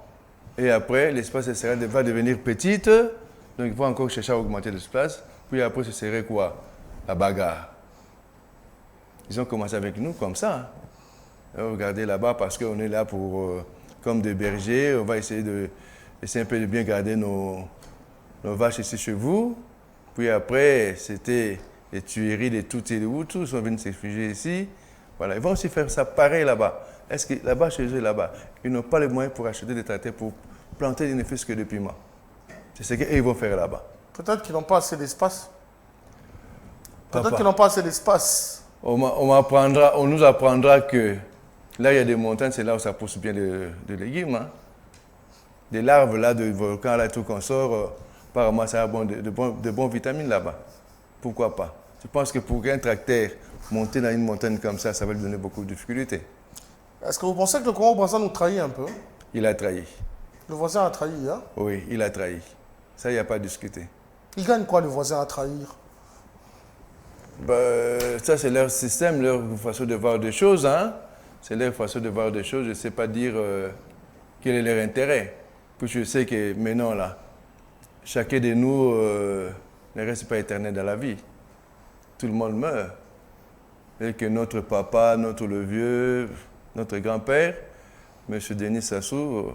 Et après, l'espace va devenir petite. Donc, il faut encore chercher à augmenter l'espace. Puis après, ce serait quoi? La bagarre. Ils ont commencé avec nous comme ça. Regardez là-bas parce qu'on est là pour, comme des bergers. On va essayer un peu de bien garder nos vaches ici chez vous. Puis après, c'était les tueries de tout et de où. Tous sont venus se réfugier ici. Voilà. Ils vont aussi faire ça pareil là-bas. Est-ce que là-bas, chez eux, là-bas, ils n'ont pas les moyens pour acheter des tracteurs pour planter des nefus que de piment? C'est ce qu'ils vont faire là-bas. Peut-être qu'ils n'ont pas assez d'espace. Peut-être qu'ils n'ont pas assez d'espace. On nous apprendra que là, il y a des montagnes, c'est là où ça pousse bien des légumes. Hein. Des larves là, de volcans, là, tout qu'on sort. Apparemment, ça a de bons vitamines là-bas. Pourquoi pas? Je pense que pour qu'un tracteur monter dans une montagne comme ça, ça va lui donner beaucoup de difficultés. Est-ce que vous pensez que le Congo-Brazza nous trahit un peu? Il a trahi. Le voisin a trahi, hein? Oui, il a trahi. Ça, il n'y a pas à discuter. Il gagne quoi, le voisin à trahir? Ça, c'est leur système, leur façon de voir des choses. Hein? C'est leur façon de voir des choses. Je ne sais pas dire quel est leur intérêt. Puis je sais que maintenant, là, chacun de nous ne reste pas éternel dans la vie. tout le monde meurt. Et que notre papa, notre le vieux, notre grand-père, M. Denis Sassou,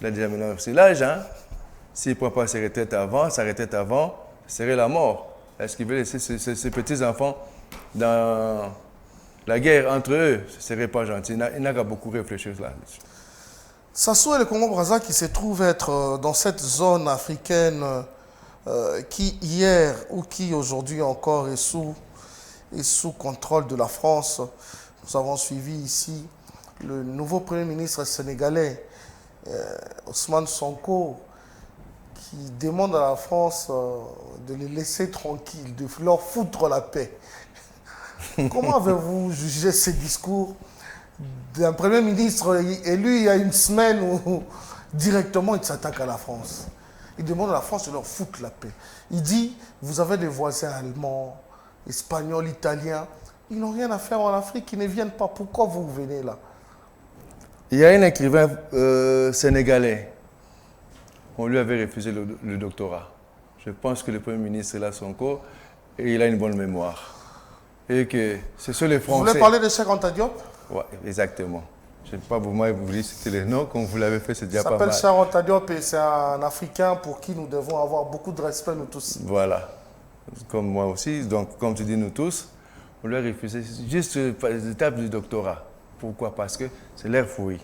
il a déjà maintenant c'est l'âge. Hein? S'il ne prend pas sa retraite avant, ce serait la mort. Est-ce qu'il veut laisser ses petits-enfants dans la guerre entre eux? Ce ne serait pas gentil. Il n'a qu'à beaucoup réfléchir là-dessus. Sassou et le Congo-Brazza qui se trouvent être dans cette zone africaine qui hier ou qui aujourd'hui encore est sous contrôle de la France. Nous avons suivi ici le nouveau Premier ministre sénégalais, Ousmane Sonko, qui demande à la France de les laisser tranquilles, de leur foutre la paix. Comment avez-vous jugé ces discours d'un Premier ministre élu il y a une semaine où directement il s'attaque à la France? Il demande à la France de leur foutre la paix. Il dit, vous avez des voisins allemands, espagnols, italiens, ils n'ont rien à faire en Afrique, ils ne viennent pas. Pourquoi vous venez là? Il y a un écrivain sénégalais. On lui avait refusé le doctorat. Je pense que le Premier ministre est là, Sonko, et il a une bonne mémoire. Et que ce sont les Français. Vous voulez parler de Cheikh Anta Diop? Oui, exactement. Je ne sais pas vous dire citer les noms, comme vous l'avez fait, c'est déjà pas mal. Il s'appelle Cheikh Anta Diop et c'est un Africain pour qui nous devons avoir beaucoup de respect, nous tous. Voilà. Comme moi aussi. Donc, comme tu dis, nous tous, on lui a refusé juste l'étape du doctorat. Pourquoi? Parce que c'est leur fruit.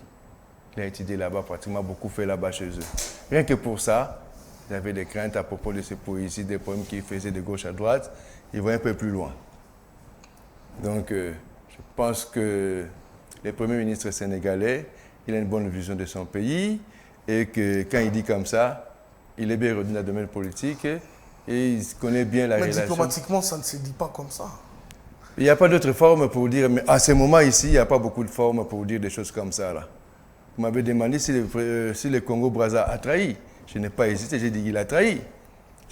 Il a étudié là-bas, pratiquement beaucoup fait là-bas chez eux. Rien que pour ça, il avait des craintes à propos de ces poésies, des poèmes qu'il faisait de gauche à droite. Il va un peu plus loin. Donc, je pense que le Premier ministre sénégalais, il a une bonne vision de son pays et que quand il dit comme ça, il est bien revenu dans le domaine politique et il connaît bien la relation. Mais diplomatiquement, ça ne se dit pas comme ça. Il n'y a pas d'autre forme pour dire, mais à ce moment ici, il n'y a pas beaucoup de formes pour dire des choses comme ça. Là. Vous m'avez demandé si le Congo-Brazza a trahi. Je n'ai pas hésité, j'ai dit qu'il a trahi.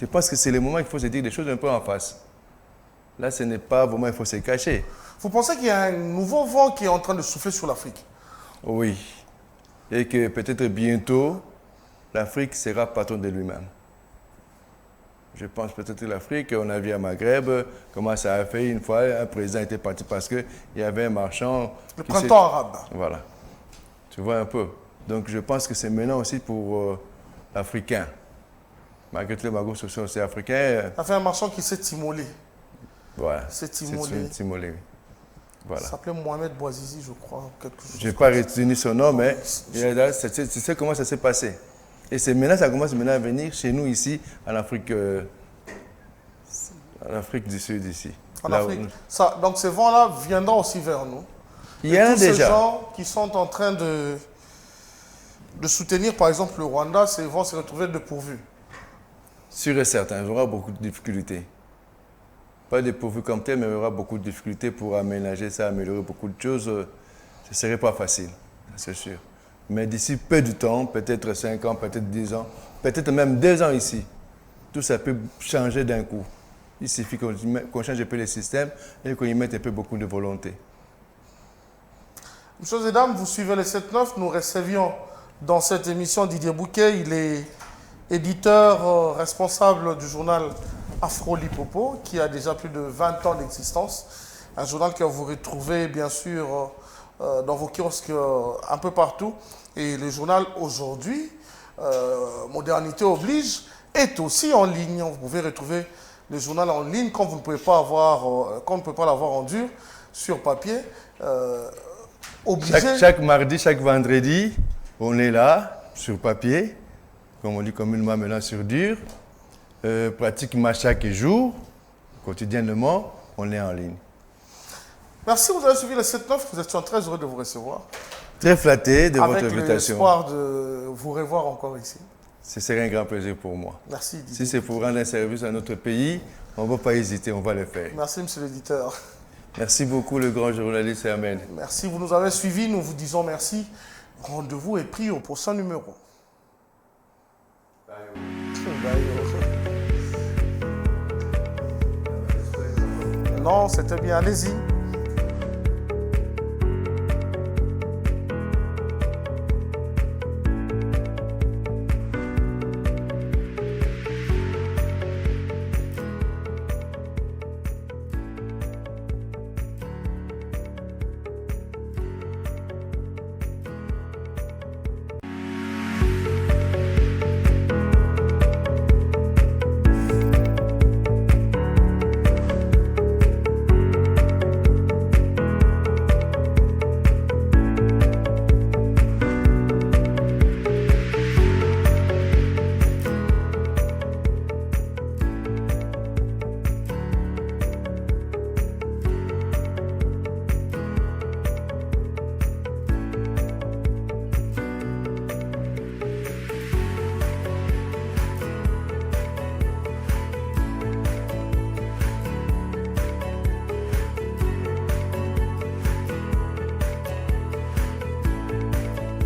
Je pense que c'est le moment qu'il faut se dire des choses un peu en face. Là, ce n'est pas vraiment, il faut se cacher. Vous pensez qu'il y a un nouveau vent qui est en train de souffler sur l'Afrique? Oui. Et que peut-être bientôt, l'Afrique sera patron de lui-même. Je pense peut-être que l'Afrique, on a vu à Maghreb comment ça a fait une fois, un président était parti parce qu'il y avait un marchand. Le printemps arabe. Voilà. Tu vois un peu. Donc je pense que c'est maintenant aussi pour l'Africain. Malgré tous les magos sociaux aussi africains. Ça fait un marchand qui s'est immolé. Voilà. C'est immolé. Voilà. Il s'appelait Mohamed Bouazizi, je crois. Je n'ai pas retenu son nom, mais tu sais comment ça s'est passé. Et c'est maintenant, ça commence maintenant à venir chez nous ici, en Afrique du Sud ici. En Afrique. Donc ces vents-là viendront aussi vers nous. Il y en a déjà. Ces gens qui sont en train de soutenir, par exemple, le Rwanda, ces vont se retrouver dépourvus. Sûr et certain, il y aura beaucoup de difficultés. Pas dépourvus comme tel, mais il y aura beaucoup de difficultés pour aménager ça, améliorer beaucoup de choses. Ce ne serait pas facile, c'est sûr. Mais d'ici peu de temps, peut-être 5 ans, peut-être 10 ans, peut-être même 2 ans ici, tout ça peut changer d'un coup. Il suffit qu'on change un peu les systèmes et qu'on y mette un peu beaucoup de volonté. Messieurs et dames, vous suivez les 7-9. Nous recevions dans cette émission Didier Bouquet. Il est éditeur responsable du journal Afro Lipopo, qui a déjà plus de 20 ans d'existence. Un journal que vous retrouvez bien sûr dans vos kiosques un peu partout. Et le journal aujourd'hui, modernité oblige, est aussi en ligne. Vous pouvez retrouver le journal en ligne quand vous ne pouvez pas l'avoir en dur sur papier. Chaque mardi, chaque vendredi, on est là sur papier, comme on dit communément maintenant sur dur. Pratiquement chaque jour, quotidiennement, on est en ligne. Merci, vous avez suivi le 7-9. Nous étions très heureux de vous recevoir. Très flatté de votre invitation. Avec l'espoir de vous revoir encore ici. Ce serait un grand plaisir pour moi. Merci. Didier. Si c'est pour rendre un service à notre pays, on ne va pas hésiter, on va le faire. Merci, monsieur l'éditeur. Merci beaucoup, le grand journaliste Hermène. Merci, vous nous avez suivis, nous vous disons merci. Rendez-vous est pris au prochain numéro. Non, c'était bien, allez-y.